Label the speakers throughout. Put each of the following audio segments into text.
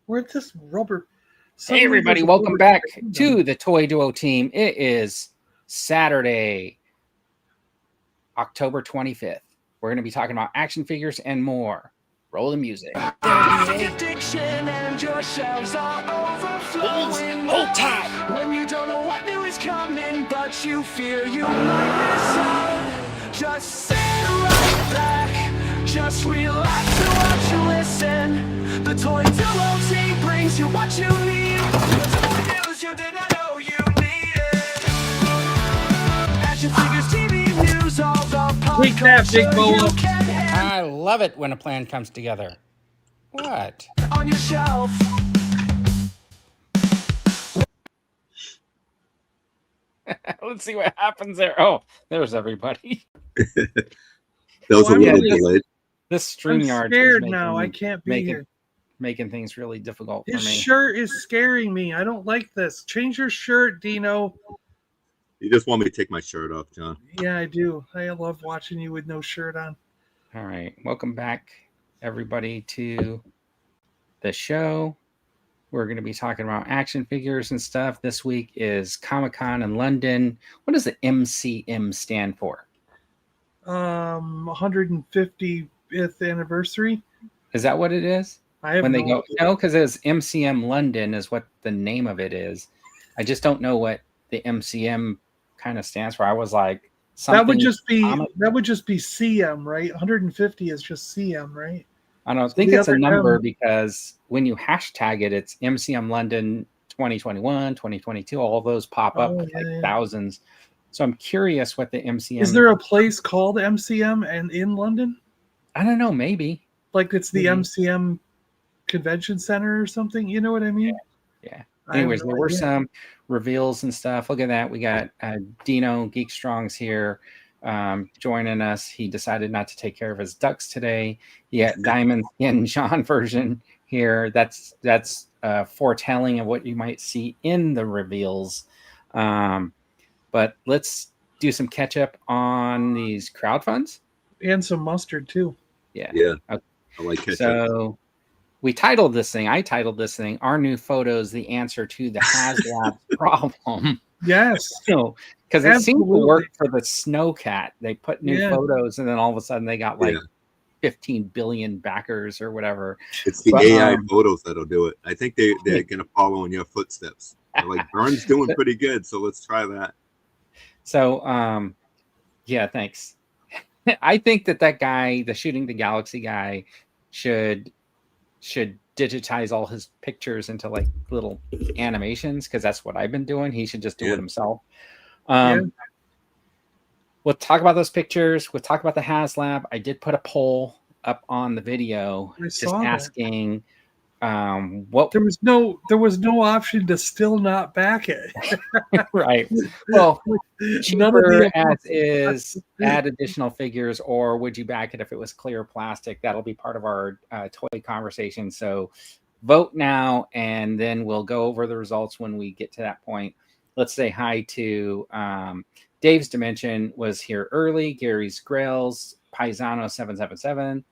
Speaker 1: Where's this rubber?
Speaker 2: Hey, everybody, welcome back to the Toy Duo team. It is Saturday, October 25th. We're going to be talking about action figures and more. Roll the music.
Speaker 3: Addiction and your shelves are overflowing.
Speaker 2: Hold tight.
Speaker 3: When you don't know what new is coming, but you fear you might miss out. Just sit right back, just relax and watch you listen. The Toy Duo team brings you what you need. The toy news you didn't know you needed. Action figures, TV news, all the pop
Speaker 1: Take that, big
Speaker 3: culture
Speaker 1: boa.
Speaker 3: you can handle
Speaker 2: I love it when a plan comes together. What?
Speaker 3: on your shelf.
Speaker 2: Let's see what happens there. Oh, there's everybody.
Speaker 4: That was
Speaker 1: Well,
Speaker 4: a little
Speaker 2: yeah,
Speaker 4: delayed.
Speaker 2: This
Speaker 1: I'm
Speaker 2: StreamYard
Speaker 1: scared now. I can't be here.
Speaker 2: making things really difficult for
Speaker 1: His
Speaker 2: me.
Speaker 1: shirt is scaring me. I don't like this. Change your shirt, Dino.
Speaker 4: You just want me to take my shirt off, John.
Speaker 1: Yeah, I do. I love watching you with no shirt on.
Speaker 2: All right. Welcome back, everybody, to the show. We're going to be talking about action figures and stuff. This week is Comic-Con in London. What does the MCM stand for?
Speaker 1: 150th anniversary.
Speaker 2: Is that what it is?
Speaker 1: I have
Speaker 2: When they
Speaker 1: no
Speaker 2: go,
Speaker 1: idea.
Speaker 2: no, because it's MCM London is what the name of it is. I just don't know what the MCM kind of stands for. I was like,
Speaker 1: That would
Speaker 2: something
Speaker 1: just be CM, right? 150 is just CM, right?
Speaker 2: I don't
Speaker 1: So
Speaker 2: think
Speaker 1: the
Speaker 2: it's a
Speaker 1: other
Speaker 2: number
Speaker 1: M-
Speaker 2: because when you hashtag it, it's MCM London 2021, 2022. All those pop up
Speaker 1: Oh,
Speaker 2: with
Speaker 1: yeah,
Speaker 2: like
Speaker 1: yeah.
Speaker 2: thousands. So I'm curious what the MCM
Speaker 1: Is there a place called MCM and in London?
Speaker 2: I don't know. Maybe.
Speaker 1: Like it's the
Speaker 2: Maybe.
Speaker 1: MCM Convention Center or something? You know what I mean?
Speaker 2: Yeah.
Speaker 1: I have
Speaker 2: Anyways,
Speaker 1: no
Speaker 2: there were
Speaker 1: idea.
Speaker 2: some reveals and stuff. Look at that. We got Dino Geek Strong's here joining us. He decided not to take care of his ducks today. He got Diamond Skin John version here. That's foretelling of what you might see in the reveals. But let's do some catch up on these crowd funds.
Speaker 1: And some mustard too.
Speaker 2: Yeah.
Speaker 4: Yeah,
Speaker 2: Okay.
Speaker 4: I like ketchup.
Speaker 2: So I titled this thing, Our New Photos, the Answer to the Haslab Problem.
Speaker 1: Yes.
Speaker 2: So, because it seemed to
Speaker 1: Absolutely.
Speaker 2: work for the Snowcat. They put new
Speaker 1: Yeah.
Speaker 2: photos and then all of a sudden they got like
Speaker 4: Yeah.
Speaker 2: 15 billion backers or whatever.
Speaker 4: It's the
Speaker 2: But,
Speaker 4: AI photos that'll do it. I think they're going to follow in your footsteps. They're like, Vern's doing pretty good, so let's try that.
Speaker 2: So, yeah, thanks. I think that guy, the Shooting the Galaxy guy, should digitize all his pictures into like little animations because that's what I've been doing. He should just do it himself. We'll talk about those pictures. We'll talk about the Haslab. I did put a poll up on the video just asking what
Speaker 1: there was no option to still not back it.
Speaker 2: right. Well,
Speaker 1: None of
Speaker 2: cheaper
Speaker 1: the
Speaker 2: as is, add additional figures, or would you back it if it was clear plastic? That'll be part of our toy conversation. So vote now, and then we'll go over the results when we get to that point. Let's say hi to Dave's Dimension was here early. Gary's Grails, Paisano 777.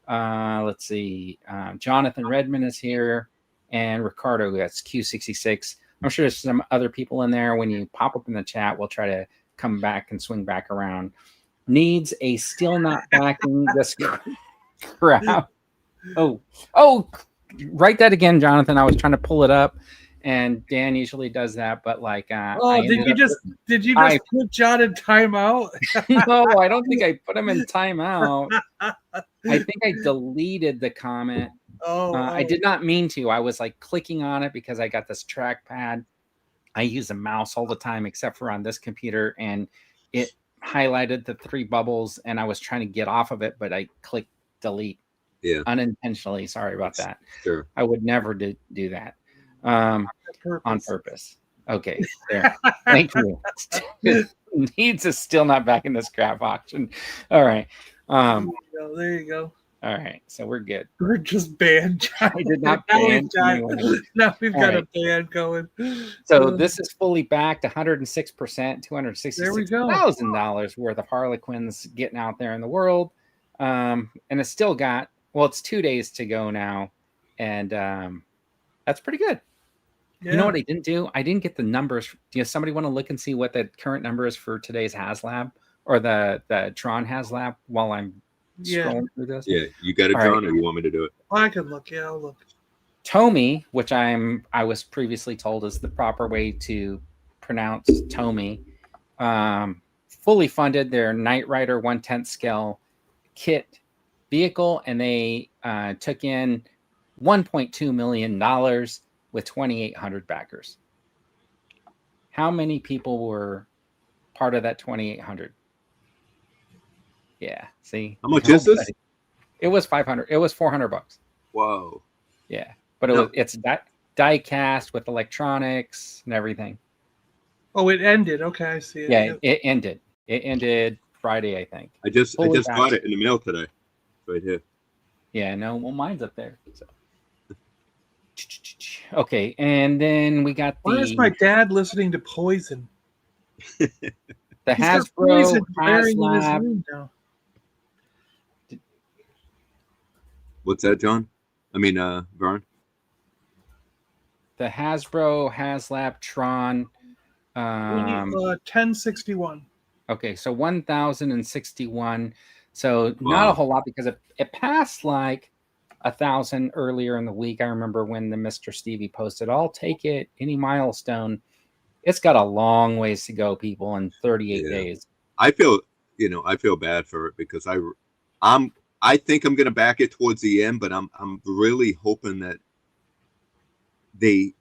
Speaker 2: Let's see. Jonathan Redmond is here, and Ricardo, that's Q66. I'm sure there's some other people in there. When you pop up in the chat, we'll try to come back and swing back around. Needs a still not backing this crowd. Oh, write that again, Jonathan. I was trying to pull it up, and Dan usually does that, but like,
Speaker 1: did you just put John in timeout?
Speaker 2: No, I don't think I put him in timeout. I think I deleted the comment. I did not mean to. I was like clicking on it because I got this trackpad. I use a mouse all the time, except for on this computer, and it highlighted the three bubbles, and I was trying to get off of it, but I clicked delete unintentionally. Sorry about that.
Speaker 4: Sure.
Speaker 2: I would never do that on purpose. Okay, there. Thank you. Needs is still not back in the scrap auction. All right.
Speaker 1: There you go.
Speaker 2: All right, so we're good.
Speaker 1: We're just banned. John.
Speaker 2: I did not ban anyone.
Speaker 1: Now we've got
Speaker 2: All
Speaker 1: a ban going.
Speaker 2: So this is fully backed, 106%, $266,000 worth of Harlequins getting out there in the world. And it's still got, well, it's 2 days to go now. And That's pretty good.
Speaker 1: Yeah.
Speaker 2: You know what I didn't do? I didn't get the numbers. Do you somebody want to look and see what the current number is for today's Haslab or the Tron Haslab while I'm scrolling through this?
Speaker 4: Yeah, you got it,
Speaker 2: All
Speaker 4: John,
Speaker 2: right.
Speaker 4: or you want me to do it?
Speaker 1: I can look. Yeah, I'll look.
Speaker 2: Tomy, which I was previously told is the proper way to pronounce Tomy, fully funded their Knight Rider 1/10 scale kit vehicle, and they took in $1.2 million with 2,800 backers. How many people were part of that 2,800? Yeah, see.
Speaker 4: How much is this?
Speaker 2: It was 500. It was $400.
Speaker 4: Whoa.
Speaker 2: Yeah, but it's die cast with electronics and everything.
Speaker 1: Oh, it ended. Okay, I see it.
Speaker 2: Yeah, it ended. It ended Friday, I think.
Speaker 4: I just got it in the mail today. Right here.
Speaker 2: Yeah, no, well, mine's up there. So. Okay, and then we got
Speaker 1: Why is my dad listening to Poison?
Speaker 2: the
Speaker 1: He's got
Speaker 2: Hasbro
Speaker 1: Poison blaring in his
Speaker 2: Haslab.
Speaker 1: room now.
Speaker 4: What's that, John? I mean, Vern?
Speaker 2: The Hasbro Haslab Tron.
Speaker 1: 1061.
Speaker 2: Okay, so 1,061. So not a whole lot because it passed like 1,000 earlier in the week. I remember when the Mr. Stevie posted, "I'll take it, any milestone." It's got a long ways to go, people, in 38 days.
Speaker 4: I feel bad for it because I think I'm going to back it towards the end, but I'm really hoping that they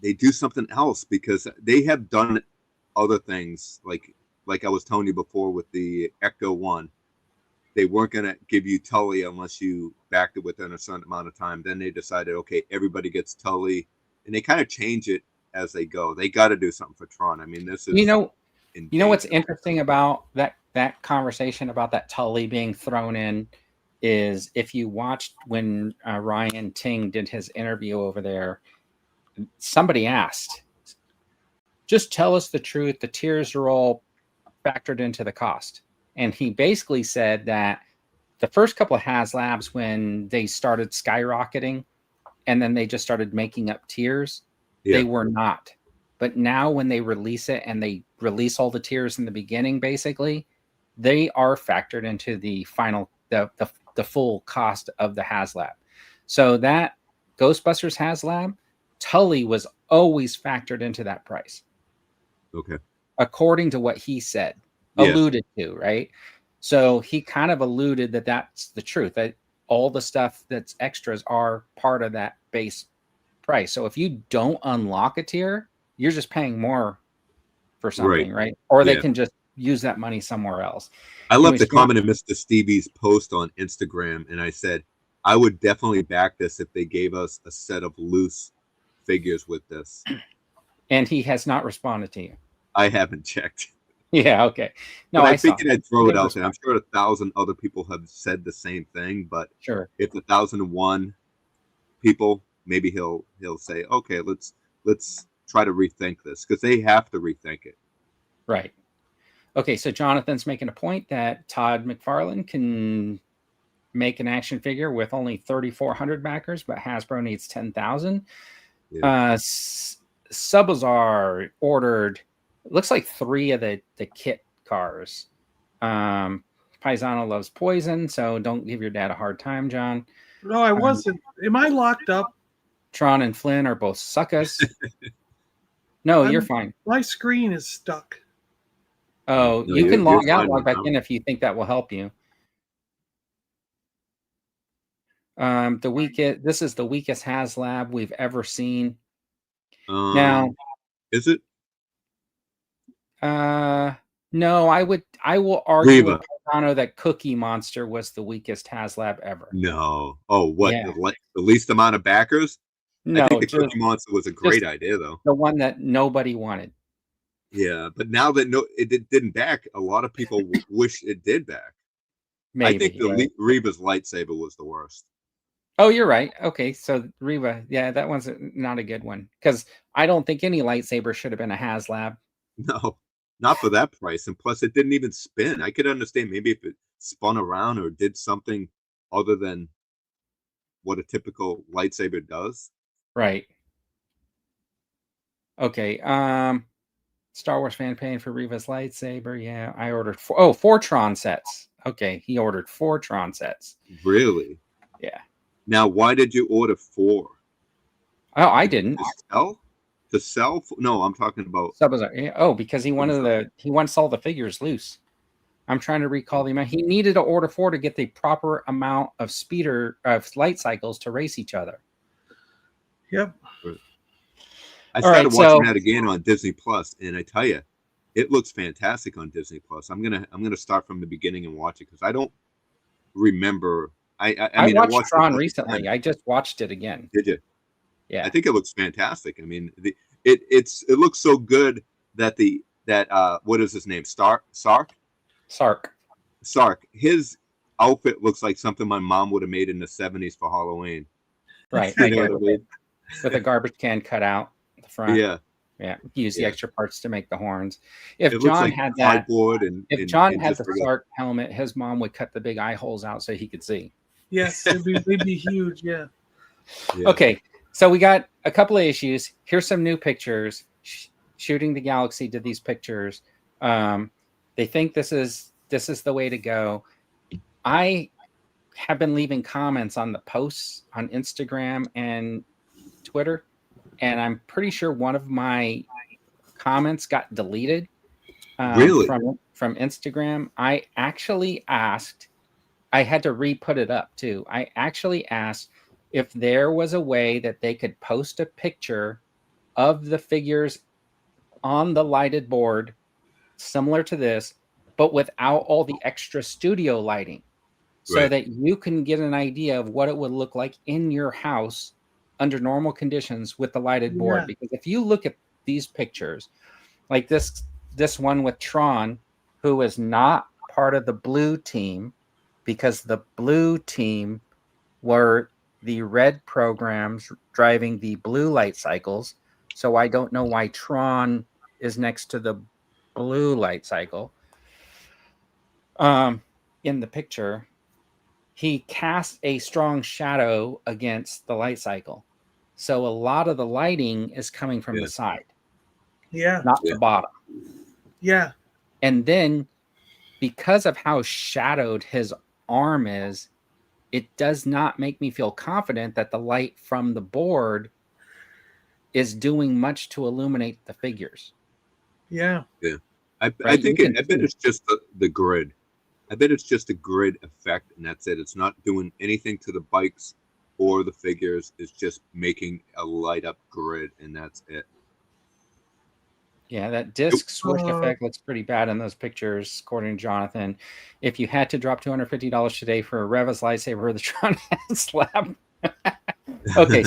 Speaker 4: do something else, because they have done other things like I was telling you before with the Ecto 1. They weren't going to give you Tully unless you backed it within a certain amount of time. Then they decided, okay, everybody gets Tully, and they kind of change it as they go. They got to do something for Tron. I mean, this is
Speaker 2: you know what's interesting about that conversation about that Tully being thrown in is if you watched when Ryan Ting did his interview over there, somebody asked, just tell us the truth. The tiers are all factored into the cost. And he basically said that the first couple of Haslabs, when they started skyrocketing and then they just started making up tiers, they were not. But now when they release it and they release all the tiers in the beginning, basically, they are factored into the final, the full cost of the Haslab. So that Ghostbusters Haslab, Tully was always factored into that price.
Speaker 4: Okay.
Speaker 2: According to what he said, alluded to, right? So he kind of alluded that that's the truth, that all the stuff that's extras are part of that base price. So if you don't unlock a tier, you're just paying more for something, right? Or they can just use that money somewhere else.
Speaker 4: I left a comment in Mr. Stevie's post on Instagram, and I said, I would definitely back this if they gave us a set of loose figures with this.
Speaker 2: And he has not responded to you.
Speaker 4: I haven't checked.
Speaker 2: Yeah, okay. No,
Speaker 4: but I figured I'd throw it out there.
Speaker 2: respond.
Speaker 4: I'm sure 1,000 other people have said the same thing, but
Speaker 2: Sure.
Speaker 4: if 1,001 people, maybe he'll say, okay, let's try to rethink this, because they have to rethink it.
Speaker 2: Right. Okay, so Jonathan's making a point that Todd McFarlane can make an action figure with only 3,400 backers, but Hasbro needs 10,000. Yeah. Subazar ordered, looks like 3 of the kit cars. Paisano loves poison, so don't give your dad a hard time, John.
Speaker 1: No, I wasn't. Am I locked up?
Speaker 2: Tron and Flynn are both suckers. No, you're fine.
Speaker 1: My screen is stuck.
Speaker 2: Oh,
Speaker 4: No,
Speaker 2: you can log out,
Speaker 4: fine,
Speaker 2: log back in if you think that will help you. This is the weakest Haslab we've ever seen. Now,
Speaker 4: is it?
Speaker 2: No, I will argue with Paisano that Cookie Monster was the weakest Haslab ever.
Speaker 4: No. Oh, what? Yeah. The least amount of backers?
Speaker 2: No,
Speaker 4: I think the Cookie Monster was a great idea, though.
Speaker 2: The one that nobody wanted.
Speaker 4: Yeah, but now that it didn't back, a lot of people wish it did back. Maybe, I think the Reva's lightsaber was the worst.
Speaker 2: Oh, you're right. Okay, so Reva, yeah, that one's not a good one, because I don't think any lightsaber should have been a Haslab.
Speaker 4: No, not for that price, and plus it didn't even spin. I could understand maybe if it spun around or did something other than what a typical lightsaber does.
Speaker 2: Right. Okay. Star Wars fan paying for Reva's lightsaber. Yeah, I ordered four Tron sets. Okay, he ordered 4 Tron sets.
Speaker 4: Really?
Speaker 2: Yeah.
Speaker 4: Now, why did you order 4?
Speaker 2: Oh, I didn't.
Speaker 4: To sell? To sell? No, I'm talking about.
Speaker 2: Because he wants all the figures loose. I'm trying to recall the amount. He needed to order 4 to get the proper amount of light cycles to race each other.
Speaker 1: Yep.
Speaker 4: I started watching that again on Disney Plus, and I tell you, it looks fantastic on Disney Plus. I'm gonna start from the beginning and watch it because I don't remember. I mean, I watched
Speaker 2: Tron recently. I just watched it again.
Speaker 4: Did you?
Speaker 2: Yeah.
Speaker 4: I think it looks fantastic. I mean, it looks so good that what is his name? Sark. His outfit looks like something my mom would have made in the 70s for Halloween.
Speaker 2: Right. With a garbage can cut out the front.
Speaker 4: Yeah.
Speaker 2: Yeah. Use the extra parts to make the horns. If
Speaker 4: it
Speaker 2: John
Speaker 4: like
Speaker 2: had that,
Speaker 4: if
Speaker 2: John had the Sark helmet, his mom would cut the big eye holes out so he could see.
Speaker 1: Yes, they'd be huge. Yeah.
Speaker 2: Okay. So we got a couple of issues. Here's some new pictures. Shooting the Galaxy did these pictures. They think this is the way to go. I have been leaving comments on the posts on Instagram and Twitter, and I'm pretty sure one of my comments got deleted
Speaker 4: really?
Speaker 2: from Instagram. I actually asked, I had to re-put it up too. I actually asked if there was a way that they could post a picture of the figures on the lighted board similar to this, but without all the extra studio lighting, so that you can get an idea of what it would look like in your house under normal conditions with the lighted board. Because if you look at these pictures, like this one with Tron, who is not part of the blue team, because the blue team were the red programs driving the blue light cycles. So I don't know why Tron is next to the blue light cycle. In the picture, he casts a strong shadow against the light cycle. So a lot of the lighting is coming from the side.
Speaker 1: Yeah.
Speaker 2: Not the bottom.
Speaker 1: Yeah.
Speaker 2: And then because of how shadowed his arm is, it does not make me feel confident that the light from the board is doing much to illuminate the figures.
Speaker 1: Yeah.
Speaker 4: Yeah. I bet it's just the grid. I bet it's just a grid effect, and that's it. It's not doing anything to the bikes or the figures. It's just making a light up grid, and that's it.
Speaker 2: Yeah, that disc swoosh effect looks pretty bad in those pictures, according to Jonathan. If you had to drop $250 today for a Reva's lightsaber or the Tron Haslab. Okay,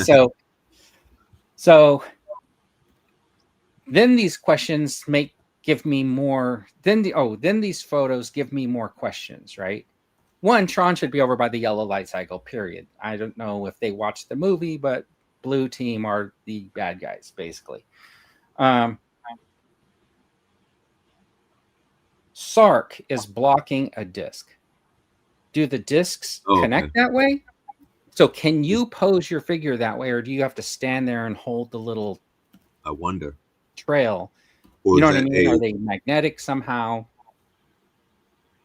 Speaker 2: so then these questions give me more. Then these photos give me more questions, right? One, Tron should be over by the yellow light cycle, period. I don't know if they watched the movie, but blue team are the bad guys, basically. Sark is blocking a disc. Do the discs connect that way? So can you pose your figure that way, or do you have to stand there and hold the little
Speaker 4: I wonder
Speaker 2: trail? You know what I mean? Are they magnetic somehow?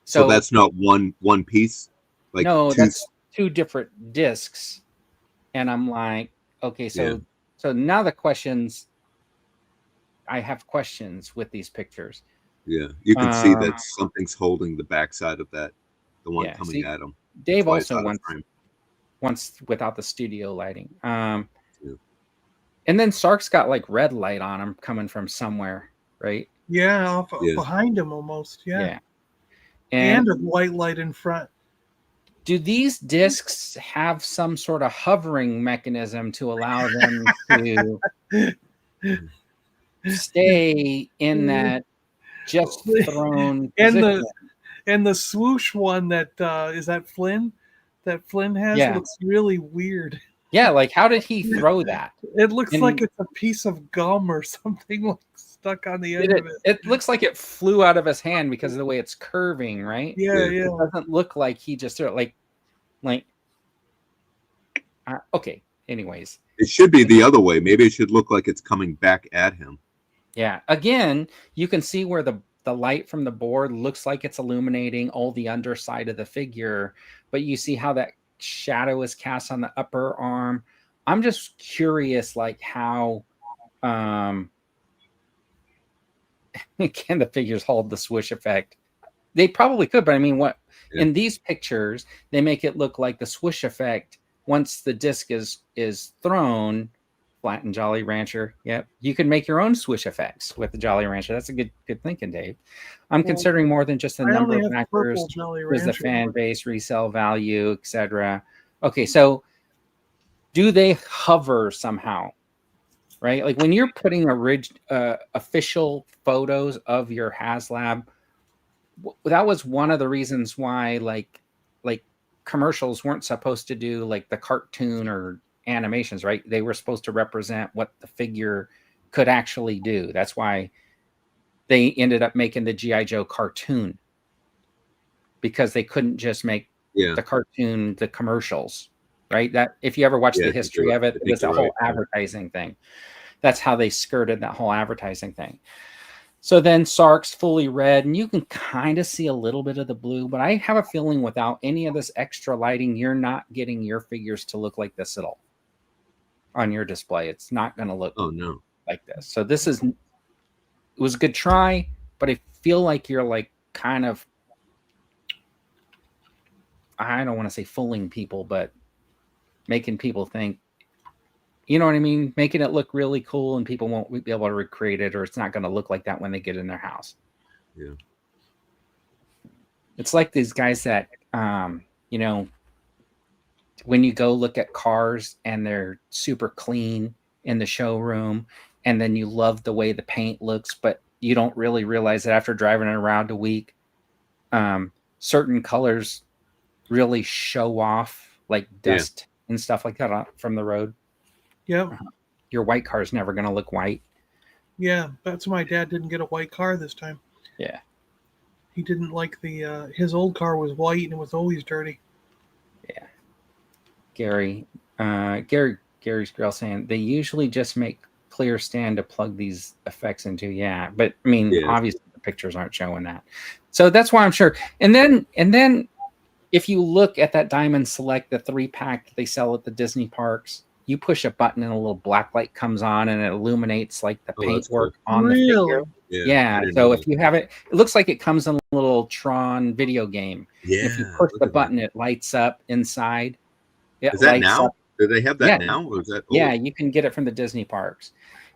Speaker 4: So that's not one piece? Like
Speaker 2: no, that's 2 different discs. And I'm like, okay, so now the questions, I have questions with these pictures.
Speaker 4: Yeah, you can see that something's holding the backside of that, the one coming at him.
Speaker 2: Dave also wants without the studio lighting. And then Sark's got like red light on him coming from somewhere, right?
Speaker 1: Yeah, behind him almost. Yeah. And a white light in front.
Speaker 2: Do these discs have some sort of hovering mechanism to allow them to stay in that just thrown position?
Speaker 1: And the swoosh one that is that Flynn has looks really weird.
Speaker 2: Yeah, like how did he throw that?
Speaker 1: It looks like it's a piece of gum or something like stuck on the end of it.
Speaker 2: It looks like it flew out of his hand because of the way it's curving, right?
Speaker 1: Yeah.
Speaker 2: It doesn't look like he just threw it okay. Anyways,
Speaker 4: It should be the other way. Maybe it should look like it's coming back at him.
Speaker 2: Yeah. Again, you can see where the light from the board looks like it's illuminating all the underside of the figure, but you see how that shadow is cast on the upper arm. I'm just curious, like how can the figures hold the swoosh effect? They probably could, but I mean, what in these pictures they make it look like the swoosh effect once the disc is thrown. Flat and Jolly Rancher. Yep. You can make your own swoosh effects with the Jolly Rancher. That's a good thinking, Dave. I'm considering more than just the number of backers. There's the fan base, resale value, etc. Okay, so do they hover somehow? Right? Like when you're putting official photos of your Haslab, that was one of the reasons why like commercials weren't supposed to do like the cartoon or animations, right? They were supposed to represent what the figure could actually do. That's why they ended up making the G.I. Joe cartoon, because they couldn't just make the cartoon the commercials, right? That if you ever watch the history of it, it was a whole advertising thing. That's how they skirted that whole advertising thing. So then Sark's fully red, and you can kind of see a little bit of the blue, but I have a feeling without any of this extra lighting, you're not getting your figures to look like this at all on your display. It's not going to look like this. So this it was a good try, but I feel like you're like kind of, I don't want to say fooling people, but making people think, you know what I mean? Making it look really cool and people won't be able to recreate it, or it's not going to look like that when they get in their house.
Speaker 4: Yeah.
Speaker 2: It's like these guys that, you know, when you go look at cars and they're super clean in the showroom, and then you love the way the paint looks, but you don't really realize that after driving it around a week, certain colors really show off, like dust and stuff like that from the road.
Speaker 1: Yeah.
Speaker 2: Your white car is never going to look white.
Speaker 1: Yeah, that's why my dad didn't get a white car this time.
Speaker 2: Yeah.
Speaker 1: He didn't like his old car was white and it was always dirty.
Speaker 2: Yeah. Gary's Grill saying they usually just make clear stand to plug these effects into. Yeah, but I mean, obviously the pictures aren't showing that. So that's why I'm sure. And then if you look at that Diamond Select, the 3-pack that they sell at the Disney parks, you push a button and a little black light comes on and it illuminates like the paintwork on the figure. Yeah. So if you have it, it looks like it comes in a little Tron video game.
Speaker 4: Yeah.
Speaker 2: If you push the button, it lights up inside.
Speaker 4: Is that now? Do they have that now? Or is that old?
Speaker 2: Yeah, you can get it from the Disney parks.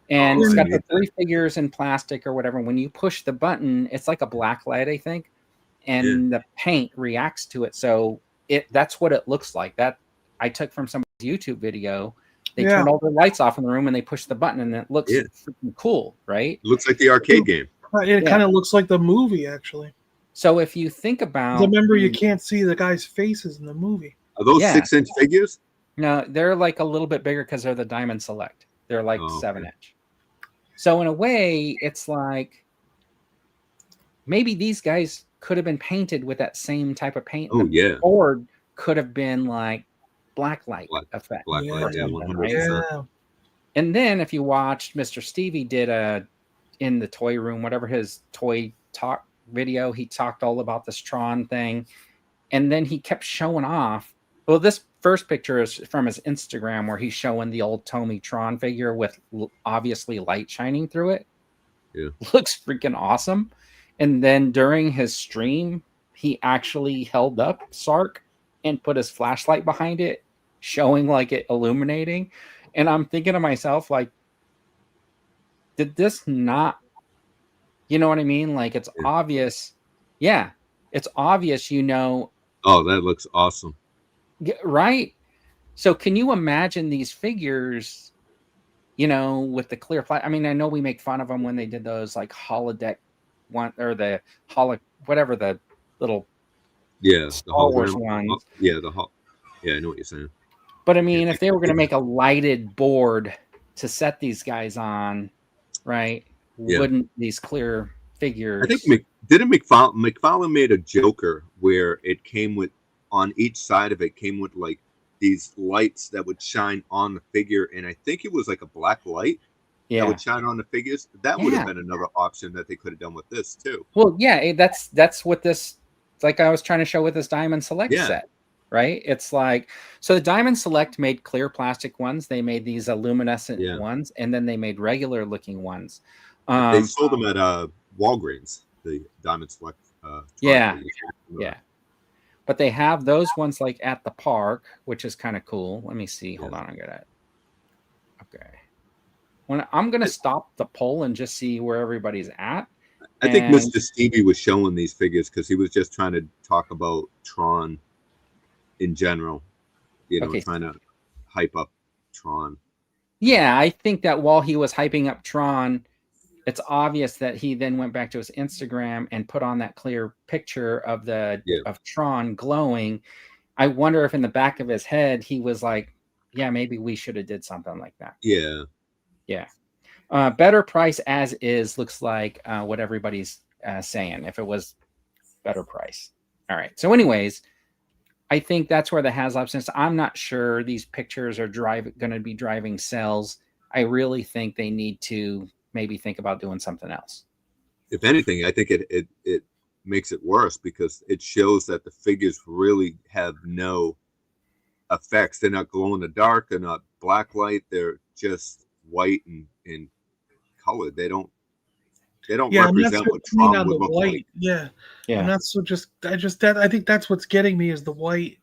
Speaker 2: And it's got the 3 figures in plastic or whatever. When you push the button, it's like a black light, I think. And the paint reacts to it. So that's what it looks like. That I took from somebody's YouTube video. They turned all the lights off in the room and they pushed the button and it looks freaking cool, right?
Speaker 4: Looks like the arcade game.
Speaker 1: It kind of looks like the movie, actually.
Speaker 2: So if you think about...
Speaker 1: Remember, you can't see the guys' faces in the movie.
Speaker 4: Are those 6-inch figures?
Speaker 2: No, they're like a little bit bigger because they're the Diamond Select. They're like 7-inch. So in a way, it's like maybe these guys could have been painted with that same type of paint. The board could have been like black light effect.
Speaker 4: Black light, yeah, 100%.
Speaker 1: Yeah.
Speaker 2: And then if you watched Mr. Stevie did in the toy room, whatever his toy talk video, he talked all about this Tron thing. And then he kept showing off. Well, this first picture is from his Instagram where he's showing the old Tommy Tron figure with obviously light shining through it.
Speaker 4: Yeah.
Speaker 2: Looks freaking awesome. And then during his stream, he actually held up Sark and put his flashlight behind it, showing like it illuminating. And I'm thinking to myself, like, did this not, you know what I mean? Like, it's obvious. Yeah, it's obvious, you know.
Speaker 4: Oh, that looks awesome.
Speaker 2: Right? So can you imagine these figures, you know, with the clear flat? I mean, I know we make fun of them when they did those like holodeck one or the whatever the little Star Wars ones.
Speaker 4: Yeah, I know what you're saying.
Speaker 2: But I mean, if they were going to make a lighted board to set these guys on, right? Wouldn't these clear figures?
Speaker 4: I think McFarlane made a Joker where it came with, on each side of it came with like these lights that would shine on the figure, and I think it was like a black light that would shine on the figures. That would have been another option that they could have done with this too.
Speaker 2: Well, yeah, that's what this, like I was trying to show with this Diamond Select set, right? It's like, so the Diamond Select made clear plastic ones. They made these luminescent ones, and then they made regular looking ones.
Speaker 4: They sold them at Walgreens, the Diamond Select.
Speaker 2: Yeah. But they have those ones like at the park, which is kind of cool. Let me see. Hold on, I got it. Okay. I'm going to stop the poll and just see where everybody's at.
Speaker 4: I think Mr. Stevie was showing these figures because he was just trying to talk about Tron in general, you know, trying to hype up Tron. Yeah,
Speaker 2: I think that while he was hyping up Tron, it's obvious that he then went back to his Instagram and put on that clear picture of of Tron glowing. I wonder if in the back of his head he was like, yeah, maybe we should have did something like that.
Speaker 4: Yeah.
Speaker 2: Better price as is looks like what everybody's saying, if it was better price. All right. So anyways, I think that's where the Haslab, since I'm not sure these pictures are going to be driving sales, I really think they need to maybe think about doing something else.
Speaker 4: If anything, I think it makes it worse because it shows that the figures really have no effects. They're not glow in the dark. They're not black light. They're just white and colored. They don't represent what Tron would look like.
Speaker 1: Yeah. And that's what I think that's what's getting me is the white.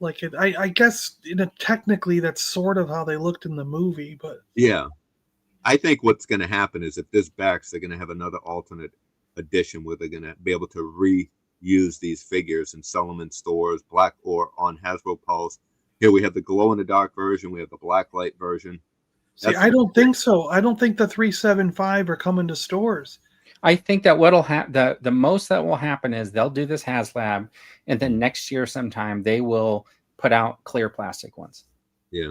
Speaker 1: Like I guess technically that's sort of how they looked in the movie, but
Speaker 4: I think what's going to happen is if this backs, they're going to have another alternate edition where they're going to be able to reuse these figures and sell them in stores, black or on Hasbro Pulse. Here we have the glow in the dark version. We have the black light version.
Speaker 1: See, I don't think so. I don't think the 375 are coming to stores.
Speaker 2: I think that what'll happen, the most that will happen is they'll do this Haslab, and then next year sometime they will put out clear plastic ones.
Speaker 4: Yeah,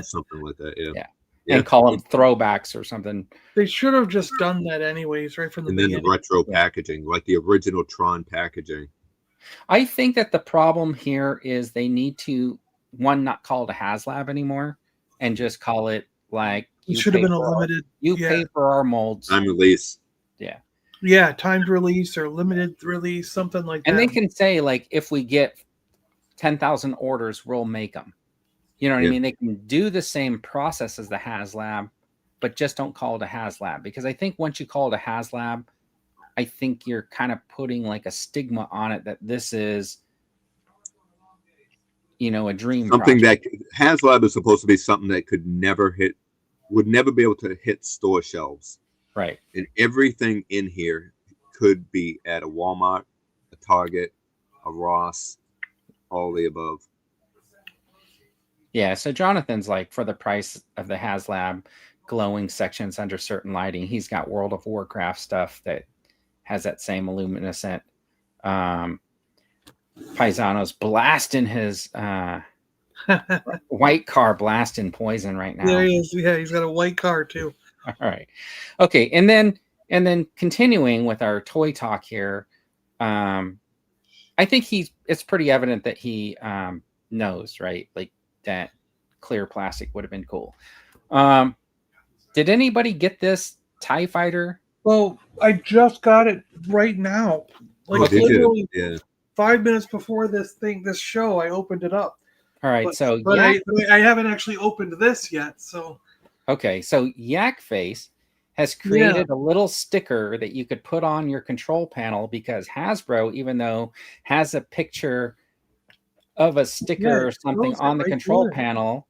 Speaker 4: something like that. Yeah.
Speaker 2: And call them throwbacks or something.
Speaker 1: They should have just done that anyways, right from the beginning.
Speaker 4: And then the retro packaging, like the original Tron packaging.
Speaker 2: I think that the problem here is they need to, not call it a Haslab anymore and just call it like
Speaker 1: it should have been a limited.
Speaker 2: Pay for our molds.
Speaker 4: Time release.
Speaker 1: Yeah, timed release or limited release, something like that.
Speaker 2: And they can say, like, if we get 10,000 orders, we'll make them. You know what I mean? They can do the same process as the Haslab, but just don't call it a Haslab. Because I think once you call it a Haslab, I think you're kind of putting like a stigma on it that this is, a dream.
Speaker 4: Something project. That Haslab is supposed to be something that would never be able to hit store shelves.
Speaker 2: Right.
Speaker 4: And everything in here could be at a Walmart, a Target, a Ross, all the above.
Speaker 2: Yeah, so Jonathan's like, for the price of the Haslab glowing sections under certain lighting, he's got World of Warcraft stuff that has that same luminescent. Paisano's blasting his white car, blasting poison right now.
Speaker 1: There he is. Yeah, he's got a white car too.
Speaker 2: All right. Okay, and then continuing with our toy talk here, I think it's pretty evident that he knows, right? Like that clear plastic would have been cool. Did anybody get this TIE Fighter?
Speaker 1: Well, I just got it right now. Like literally 5 minutes before this show, I opened it up.
Speaker 2: All right,
Speaker 1: but I haven't actually opened this yet, so.
Speaker 2: Okay, so Yak Face has created a little sticker that you could put on your control panel because Hasbro, even though has a picture of a sticker or something on the control panel,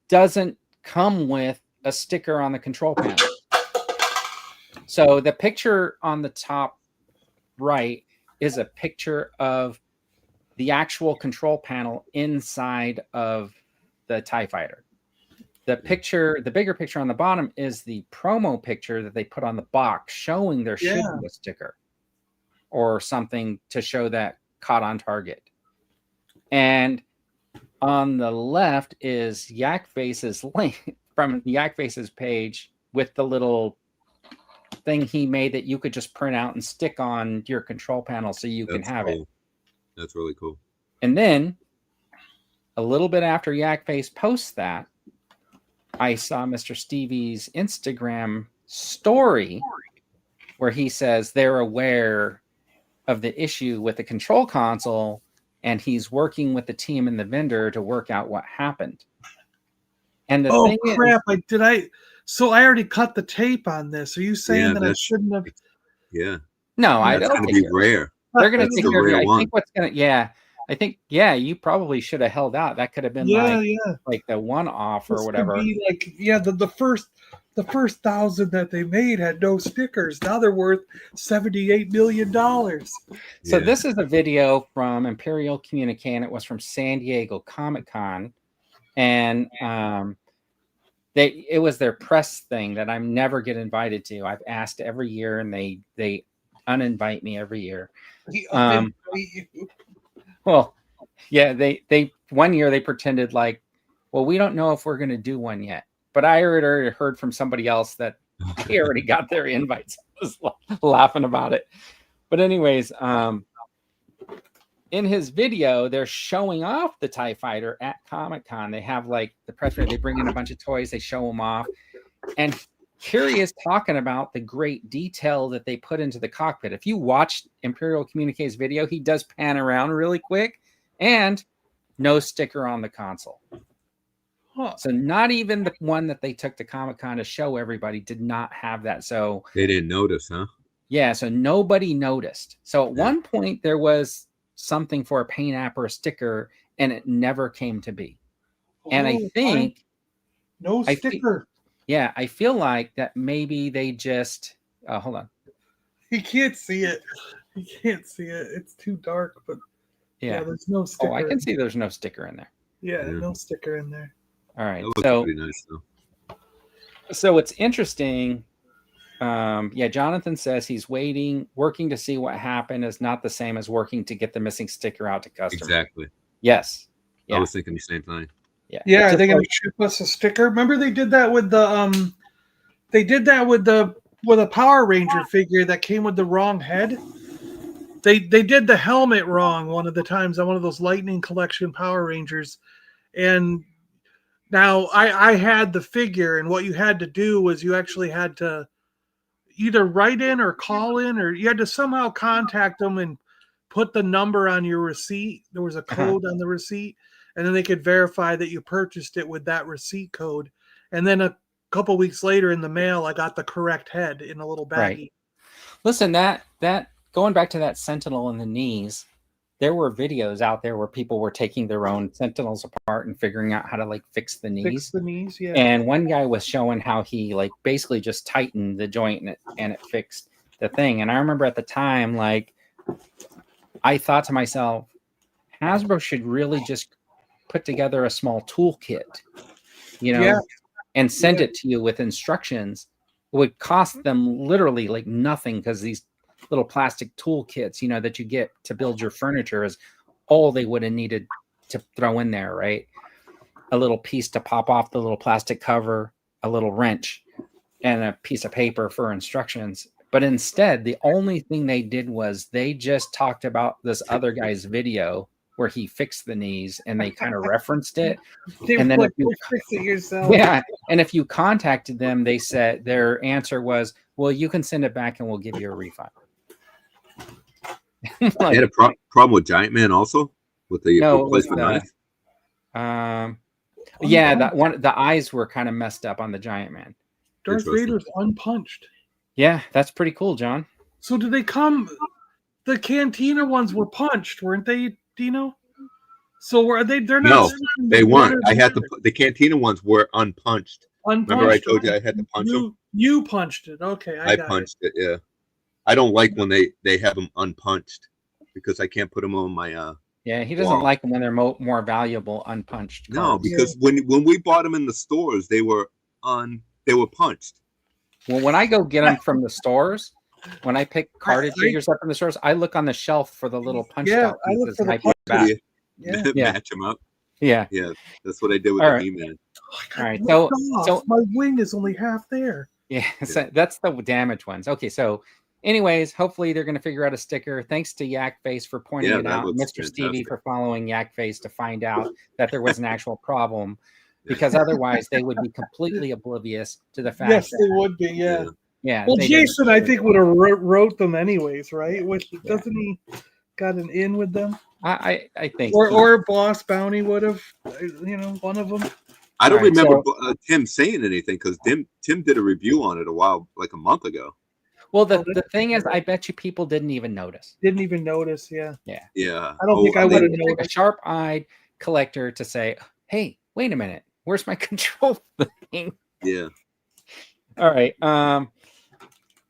Speaker 2: doesn't come with a sticker on the control panel. So the picture on the top right is a picture of the actual control panel inside of the TIE Fighter. The bigger picture on the bottom is the promo picture that they put on the box showing there should be a sticker or something to show that caught on target. And on the left is Yak Face's link from Yak Face's page with the little thing he made that you could just print out and stick on your control panel so you can have it.
Speaker 4: That's really cool.
Speaker 2: And then a little bit after Yakface posts that, I saw Mr. Stevie's Instagram story where he says they're aware of the issue with the control console and he's working with the team and the vendor to work out what happened. And the thing
Speaker 1: crap!
Speaker 2: is,
Speaker 1: So I already cut the tape on this. Are you saying that I shouldn't have?
Speaker 4: Yeah.
Speaker 2: no, I
Speaker 4: That's
Speaker 2: don't
Speaker 4: going to
Speaker 2: think
Speaker 4: be rare.
Speaker 2: they're going to
Speaker 4: That's
Speaker 2: take
Speaker 4: the
Speaker 2: care of
Speaker 4: rare
Speaker 2: you.
Speaker 4: one.
Speaker 2: I think you probably should have held out. That could have been like the one-off or
Speaker 1: This
Speaker 2: whatever.
Speaker 1: could be like the first 1,000 that they made had no stickers. Now they're worth $78 million.
Speaker 2: So this is a video from Imperial Communique, and it was from San Diego Comic-Con, and it was their press thing that I never get invited to. I've asked every year, and they uninvite me every year. Well, yeah, they one year they pretended like, well, we don't know if we're going to do one yet, but I already heard from somebody else that they already got their invites. I was laughing about it. But anyways, in his video, they're showing off the TIE Fighter at Comic-Con. They have like the press release, they bring in a bunch of toys, they show them off. And here he is talking about the great detail that they put into the cockpit. If you watch Imperial Communique's video, he does pan around really quick and no sticker on the console.
Speaker 1: Huh.
Speaker 2: So not even the one that they took to Comic-Con to show everybody did not have that. So
Speaker 4: they didn't notice, huh?
Speaker 2: Yeah, so nobody noticed. So at one point there was something for a paint app or a sticker, and it never came to be. And I think
Speaker 1: no sticker.
Speaker 2: I feel like that maybe they just hold on.
Speaker 1: You can't see it. You can't see it. It's too dark, but yeah, there's no sticker.
Speaker 2: Oh, I can see there's no sticker in there.
Speaker 1: Yeah, no sticker in there.
Speaker 2: All right.
Speaker 4: That
Speaker 2: So
Speaker 4: pretty nice, though.
Speaker 2: So it's interesting. Jonathan says he's working to see what happened is not the same as working to get the missing sticker out to customers.
Speaker 4: Exactly.
Speaker 2: Yes.
Speaker 4: I was thinking the same thing.
Speaker 1: Yeah, are they going to ship us a sticker? Remember they did that with the with a Power Ranger figure that came with the wrong head. They did the helmet wrong one of the times on one of those Lightning Collection Power Rangers. And now I had the figure, and what you had to do was you actually had to either write in or call in, or you had to somehow contact them and put the number on your receipt. There was a code on the receipt, and then they could verify that you purchased it with that receipt code. And then a couple weeks later in the mail, I got the correct head in a little baggie.
Speaker 2: Right. Listen, that going back to that Sentinel in the knees, there were videos out there where people were taking their own Sentinels apart and figuring out how to like fix the knees.
Speaker 1: Fix the knees, yeah.
Speaker 2: And one guy was showing how he like basically just tightened the joint and it fixed the thing. And I remember at the time, like, I thought to myself, Hasbro should really just put together a small toolkit, and send it to you with instructions. It would cost them literally like nothing, because these little plastic toolkits, that you get to build your furniture is all they would have needed to throw in there, right? A little piece to pop off the little plastic cover, a little wrench, and a piece of paper for instructions. But instead, the only thing they did was they just talked about this other guy's video where he fixed the knees, and they kind of referenced it. And then
Speaker 1: like, fix it yourself.
Speaker 2: Yeah, and if you contacted them, they said their answer was, "Well, you can send it back, and we'll give you a refund."
Speaker 4: Like, they had a problem with Giant Man also with the replacement knife.
Speaker 2: That one, the eyes were kind of messed up on the Giant Man.
Speaker 1: Darth Vader's unpunched.
Speaker 2: Yeah, that's pretty cool, John.
Speaker 1: So did they come? The Cantina ones were punched, weren't they, Dino? So were they? They're not.
Speaker 4: No, they weren't. I had the Cantina ones were unpunched. Remember, I told you I had to punch them.
Speaker 1: You punched it. Okay,
Speaker 4: I punched it. Yeah. I don't like when they have them unpunched, because I can't put them on my.
Speaker 2: Yeah, he doesn't like them when they're more valuable unpunched.
Speaker 4: No, because when we bought them in the stores, they were punched.
Speaker 2: Well, when I go get them from the stores, when I pick carded figures up from the stores, I look on the shelf for the little punch out
Speaker 1: I look for the
Speaker 4: punch. Match them up.
Speaker 2: Yeah,
Speaker 4: that's what I did with the He-Man.
Speaker 2: All right, so
Speaker 1: my wing is only half there.
Speaker 2: Yeah, so that's the damaged ones. Okay, so anyways, hopefully they're going to figure out a sticker. Thanks to Yak Face for pointing
Speaker 4: Yeah,
Speaker 2: it
Speaker 4: that
Speaker 2: out.
Speaker 4: looks
Speaker 2: Mr. Stevie
Speaker 4: fantastic.
Speaker 2: for following Yak Face to find out that there was an actual problem, because otherwise they would be completely oblivious to the fact
Speaker 1: Yes,
Speaker 2: that,
Speaker 1: they would be. Yeah.
Speaker 2: yeah.
Speaker 1: Well,
Speaker 2: they didn't-
Speaker 1: Jason, I think would have wrote them anyways, right? Which
Speaker 2: Yeah.
Speaker 1: doesn't he got an in with them?
Speaker 2: I think
Speaker 1: Or Boss Bounty would have, one of them.
Speaker 4: I don't
Speaker 2: All right,
Speaker 4: remember Tim saying anything because Tim did a review on it a month ago.
Speaker 2: well, the thing is, I bet you people didn't even notice.
Speaker 1: Didn't even notice. Yeah.
Speaker 4: Yeah.
Speaker 1: I don't think I would have
Speaker 2: It took a
Speaker 1: noticed.
Speaker 2: sharp-eyed collector to say, "Hey, wait a minute, where's my control thing?"
Speaker 4: Yeah.
Speaker 2: All right.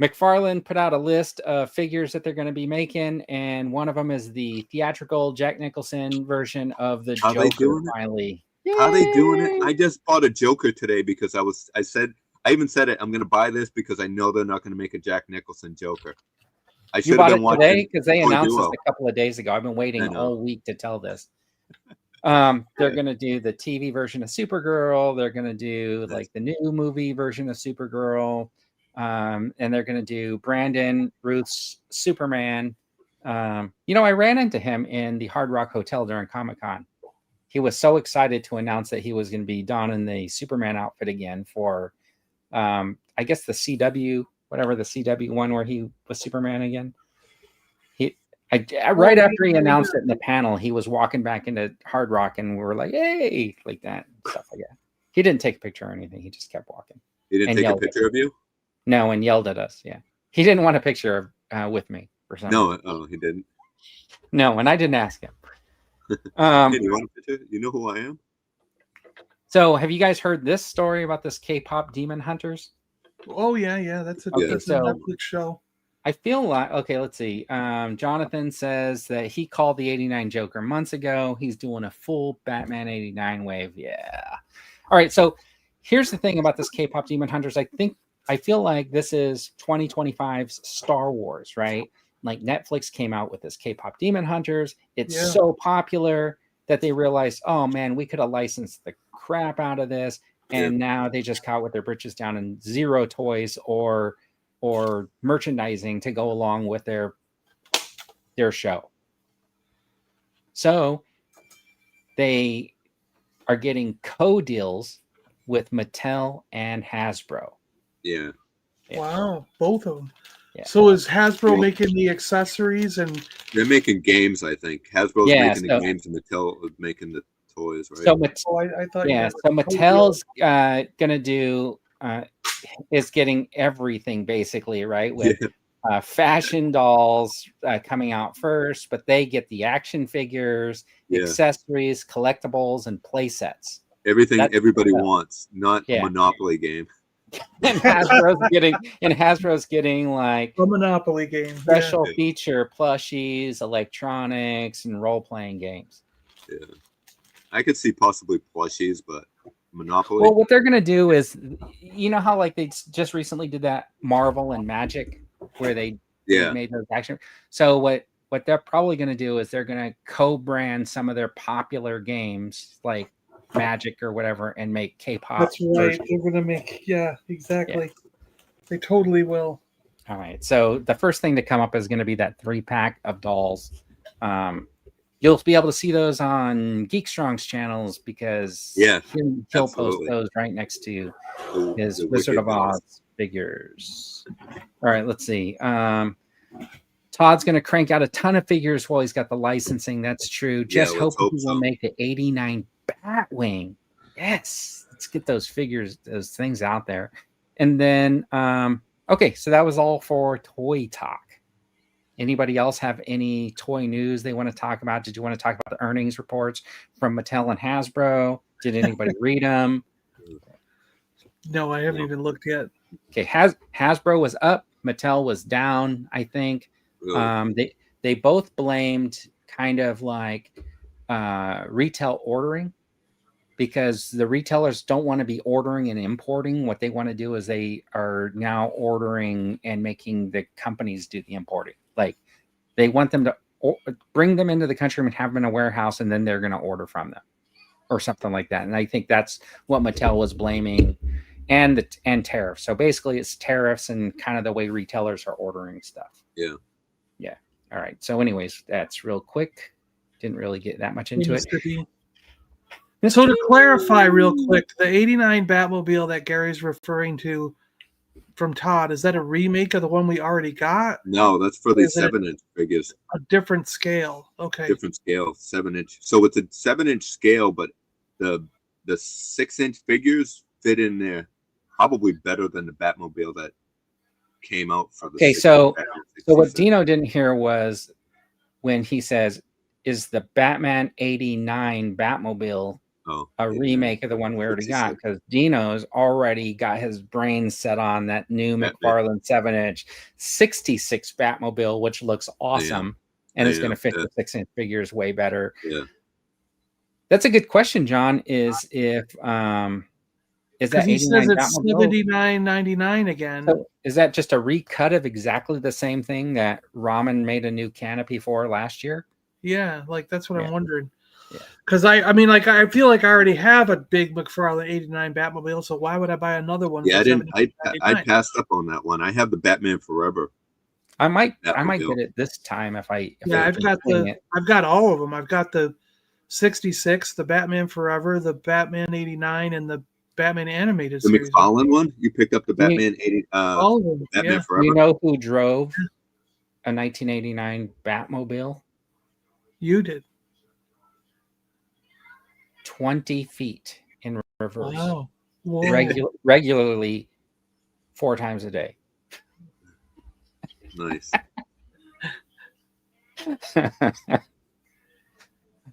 Speaker 2: McFarlane put out a list of figures that they're going to be making, and one of them is the theatrical Jack Nicholson version of the
Speaker 4: Are they
Speaker 2: Joker.
Speaker 4: doing it?
Speaker 2: Finally,
Speaker 4: How are they doing it?
Speaker 2: Yay!
Speaker 4: I just bought a Joker today because I even said it. I'm going to buy this because I know they're not going to make a Jack Nicholson Joker. I
Speaker 2: You
Speaker 4: should have
Speaker 2: bought
Speaker 4: been
Speaker 2: it
Speaker 4: watching
Speaker 2: today because they
Speaker 4: Toy
Speaker 2: announced this
Speaker 4: Duo.
Speaker 2: a couple of days ago. I've been
Speaker 4: I
Speaker 2: waiting
Speaker 4: know.
Speaker 2: all week to tell this. They're going to do the TV version of Supergirl. They're going to do like the new movie version of Supergirl. And they're going to do Brandon Ruth's Superman. I ran into him in the Hard Rock Hotel during Comic-Con. He was so excited to announce that he was going to be donning the Superman outfit again for, I guess, the CW, whatever the CW one where he was Superman again. Right after he announced it in the panel, he was walking back into Hard Rock, and we were like, "Hey!" like that, stuff like that. He didn't take a picture or anything. He just kept walking.
Speaker 4: He didn't take a picture of you?
Speaker 2: No, and yelled at us. Yeah, he didn't want a picture with me for some reason.
Speaker 4: No, he didn't.
Speaker 2: No, and I didn't ask him.
Speaker 4: Hey, do you want a picture? You know who I am?
Speaker 2: So, have you guys heard this story about this K-pop Demon Hunters?
Speaker 1: Oh yeah. That's a
Speaker 2: so-
Speaker 1: Netflix show.
Speaker 2: I feel like, okay, let's see. Jonathan says that he called the 89 Joker months ago. He's doing a full Batman 89 wave. Yeah. All right. So here's the thing about this K-pop Demon Hunters. I feel like this is 2025's Star Wars, right? Like Netflix came out with this K-pop Demon Hunters. It's so popular that they realized, oh man, we could have licensed the crap out of this. And now they just caught with their britches down and zero toys or merchandising to go along with their show. So they are getting co-deals with Mattel and Hasbro.
Speaker 4: Yeah.
Speaker 1: Wow, both of them.
Speaker 2: Yeah.
Speaker 1: So is Hasbro making the accessories and
Speaker 4: They're making games, I think. Hasbro's making
Speaker 2: so-
Speaker 4: the games and Mattel is making the toys, right?
Speaker 2: So
Speaker 1: I thought
Speaker 2: so Mattel's gonna do is getting everything basically, right? With fashion dolls coming out first, but they get the action figures, accessories, collectibles, and play sets.
Speaker 4: Everything
Speaker 2: That's
Speaker 4: everybody
Speaker 2: Mattel.
Speaker 4: wants, not a Monopoly game.
Speaker 2: And Hasbro's getting like
Speaker 1: a Monopoly game.
Speaker 2: special feature plushies, electronics, and role-playing games.
Speaker 4: Yeah. I could see possibly plushies, but Monopoly.
Speaker 2: Well, what they're gonna do is, you know how like they just recently did that Marvel and Magic, where they made those action. So what they're probably gonna do is they're gonna co-brand some of their popular games like Magic or whatever and make K-pop.
Speaker 1: That's right. They're gonna make exactly. Yeah. They totally will.
Speaker 2: All right. So the first thing to come up is going to be that 3-pack of dolls. You'll be able to see those on Geek Strong's channels because he'll post those right next to his Wizard of Oz figures. All right, let's see. Todd's going to crank out a ton of figures while he's got the licensing. That's true. Just hope he will make the 89 Batwing. Yes, let's get those figures, those things out there. And then, okay, so that was all for Toy Talk. Anybody else have any toy news they want to talk about? Did you want to talk about the earnings reports from Mattel and Hasbro? Did anybody read them?
Speaker 1: No, I haven't even looked yet.
Speaker 2: Okay, Hasbro was up, Mattel was down, I think.
Speaker 4: Really?
Speaker 2: They both blamed kind of like retail ordering, because the retailers don't want to be ordering and importing. What they want to do is they are now ordering and making the companies do the importing. Like they want them to bring them into the country and have them in a warehouse, and then they're going to order from them or something like that. And I think that's what Mattel was blaming. and tariffs. So basically, it's tariffs and kind of the way retailers are ordering stuff.
Speaker 4: Yeah.
Speaker 2: Yeah. All right. So, anyways, that's real quick. Didn't really get that much into it.
Speaker 1: Mr. B. So to clarify real quick, the 89 Batmobile that Gary's referring to from Todd, is that a remake of the one we already got?
Speaker 4: No, that's for the
Speaker 1: Is it
Speaker 4: 7-inch figures.
Speaker 1: a different scale? Okay.
Speaker 4: Different scale, 7-inch. So it's a 7-inch scale, but the 6-inch figures fit in there probably better than the Batmobile that came out for the.
Speaker 2: Okay,
Speaker 4: 60,
Speaker 2: so
Speaker 4: Batman
Speaker 2: what
Speaker 4: 66.
Speaker 2: Dino didn't hear was when he says, "Is the Batman '89 Batmobile a remake of the one we already got?" Because Dino's already got his brain set on that new McFarlane 7-inch 66 Batmobile, which looks awesome, and it's going to fit the 6-inch figures way better.
Speaker 4: Yeah.
Speaker 2: That's a good question, John. Is that
Speaker 1: he
Speaker 2: 89
Speaker 1: says it's
Speaker 2: Batmobile?
Speaker 1: $79.99 again.
Speaker 2: So is that just a recut of exactly the same thing that Ramen made a new canopy for last year?
Speaker 1: Yeah, like that's what
Speaker 2: Yeah.
Speaker 1: I'm wondering.
Speaker 2: Yeah.
Speaker 1: Because I mean, like I feel like I already have a big McFarlane 89 Batmobile, so why would I buy another one?
Speaker 4: Yeah,
Speaker 1: for
Speaker 4: I passed up on that one. I have the Batman Forever.
Speaker 2: I might
Speaker 4: Batmobile.
Speaker 2: get it this time if I
Speaker 1: I've got all of them. I've got the 66, the Batman Forever, the Batman 89, and the Batman animated
Speaker 4: The
Speaker 1: series.
Speaker 4: McFarlane one? You picked up the Batman 80
Speaker 1: all of them.
Speaker 4: Batman
Speaker 1: Yeah.
Speaker 4: Forever.
Speaker 2: You know who drove a 1989 Batmobile?
Speaker 1: You did.
Speaker 2: 20 feet in reverse.
Speaker 1: Wow. Whoa.
Speaker 2: Regularly 4 times a day.
Speaker 4: Nice.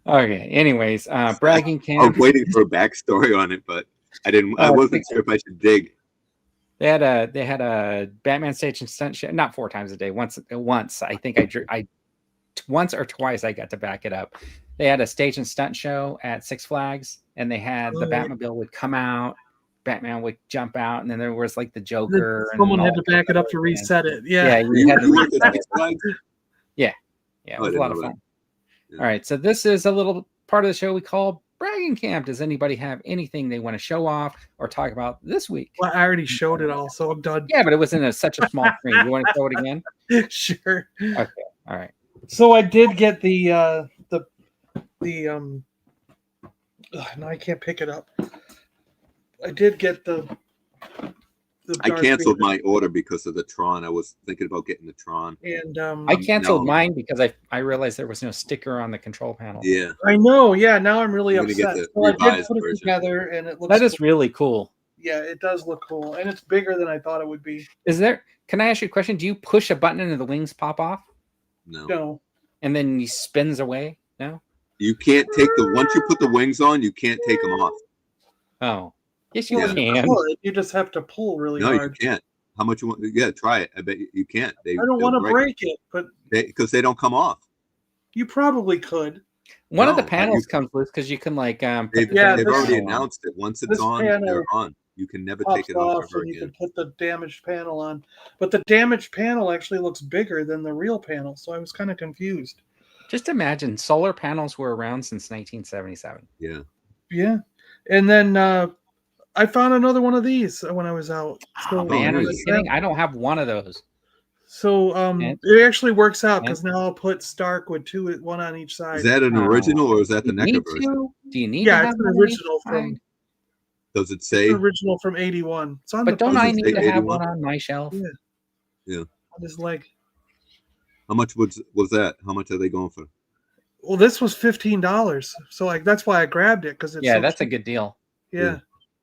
Speaker 2: Okay. Anyways, bragging
Speaker 4: I
Speaker 2: camp.
Speaker 4: was waiting for a backstory on it, but I wasn't sure if I should dig.
Speaker 2: They had a Batman stage and stunt show, not 4 times a day. Once I think I once or twice I got to back it up. They had a stage and stunt show at Six Flags, and they had the Batmobile would come out, Batman would jump out, and then there was like the Joker.
Speaker 1: Someone
Speaker 2: and
Speaker 1: had to back it up to reset it. Yeah.
Speaker 2: you had to
Speaker 4: You were at the
Speaker 2: reset
Speaker 4: Six
Speaker 2: it.
Speaker 4: Flags?
Speaker 2: Yeah, it
Speaker 4: Oh, I
Speaker 2: was a
Speaker 4: didn't
Speaker 2: lot of
Speaker 4: know
Speaker 2: fun.
Speaker 4: Yeah.
Speaker 2: All right, so this is a little part of the show we call bragging camp. Does anybody have anything they want to show off or talk about this week?
Speaker 1: Well, I already showed it all, so I'm done.
Speaker 2: Yeah, but it was in such a small screen. You want to show it again?
Speaker 1: Sure.
Speaker 2: Okay, all right.
Speaker 1: So I did get the no, I can't pick it up. I did get the
Speaker 4: I
Speaker 1: Darth
Speaker 4: canceled
Speaker 1: Vader,
Speaker 4: my order because of the Tron. I was thinking about getting the Tron.
Speaker 1: and
Speaker 2: I canceled
Speaker 4: No.
Speaker 2: mine because I realized there was no sticker on the control panel.
Speaker 4: Yeah.
Speaker 1: I know, yeah. Now I'm really
Speaker 4: I'm gonna get
Speaker 1: upset.
Speaker 4: the
Speaker 1: So I did
Speaker 4: revised
Speaker 1: put it
Speaker 4: version.
Speaker 1: together, and it looks.
Speaker 2: That is
Speaker 1: cool.
Speaker 2: really cool.
Speaker 1: Yeah, it does look cool, and it's bigger than I thought it would be.
Speaker 2: Can I ask you a question? Do you push a button and the wings pop off
Speaker 4: No.
Speaker 1: No,
Speaker 2: and then he spins away? No?
Speaker 4: You can't take once you put the wings on, you can't take them off.
Speaker 2: Oh. Yes, you
Speaker 4: Yeah.
Speaker 2: can.
Speaker 1: you just have to pull really
Speaker 4: No, you
Speaker 1: hard.
Speaker 4: can't. How much you want? Yeah, try it. I bet you can't.
Speaker 1: I don't want to break it, but
Speaker 4: because they don't come off.
Speaker 1: you probably could.
Speaker 2: One of the
Speaker 4: No,
Speaker 2: panels comes loose because you can like put
Speaker 4: They've,
Speaker 2: the
Speaker 1: Yeah,
Speaker 4: they've
Speaker 1: this-
Speaker 4: already announced it. Once it's
Speaker 1: this
Speaker 4: on,
Speaker 1: panel
Speaker 4: they're on. You can never
Speaker 1: Pops
Speaker 4: take it off
Speaker 1: off,
Speaker 4: ever
Speaker 1: and you can
Speaker 4: again.
Speaker 1: put the damaged panel on. But the damaged panel actually looks bigger than the real panel, so I was kind of confused.
Speaker 2: Just imagine solar panels were around since 1977.
Speaker 4: Yeah.
Speaker 1: Yeah, and then I found another one of these when I was out. So,
Speaker 2: Oh, man, are you
Speaker 4: nice.
Speaker 2: kidding? I don't have one of those.
Speaker 1: So
Speaker 2: And-
Speaker 1: it actually works out
Speaker 2: and-
Speaker 1: because now I'll put Stark with one on each side.
Speaker 4: Is that an
Speaker 2: Oh.
Speaker 4: original or is that
Speaker 2: Do
Speaker 4: the
Speaker 2: you need
Speaker 4: NECA version?
Speaker 2: to? Do you need
Speaker 1: Yeah,
Speaker 2: to
Speaker 1: it's
Speaker 2: have
Speaker 1: an
Speaker 2: one on each
Speaker 1: original from-
Speaker 2: side?
Speaker 4: Does it
Speaker 1: It's
Speaker 4: say?
Speaker 1: an original from '81. It's on
Speaker 2: But
Speaker 1: the
Speaker 2: don't
Speaker 4: Does
Speaker 2: I
Speaker 4: it
Speaker 2: need
Speaker 4: say
Speaker 2: to have
Speaker 4: 81?
Speaker 2: one on my shelf?
Speaker 1: Yeah. on his leg?
Speaker 4: How much was that? How much are they going for?
Speaker 1: Well, this was $15, so like that's why I grabbed it because it's
Speaker 2: Yeah,
Speaker 1: so
Speaker 2: that's a
Speaker 1: cheap.
Speaker 2: good deal.
Speaker 1: Yeah,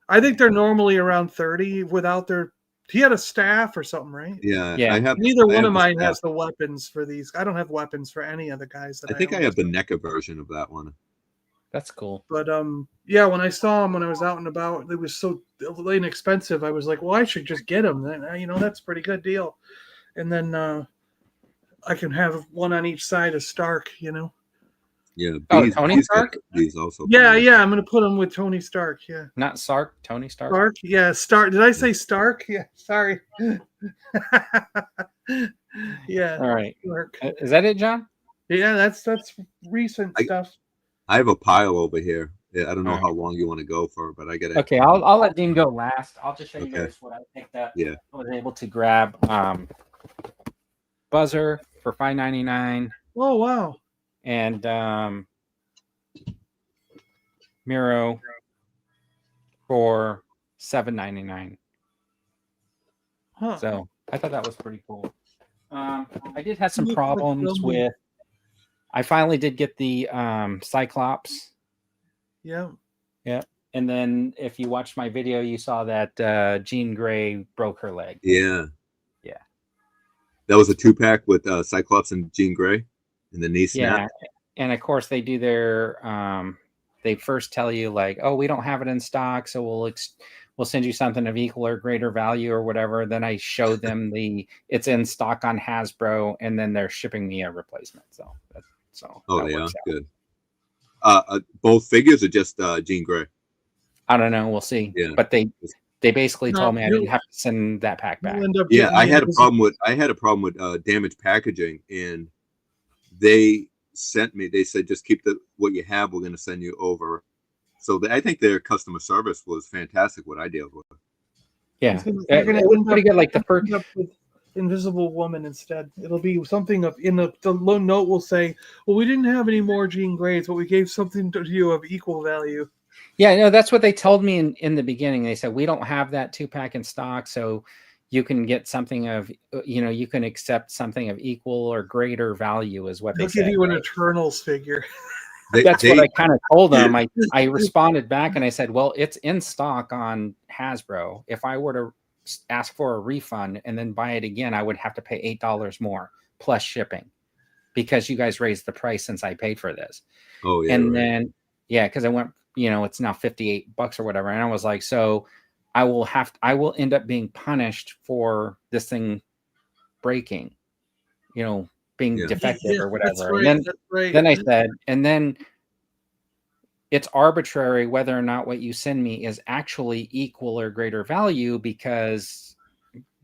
Speaker 1: I think they're normally around 30 without their. He had a staff or something, right?
Speaker 4: Yeah,
Speaker 2: Yeah.
Speaker 4: I have.
Speaker 1: Neither
Speaker 4: I
Speaker 1: one
Speaker 4: have
Speaker 1: of
Speaker 4: the
Speaker 1: mine
Speaker 4: staff.
Speaker 1: has the weapons for these. I don't have weapons for any of the guys that
Speaker 4: I think I
Speaker 1: own.
Speaker 4: have the NECA version of that one.
Speaker 2: That's cool.
Speaker 1: But yeah, when I saw him when I was out and about, it was so inexpensive. I was like, well, I should just get him. Then that's a pretty good deal. And then I can have one on each side of Stark.
Speaker 4: Yeah.
Speaker 2: Oh, Tony
Speaker 4: got
Speaker 2: Stark?
Speaker 4: These also.
Speaker 1: Yeah, I'm gonna put him with Tony Stark. Yeah,
Speaker 2: Not Sark, Tony Stark.
Speaker 1: Stark. Yeah, Stark. Did I say Stark? Yeah, sorry. Yeah,
Speaker 2: All right.
Speaker 1: Stark.
Speaker 2: Is that it, John?
Speaker 1: Yeah, that's recent
Speaker 4: I-
Speaker 1: stuff.
Speaker 4: I have a pile over here. Yeah, I don't know
Speaker 2: All right.
Speaker 4: how long you want to go for, but I get it.
Speaker 2: Okay, I'll let Dean go last. I'll just show you
Speaker 4: Okay.
Speaker 2: guys what I picked up.
Speaker 4: Yeah.
Speaker 2: I was able to grab buzzer for $5.99
Speaker 1: Oh wow.
Speaker 2: and Miro for $7.99.
Speaker 1: Huh.
Speaker 2: So I thought that was pretty cool. I did have some
Speaker 1: Looks like
Speaker 2: problems
Speaker 1: filming.
Speaker 2: with. I finally did get the Cyclops.
Speaker 1: Yeah.
Speaker 2: Yeah. And then if you watched my video, you saw that Jean Grey broke her leg.
Speaker 4: Yeah.
Speaker 2: Yeah.
Speaker 4: That was a 2-pack with Cyclops and Jean Grey and the knee snap.
Speaker 2: Yeah. And of course they do their they first tell you like, oh, we don't have it in stock, so we'll send you something of equal or greater value or whatever. Then I showed them it's in stock on Hasbro, and then they're shipping me a replacement. So
Speaker 4: Oh, they are good. Both figures or just Jean Grey?
Speaker 2: I don't know. We'll see.
Speaker 4: Yeah.
Speaker 2: But they basically
Speaker 1: No,
Speaker 2: told me I didn't have to send that pack back.
Speaker 1: You'll end up
Speaker 4: Yeah,
Speaker 1: getting
Speaker 4: I
Speaker 1: the
Speaker 4: had a
Speaker 1: invisible-
Speaker 4: problem with damaged packaging, and they sent me. They said just keep what you have. We're going to send you over. So I think their customer service was fantastic. What I dealt with.
Speaker 2: Yeah,
Speaker 1: You're gonna
Speaker 2: it was
Speaker 1: end
Speaker 2: pretty
Speaker 1: up-
Speaker 2: good. Like the first.
Speaker 1: end up with Invisible Woman instead. It'll be something of in the low note will say, well, we didn't have any more Jean Greys, but we gave something to you of equal value.
Speaker 2: Yeah, no, that's what they told me in the beginning. They said we don't have that 2-pack in stock, so you can get something of you can accept something of equal or greater value, is what
Speaker 1: They'll
Speaker 2: they
Speaker 1: give
Speaker 2: said.
Speaker 1: you an
Speaker 2: right?
Speaker 1: Eternals figure.
Speaker 2: That's what I kind of told them. I responded back and I said, well, it's in stock on Hasbro. If I were to ask for a refund and then buy it again, I would have to pay $8 more plus shipping because you guys raised the price since I paid for this.
Speaker 4: Oh yeah.
Speaker 2: And
Speaker 4: right.
Speaker 2: then because I went, it's now $58 or whatever. And I was like, so I will end up being punished for this thing breaking, being defective or whatever.
Speaker 1: That's right,
Speaker 2: And then,
Speaker 1: that's right.
Speaker 2: then I said, and then it's arbitrary whether or not what you send me is actually equal or greater value, because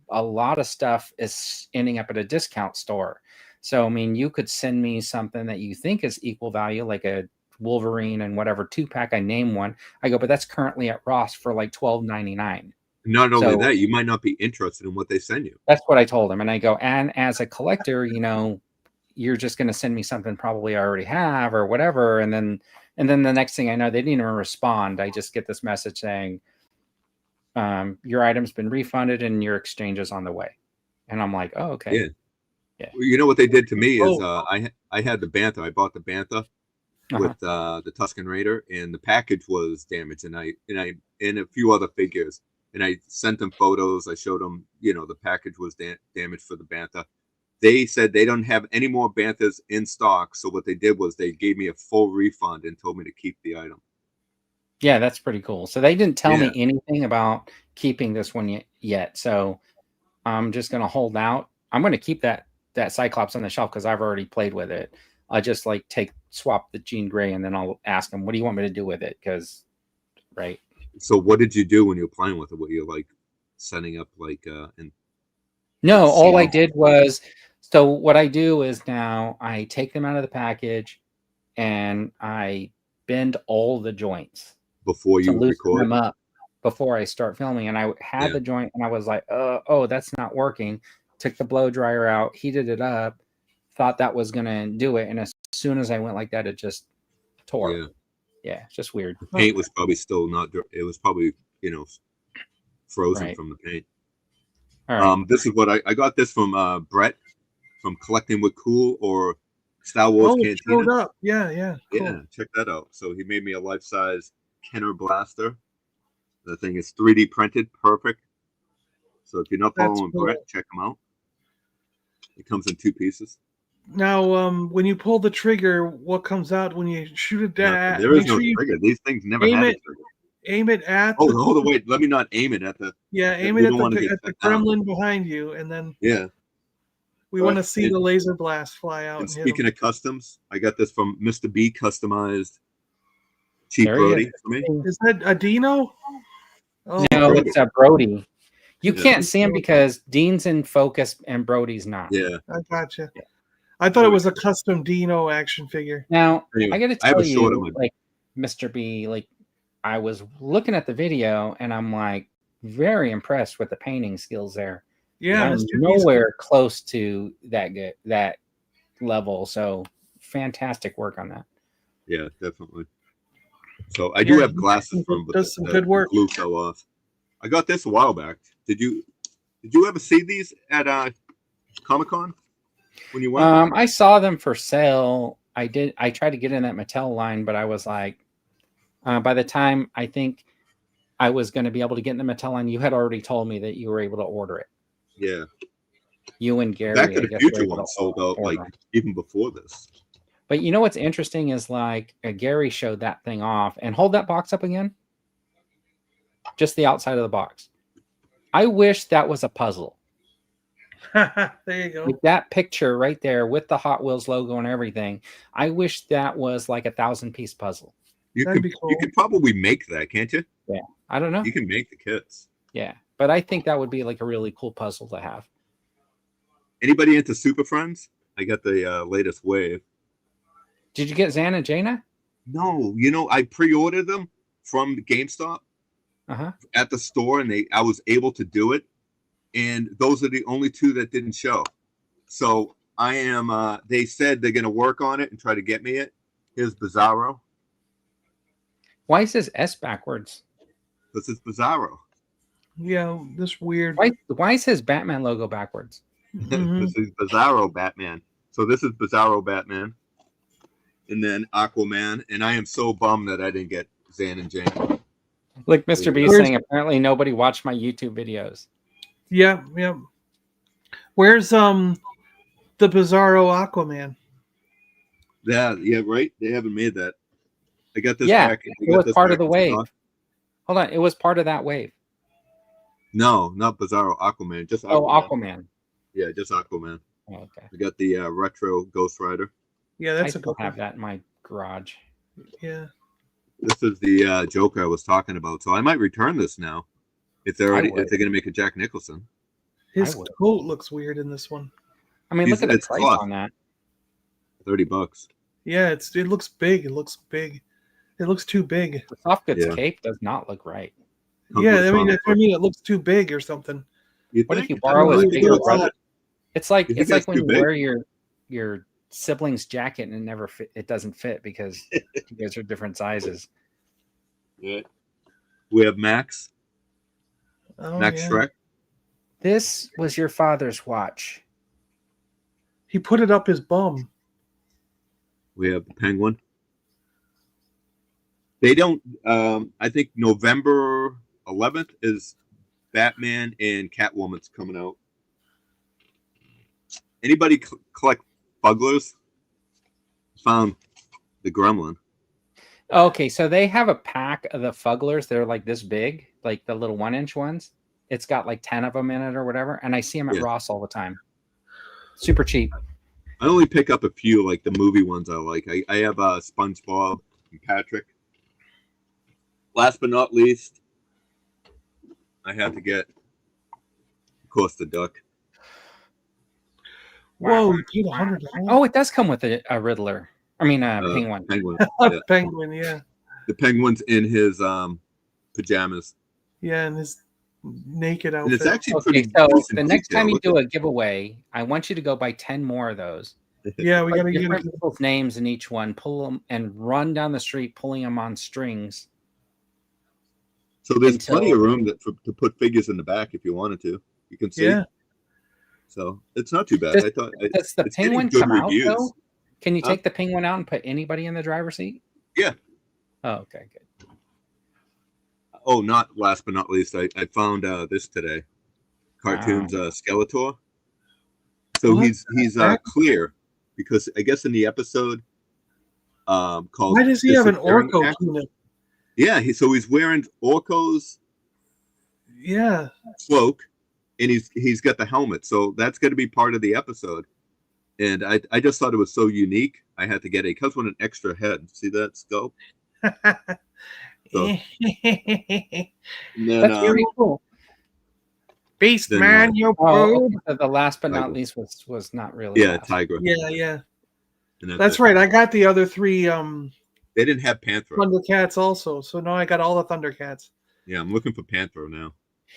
Speaker 2: a lot of stuff is ending up at a discount store. So, I mean, you could send me something that you think is equal value, like a Wolverine and whatever 2-pack. I name one. I go, but that's currently at Ross for like $12.99.
Speaker 4: Not only that, you might not be interested in what they send you.
Speaker 2: That's what I told him. And I go, and as a collector, you're just going to send me something probably I already have or whatever. And then the next thing I know, they didn't even respond. I just get this message saying, your item's been refunded and your exchange is on the way. And I'm like, oh, okay.
Speaker 4: Yeah. Well, you know what they did to me is I had the Bantha. I bought the Bantha with the Tusken Raider, and the package was damaged, and a few other figures. And I sent them photos. I showed them, the package was damaged for the Bantha. They said they don't have any more Banthas in stock. So what they did was they gave me a full refund and told me to keep the item.
Speaker 2: Yeah, that's pretty cool. So they didn't tell me anything about keeping this one yet. So I'm just going to hold out. I'm going to keep that Cyclops on the shelf because I've already played with it. I just swap the Jean Grey, and then I'll ask them, what do you want me to do with it? Because, right.
Speaker 4: So what did you do when you were playing with it? Were you setting up
Speaker 2: No, all I did was, so what I do is now I take them out of the package and I bend all the joints
Speaker 4: before you
Speaker 2: loosen
Speaker 4: record
Speaker 2: them up before I start filming. And I had the joint and I was like, oh, that's not working. Took the blow dryer out, heated it up, thought that was going to do it. And as soon as I went like that, it just tore. Yeah, it's just weird.
Speaker 4: The paint was probably still not. It was probably frozen from the paint.
Speaker 2: All right.
Speaker 4: This is what I got this from Brett from Collecting with Cool or Star Wars Cantina.
Speaker 1: Showed up. Yeah. Cool.
Speaker 4: Yeah, check that out. So he made me a life-size Kenner blaster. The thing is 3D printed, perfect. So if you're not following Brett, check him out. It comes in 2 pieces.
Speaker 1: Now, when you pull the trigger, what comes out when you shoot it down?
Speaker 4: There is no trigger. These things never had a trigger.
Speaker 1: Aim it at.
Speaker 4: Hold on, wait. Let me not aim it at the.
Speaker 1: Yeah, aim it at the gremlin behind you, and then.
Speaker 4: Yeah.
Speaker 1: We want to see the laser blast fly out.
Speaker 4: And speaking of customs, I got this from Mr. B Customized. Cheap Brody for me.
Speaker 1: Is that a Dino?
Speaker 2: Oh, no, it's a Brody. You can't see him because Dean's in focus and Brody's not.
Speaker 4: Yeah,
Speaker 1: I gotcha. Yeah. I thought it was a custom Dino action figure.
Speaker 2: Now, anyway, I got to tell you, Mr. B, like I was looking at the video and I'm like very impressed with the painting skills there.
Speaker 1: Yeah,
Speaker 2: I'm
Speaker 1: Mr. B's-
Speaker 2: nowhere close to that level. So fantastic work on that.
Speaker 4: Yeah, definitely. So I do
Speaker 1: Yeah,
Speaker 4: have glasses from, but
Speaker 1: does some
Speaker 4: the
Speaker 1: good work.
Speaker 4: glue fell off. I got this a while back. Did you ever see these at Comic-Con when you went?
Speaker 2: I saw them for sale. I tried to get in that Mattel line, but I was like, by the time I think I was going to be able to get in the Mattel line, you had already told me that you were able to order it.
Speaker 4: Yeah.
Speaker 2: You and Gary.
Speaker 4: Back to
Speaker 2: I
Speaker 4: the
Speaker 2: guess,
Speaker 4: Future
Speaker 2: were able
Speaker 4: one
Speaker 2: to
Speaker 4: sold out
Speaker 2: order
Speaker 4: like
Speaker 2: them.
Speaker 4: even before this.
Speaker 2: But you know what's interesting is like Gary showed that thing off, and hold that box up again. Just the outside of the box. I wish that was a puzzle.
Speaker 1: There you go.
Speaker 2: Like that picture right there with the Hot Wheels logo and everything. I wish that was like a 1,000-piece puzzle.
Speaker 1: That'd be cool.
Speaker 4: You could probably make that, can't you?
Speaker 2: Yeah, I don't know.
Speaker 4: You can make the kits.
Speaker 2: Yeah, but I think that would be like a really cool puzzle to have.
Speaker 4: Anybody into Super Friends? I got the latest wave.
Speaker 2: Did you get Zan and Jaina?
Speaker 4: No, I pre-ordered them from GameStop at the store, and I was able to do it. And those are the only two that didn't show. So I am. They said they're going to work on it and try to get me it. Here's Bizarro.
Speaker 2: Why is his S backwards?
Speaker 4: This is Bizarro.
Speaker 1: Yeah, this weird.
Speaker 2: Why is his Batman logo backwards?
Speaker 1: Mhm.
Speaker 4: This is Bizarro Batman. So this is Bizarro Batman. And then Aquaman. And I am so bummed that I didn't get Zan and Jane.
Speaker 2: Like Mr. B
Speaker 1: Where's-
Speaker 2: saying, apparently nobody watched my YouTube videos.
Speaker 1: Yeah, yeah. Where's the Bizarro Aquaman?
Speaker 4: Yeah, right. They haven't made that. I got this.
Speaker 2: Yeah,
Speaker 4: package. I
Speaker 2: it
Speaker 4: got
Speaker 2: was
Speaker 4: this
Speaker 2: part of the
Speaker 4: package.
Speaker 2: wave. Hold on, it was part of that wave.
Speaker 4: No, not Bizarro. Aquaman. Just Aquaman.
Speaker 2: Oh, Aquaman.
Speaker 4: Yeah, just Aquaman.
Speaker 2: Oh, okay.
Speaker 4: I got the retro Ghost Rider.
Speaker 1: Yeah,
Speaker 2: I
Speaker 1: that's a
Speaker 2: still
Speaker 1: good
Speaker 2: have
Speaker 1: one.
Speaker 2: that in my garage.
Speaker 1: Yeah.
Speaker 4: This is the Joker I was talking about. So I might return this now. If they're
Speaker 2: would.
Speaker 4: going to make a Jack Nicholson.
Speaker 1: His
Speaker 2: I would.
Speaker 1: coat looks weird in this one.
Speaker 2: I mean, look at the
Speaker 4: It's
Speaker 2: price
Speaker 4: cloth.
Speaker 2: on that.
Speaker 4: $30.
Speaker 1: Yeah, it looks big. It looks big. It looks too big.
Speaker 2: The soft goods
Speaker 4: Yeah.
Speaker 2: cape does not look right.
Speaker 4: Comes
Speaker 1: Yeah,
Speaker 4: with a
Speaker 1: I mean,
Speaker 4: comic
Speaker 1: that's what I
Speaker 4: book.
Speaker 1: mean. It looks too big or something.
Speaker 4: You
Speaker 2: What if
Speaker 4: think?
Speaker 2: you
Speaker 4: It
Speaker 2: borrow
Speaker 4: doesn't
Speaker 2: his
Speaker 4: look
Speaker 2: bigger
Speaker 4: good.
Speaker 2: brother? It's like
Speaker 4: You think
Speaker 2: when
Speaker 4: that's too
Speaker 2: you
Speaker 4: big?
Speaker 2: wear your sibling's jacket and it never fit. It doesn't fit because you guys are different sizes.
Speaker 4: Yeah. We have Max.
Speaker 1: Oh,
Speaker 4: Max
Speaker 1: yeah.
Speaker 4: Shrek.
Speaker 2: This was your father's watch.
Speaker 1: He put it up his bum.
Speaker 4: We have the Penguin. They don't. I think November 11th is Batman and Catwoman's coming out. Anybody collect Fugglers? Found the Gremlin.
Speaker 2: Okay, so they have a pack of the Fugglers. They're like this big, like the little 1-inch ones. It's got like 10 of them in it or whatever. And I see them at
Speaker 4: Yeah.
Speaker 2: Ross all the time. Super cheap.
Speaker 4: I only pick up a few, like the movie ones I like. I have SpongeBob and Patrick. Last but not least, I have to get, of course, the duck.
Speaker 1: Whoa, you paid $100.
Speaker 2: Oh, it does come with a Riddler. I mean, Penguin.
Speaker 4: Penguin.
Speaker 1: A
Speaker 4: Yeah.
Speaker 1: penguin, yeah.
Speaker 4: The penguin's in his pajamas.
Speaker 1: Yeah, and his naked
Speaker 4: And
Speaker 1: outfit.
Speaker 4: it's actually
Speaker 2: Okay,
Speaker 4: pretty
Speaker 2: so
Speaker 4: decent
Speaker 2: the next
Speaker 4: detail.
Speaker 2: time you
Speaker 4: Look
Speaker 2: do a giveaway, I want you to go buy 10 more of those.
Speaker 1: Yeah, we
Speaker 2: Put
Speaker 1: gotta
Speaker 2: different
Speaker 1: get
Speaker 2: people's names in each one, pull them, and run down the street pulling them on strings.
Speaker 4: So there's
Speaker 2: until-
Speaker 4: plenty of room to put figures in the back if you wanted to. You can see.
Speaker 1: Yeah.
Speaker 4: So it's not too bad.
Speaker 2: Does-
Speaker 4: I thought
Speaker 2: Does the
Speaker 4: it's getting
Speaker 2: penguin
Speaker 4: good
Speaker 2: come out
Speaker 4: reviews.
Speaker 2: though? Can you
Speaker 4: Huh?
Speaker 2: take the penguin out and put anybody in the driver's seat?
Speaker 4: Yeah.
Speaker 2: Oh, okay, good.
Speaker 4: Oh, not last but not least, I found this today. Cartoons Skeletor. So
Speaker 1: What?
Speaker 4: he's clear because I guess in the episode called
Speaker 1: Why does he have an
Speaker 4: Disappearing
Speaker 1: Orko
Speaker 4: Act-
Speaker 1: tunic?
Speaker 4: Yeah, so he's wearing Orko's
Speaker 1: Yeah.
Speaker 4: cloak and he's got the helmet. So that's going to be part of the episode. And I just thought it was so unique. I had to get it. It comes with an extra head. See that scope? So- And then,
Speaker 2: That's very cool.
Speaker 1: Beast
Speaker 4: Then,
Speaker 1: man, you
Speaker 2: Oh,
Speaker 1: boob.
Speaker 2: okay, so the last but not
Speaker 4: Tiger.
Speaker 2: least was not really.
Speaker 4: yeah,
Speaker 2: last.
Speaker 4: Tigra.
Speaker 1: Yeah, yeah.
Speaker 4: And
Speaker 1: That's
Speaker 4: it.
Speaker 1: right. I got the other three
Speaker 4: They didn't have Panthro.
Speaker 1: Thundercats also. So now I got all the Thundercats.
Speaker 4: Yeah, I'm looking for Panthro now.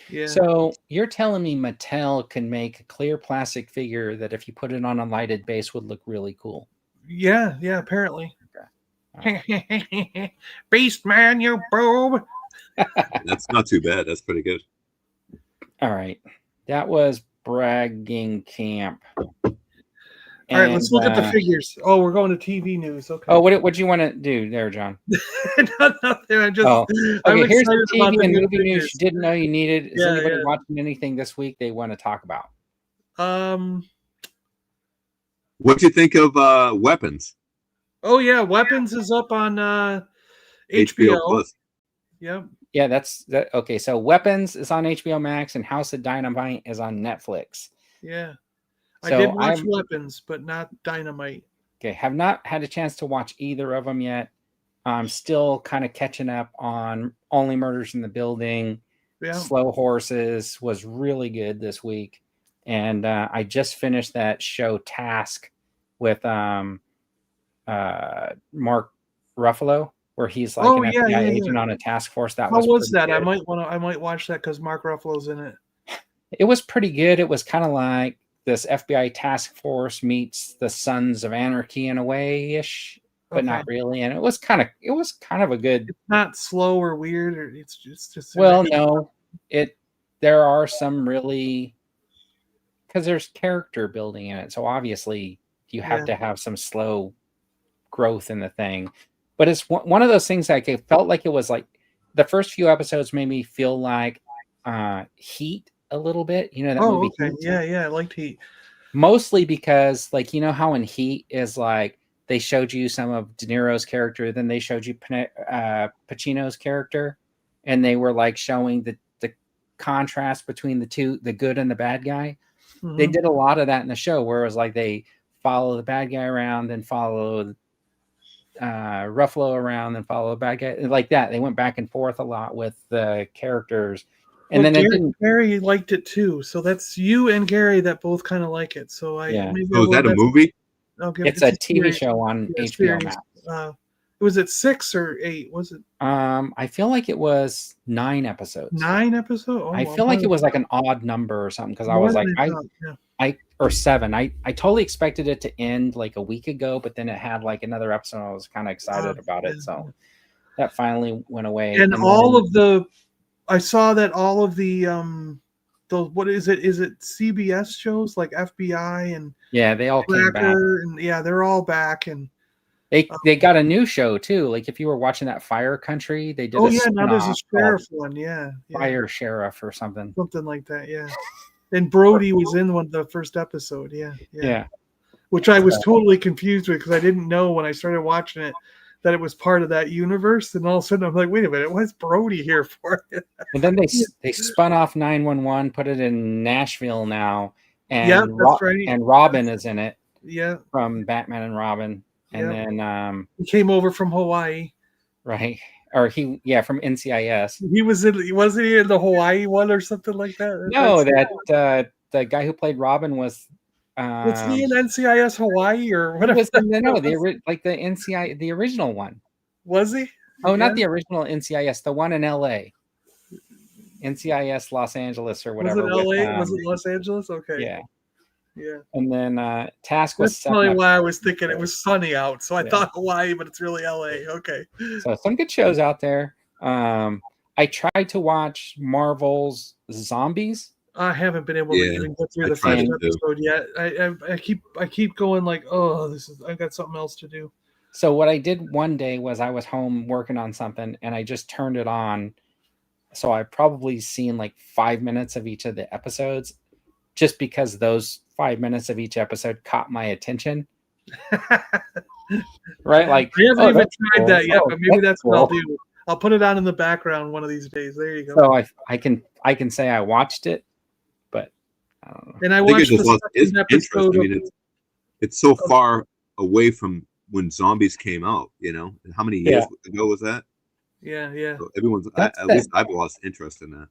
Speaker 1: Yeah.
Speaker 2: So you're telling me Mattel can make a clear plastic figure that if you put it on a lighted base would look really cool?
Speaker 1: Yeah, apparently. Okay. Beast man, you boob.
Speaker 4: That's not too bad. That's pretty good.
Speaker 2: All right. That was Bragging Camp.
Speaker 1: All right, let's look at the figures. Oh, we're going to TV news. Okay.
Speaker 2: Oh, what do you want to do there, John?
Speaker 1: Nothing. I'm
Speaker 2: okay. Here's the TV and movie
Speaker 1: figures.
Speaker 2: news you didn't know you needed. Is
Speaker 1: Yeah,
Speaker 2: anybody watching anything this week they want to talk about?
Speaker 4: What'd you think of Weapons?
Speaker 1: Oh yeah, Weapons is up on HBO.
Speaker 4: Plus.
Speaker 1: Yep.
Speaker 2: Yeah, that's that. Okay, so Weapons is on HBO Max and House of Dynamite is on Netflix.
Speaker 1: Yeah.
Speaker 2: So
Speaker 1: I did watch Weapons, but not Dynamite.
Speaker 2: Okay, have not had a chance to watch either of them yet. I'm still kind of catching up on Only Murders in the Building.
Speaker 1: Yeah.
Speaker 2: Slow Horses was really good this week. And I just finished that show Task with Mark Ruffalo, where he's like an FBI agent on a task force. How
Speaker 1: was that? Good. I might watch that because Mark Ruffalo's in it.
Speaker 2: It was pretty good. It was kind of like this FBI task force meets the Sons of Anarchy in a way-ish, but not really. And it was kind of a good.
Speaker 1: It's not slow or weird, or it's just.
Speaker 2: Well, no, there are some really, because there's character building in it, so obviously you have to have some slow growth in the thing. But it's one of those things like it felt like it was like the first few episodes made me feel like Heat a little bit, that movie.
Speaker 1: Okay.
Speaker 2: Heat.
Speaker 1: Yeah, I liked Heat.
Speaker 2: Mostly because, like, how in Heat is like they showed you some of De Niro's character, then they showed you Pacino's character, and they were like showing the contrast between the two, the good and the bad guy. Mm-hmm. They did a lot of that in the show, where it was like they follow the bad guy around, then follow Ruffalo around, then follow the bad guy, like that. They went back and forth a lot with the characters. And then
Speaker 1: Gary liked it too, so that's you and Gary that both kind of like it. So
Speaker 4: is that a movie?
Speaker 2: It's a TV show on HBO Max.
Speaker 1: Was it 6 or 8? Was it?
Speaker 2: I feel like it was 9 episodes.
Speaker 1: 9 episodes.
Speaker 2: I feel like it was like an odd number or something because I was like, or 7. I totally expected it to end like a week ago, but then it had like another episode. I was kind of excited about it, so that finally went away.
Speaker 1: And I saw that all of the what is it? Is it CBS shows like FBI and
Speaker 2: they all came back.
Speaker 1: And they're all back, and
Speaker 2: they got a new show too. Like if you were watching that Fire Country, they did.
Speaker 1: Now there's a sheriff one.
Speaker 2: Fire Sheriff or something
Speaker 1: like that. Yeah, and Brody was in the first episode. Yeah. Which I was totally confused with because I didn't know when I started watching it that it was part of that universe, and all of a sudden I'm like, wait a minute, what's Brody here for?
Speaker 2: And then they spun off 911, put it in Nashville now, and
Speaker 1: that's right.
Speaker 2: And Robin is in it.
Speaker 1: Yeah,
Speaker 2: from Batman and Robin, and then
Speaker 1: he came over from Hawaii,
Speaker 2: right? Or from NCIS.
Speaker 1: He wasn't he in the Hawaii one or something like that?
Speaker 2: No, the guy who played Robin was.
Speaker 1: Was he in NCIS Hawaii or whatever?
Speaker 2: The original one.
Speaker 1: Was he?
Speaker 2: Oh, not the original NCIS, the one in LA. NCIS Los Angeles or whatever.
Speaker 1: Was it LA? Was it Los Angeles? Okay.
Speaker 2: Yeah. And then Task was.
Speaker 1: That's probably why I was thinking it was sunny out, so I thought Hawaii, but it's really LA. Okay.
Speaker 2: So some good shows out there. I tried to watch Marvel's Zombies.
Speaker 1: I haven't been able to even get through the first episode yet. I keep going like, I got something else to do.
Speaker 2: So what I did one day was I was home working on something and I just turned it on. So I probably seen like 5 minutes of each of the episodes, just because those 5 minutes of each episode caught my attention. Right? Like
Speaker 1: I haven't even tried that yet, but maybe that's what I'll do. I'll put it on in the background one of these days. There you go.
Speaker 2: So I can say I watched it. I don't know.
Speaker 1: And I watched the second episode.
Speaker 4: It's so far away from when Zombies came out. How many years ago was that?
Speaker 1: Yeah.
Speaker 4: So everyone's at least I've lost interest in that.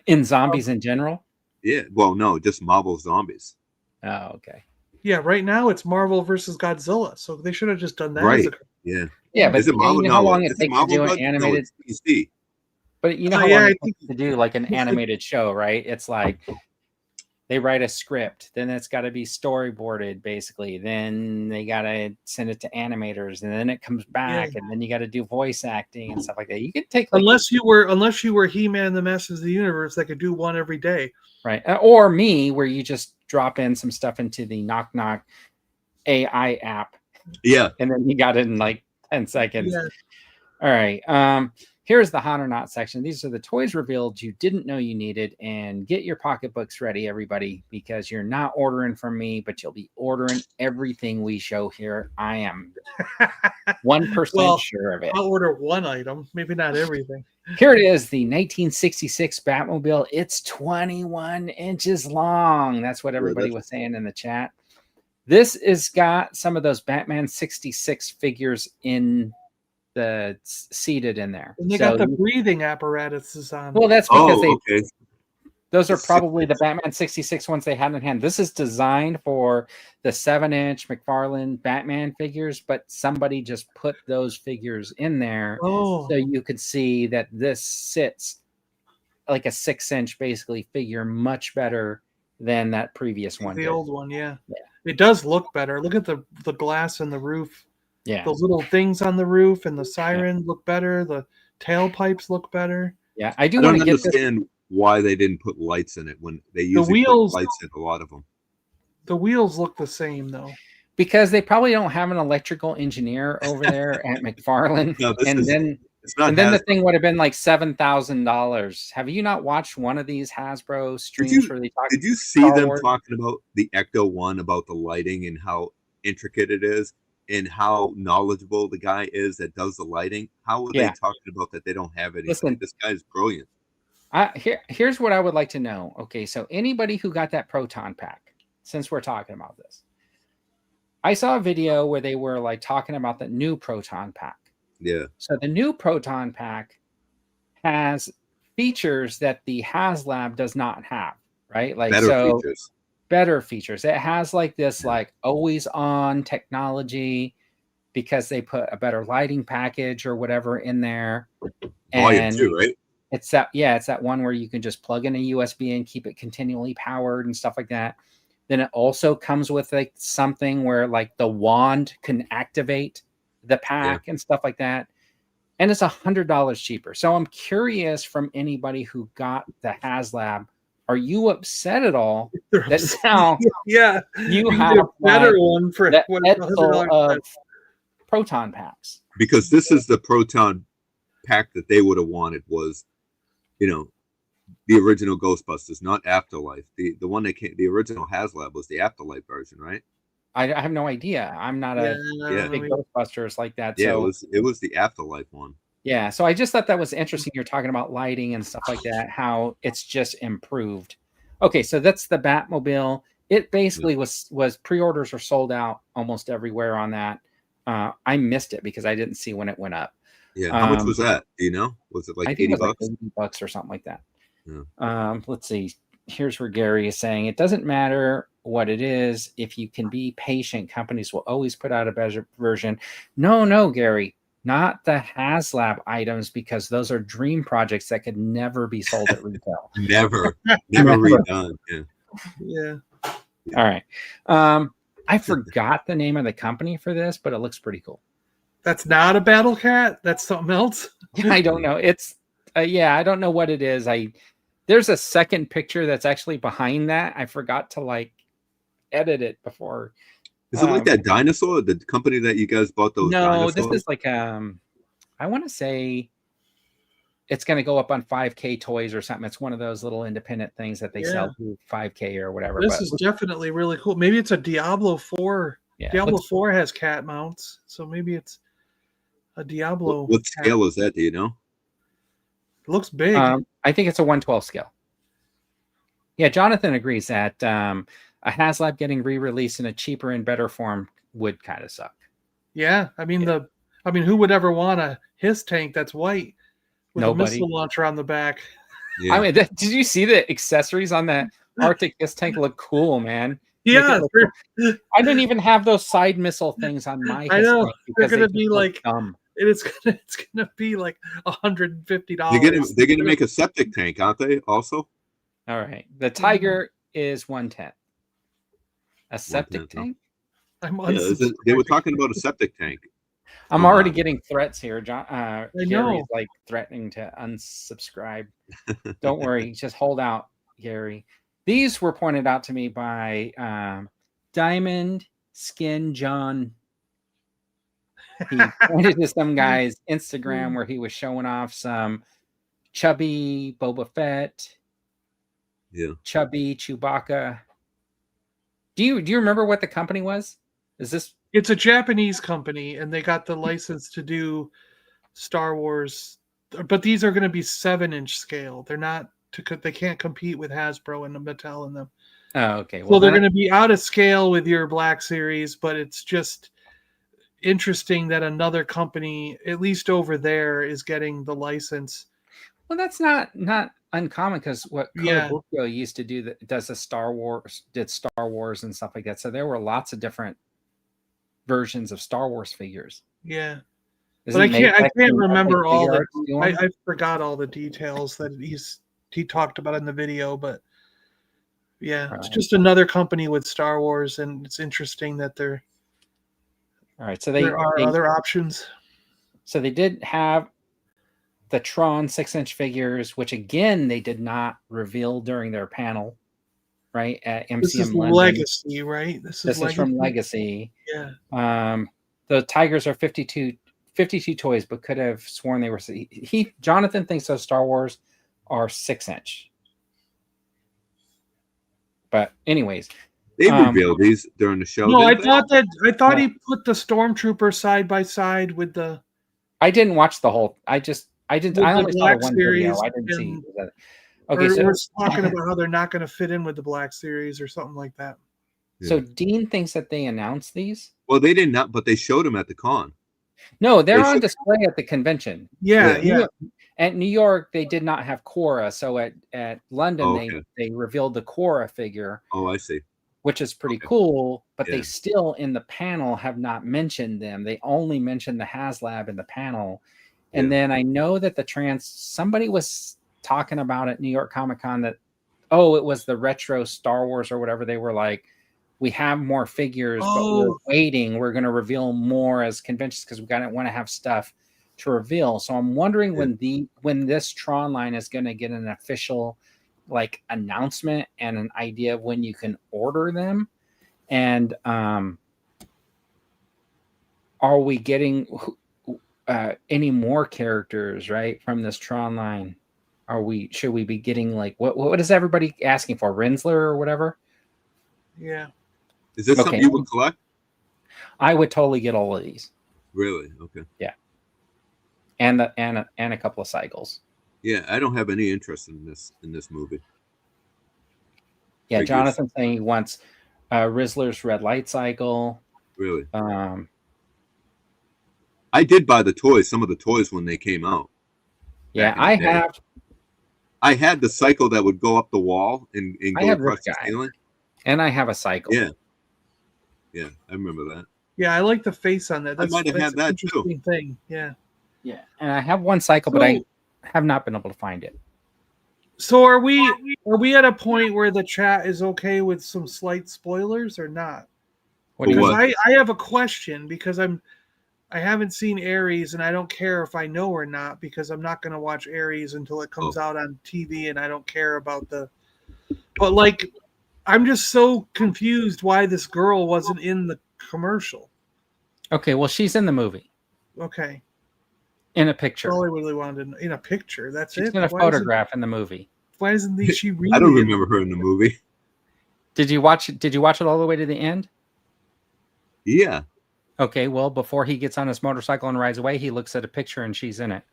Speaker 2: In zombies in general?
Speaker 4: Yeah. Well, no, just Marvel Zombies.
Speaker 2: Oh, okay.
Speaker 1: Yeah. Right now it's Marvel versus Godzilla, so they should have just done that.
Speaker 4: Right. Yeah.
Speaker 2: Yeah, but
Speaker 4: Is it Marvel?
Speaker 2: you know how
Speaker 4: No,
Speaker 2: long it
Speaker 4: is it
Speaker 2: takes to do
Speaker 4: Marvel?
Speaker 2: an
Speaker 4: No,
Speaker 2: animated.
Speaker 4: it's DC.
Speaker 2: But you know how
Speaker 1: yeah,
Speaker 2: long
Speaker 1: I
Speaker 2: it
Speaker 1: think
Speaker 2: takes to do like an animated show, right? It's like they write a script, then it's got to be storyboarded, basically. Then they got to send it to animators, and then it comes back, and then you got to do voice acting and stuff like that. You could take like
Speaker 1: unless you were He-Man, the Masters of the Universe, that could do one every day.
Speaker 2: right, or me, where you just drop in some stuff into the Knock Knock AI app,
Speaker 4: Yeah.
Speaker 2: and then you got it in like 10 seconds.
Speaker 1: Yeah.
Speaker 2: All right. Here's the hot or not section. These are the toys revealed you didn't know you needed. And get your pocketbooks ready, everybody, because you're not ordering from me, but you'll be ordering everything we show here. I am 1% sure of it.
Speaker 1: I'll order one item, maybe not everything.
Speaker 2: Here it is, the 1966 Batmobile. It's 21 inches long. That's what everybody was saying in the chat. This is got some of those Batman 66 figures in the seated in there.
Speaker 1: And they got the breathing apparatuses on.
Speaker 2: Well, that's because
Speaker 4: okay.
Speaker 2: Those are probably the Batman 66 ones they had in hand. This is designed for the 7-inch McFarlane Batman figures, but somebody just put those figures in there so you could see that this sits like a 6-inch basically figure much better than that previous one.
Speaker 1: The old one, yeah. It does look better. Look at the glass in the roof.
Speaker 2: Yeah.
Speaker 1: Those little things on the roof and the siren look better. The tailpipes look better.
Speaker 2: Yeah, I
Speaker 4: don't understand why they didn't put lights in it when they usually put lights in a lot of them.
Speaker 1: The wheels look the same though.
Speaker 2: Because they probably don't have an electrical engineer over there at McFarlane. Then the thing would have been like $7,000. Have you not watched one of these Hasbro streams where they talk?
Speaker 4: Did you see them talking about the Ecto One, about the lighting and how intricate it is and how knowledgeable the guy is that does the lighting? How are they talking about that they don't have anything?
Speaker 2: Listen,
Speaker 4: this guy's brilliant.
Speaker 2: Here's what I would like to know. Okay, so anybody who got that Proton pack, since we're talking about this, I saw a video where they were like talking about the new Proton pack.
Speaker 4: Yeah.
Speaker 2: So the new Proton pack has features that the Haslab does not have, right? Like better features. It has like this like always on technology because they put a better lighting package or whatever in there.
Speaker 4: Volume 2, right?
Speaker 2: It's that one where you can just plug in a USB and keep it continually powered and stuff like that. Then it also comes with like something where like the wand can activate the pack and stuff like that. And it's $100 cheaper. So I'm curious from anybody who got the Haslab, are you upset at all that now you have a better one for the Edsel of Proton packs?
Speaker 4: Because this is the Proton pack that they would have wanted was, the original Ghostbusters, not Afterlife. The one that came, the original Haslab was the Afterlife version, right?
Speaker 2: I have no idea. I'm not a big Ghostbusters like that.
Speaker 4: Yeah,
Speaker 2: so.
Speaker 4: it was the Afterlife one.
Speaker 2: Yeah, so I just thought that was interesting. You're talking about lighting and stuff like that, how it's just improved. Okay, so that's the Batmobile. It basically was pre-orders were sold out almost everywhere on that. I missed it because I didn't see when it went up.
Speaker 4: Yeah, how much was that? Do you know? Was it like
Speaker 2: I think
Speaker 4: $80?
Speaker 2: Like $80 or something like that. Yeah. Let's see. Here's where Gary is saying it doesn't matter what it is. If you can be patient, companies will always put out a better version. No, Gary, not the Haslab items, because those are dream projects that could never be sold at retail.
Speaker 4: never redone.
Speaker 1: Yeah.
Speaker 2: All right. I forgot the name of the company for this, but it looks pretty cool.
Speaker 1: That's not a Battle Cat. That's something else.
Speaker 2: I don't know. It's I don't know what it is. There's a second picture that's actually behind that. I forgot to edit it before.
Speaker 4: Is it like that dinosaur, the company that you guys bought those?
Speaker 2: No,
Speaker 4: dinosaurs?
Speaker 2: This is like I want to say it's going to go up on 5K Toys or something. It's one of those little independent things that they sell through 5K or whatever.
Speaker 1: This is definitely really cool. Maybe it's a Diablo 4. Yeah, Diablo 4 has cat mounts, so maybe it's a Diablo.
Speaker 4: What scale is that? Do you know?
Speaker 1: It looks big.
Speaker 2: I think it's a 1/12 scale. Yeah, Jonathan agrees that a Haslab getting re-released in a cheaper and better form would kind of suck.
Speaker 1: Yeah, I mean who would ever want a his tank that's white with a missile launcher on the back?
Speaker 4: Yeah.
Speaker 2: I mean, did you see the accessories on that Arctic his tank? Look cool, man.
Speaker 1: Yeah,
Speaker 2: I didn't even have those side missile things on my.
Speaker 1: I know they're
Speaker 2: because
Speaker 1: gonna
Speaker 2: they
Speaker 1: be
Speaker 2: just look
Speaker 1: like
Speaker 2: dumb.
Speaker 1: it's gonna be like $150.
Speaker 4: They're gonna make a septic tank, aren't they? Also,
Speaker 2: All right, the Tiger is 1/10. A septic
Speaker 4: 1/10, huh?
Speaker 2: tank.
Speaker 1: I'm
Speaker 4: Yeah, they were
Speaker 1: unsubscribing.
Speaker 4: talking about a septic tank.
Speaker 2: I'm
Speaker 4: Come
Speaker 2: already
Speaker 4: on.
Speaker 2: getting threats here. John, Gary's
Speaker 1: know.
Speaker 2: like threatening to unsubscribe. Don't worry, just hold out, Gary. These were pointed out to me by Diamond Skin John. He pointed to some guy's Instagram where he was showing off some chubby Boba Fett,
Speaker 4: Yeah.
Speaker 2: chubby Chewbacca. Do you remember what the company was? Is this?
Speaker 1: It's a Japanese company, and they got the license to do Star Wars, but these are going to be 7-inch scale. They're not they can't compete with Hasbro and Mattel in them.
Speaker 2: Oh, okay.
Speaker 1: Well, so they're going to be out of scale with your Black Series, but it's just interesting that another company, at least over there, is getting the license.
Speaker 2: Well, that's not uncommon because what Kotobukiyo used to do that does did Star Wars and stuff like that. So there were lots of different versions of Star Wars figures.
Speaker 1: Yeah.
Speaker 2: But
Speaker 1: I can't remember all the I forgot all the details that he talked about in the video, but yeah, it's just another company with Star Wars, and it's interesting that there are other options.
Speaker 2: So they did have the Tron 6-inch figures, which again they did not reveal during their panel, right? At MCM
Speaker 1: this is
Speaker 2: London.
Speaker 1: Legacy, right? This is
Speaker 2: from Legacy.
Speaker 1: Yeah.
Speaker 2: The Tigers are 52 toys, but could have sworn they were. Jonathan thinks those Star Wars are 6-inch. But anyways,
Speaker 4: they revealed these during the show.
Speaker 1: No, I thought he put the Stormtrooper side by side with the.
Speaker 2: I didn't watch the whole. I only saw the one video. I didn't see.
Speaker 1: Okay, so we're talking about how they're not going to fit in with the Black Series or something like that.
Speaker 4: Yeah.
Speaker 2: So Dean thinks that they announced these.
Speaker 4: Well, they did not, but they showed them at the con.
Speaker 2: No, they're on display at the convention.
Speaker 1: Yeah.
Speaker 2: At New York, they did not have Korra, so at London they revealed the Korra figure.
Speaker 4: Oh, I see.
Speaker 2: Which is pretty cool, but they still in the panel have not mentioned them. They only mentioned the Haslab in the panel. And then I know that somebody was talking about at New York Comic Con that, it was the retro Star Wars or whatever. They were like, we have more figures, but we're waiting. We're going to reveal more as conventions because we want to have stuff to reveal. So I'm wondering when this Tron line is going to get an official announcement and an idea of when you can order them. And are we getting any more characters right from this Tron line? Should we be getting what is everybody asking for? Rinsler or whatever?
Speaker 1: Yeah.
Speaker 4: Is this something you would collect?
Speaker 2: I would totally get all of these.
Speaker 4: Really? Okay.
Speaker 2: Yeah. And a couple of cycles.
Speaker 4: Yeah, I don't have any interest in this movie.
Speaker 2: Yeah, Jonathan saying he wants Rizzler's Red Light Cycle.
Speaker 4: Really? I did buy some of the toys when they came out.
Speaker 2: Yeah,
Speaker 4: I had the cycle that would go up the wall and go across the ceiling.
Speaker 2: And I have a cycle.
Speaker 4: Yeah. Yeah, I remember that.
Speaker 1: Yeah, I like the face on that.
Speaker 4: I might have had that too.
Speaker 1: Thing. Yeah.
Speaker 2: Yeah, and I have one cycle, but I have not been able to find it.
Speaker 1: So are we at a point where the chat is okay with some slight spoilers or not? Because I have a question because I haven't seen Ares and I don't care if I know or not because I'm not going to watch Ares until it comes out on TV and I don't care about but I'm just so confused why this girl wasn't in the commercial.
Speaker 2: Okay, well she's in the movie.
Speaker 1: Okay.
Speaker 2: In a picture.
Speaker 1: All I really wanted in a picture. That's
Speaker 2: She's in a photograph in the movie.
Speaker 1: Why isn't she really?
Speaker 4: I don't remember her in the movie.
Speaker 2: Did you watch it all the way to the end?
Speaker 4: Yeah.
Speaker 2: Okay, well, before he gets on his motorcycle and rides away, he looks at a picture and she's in it.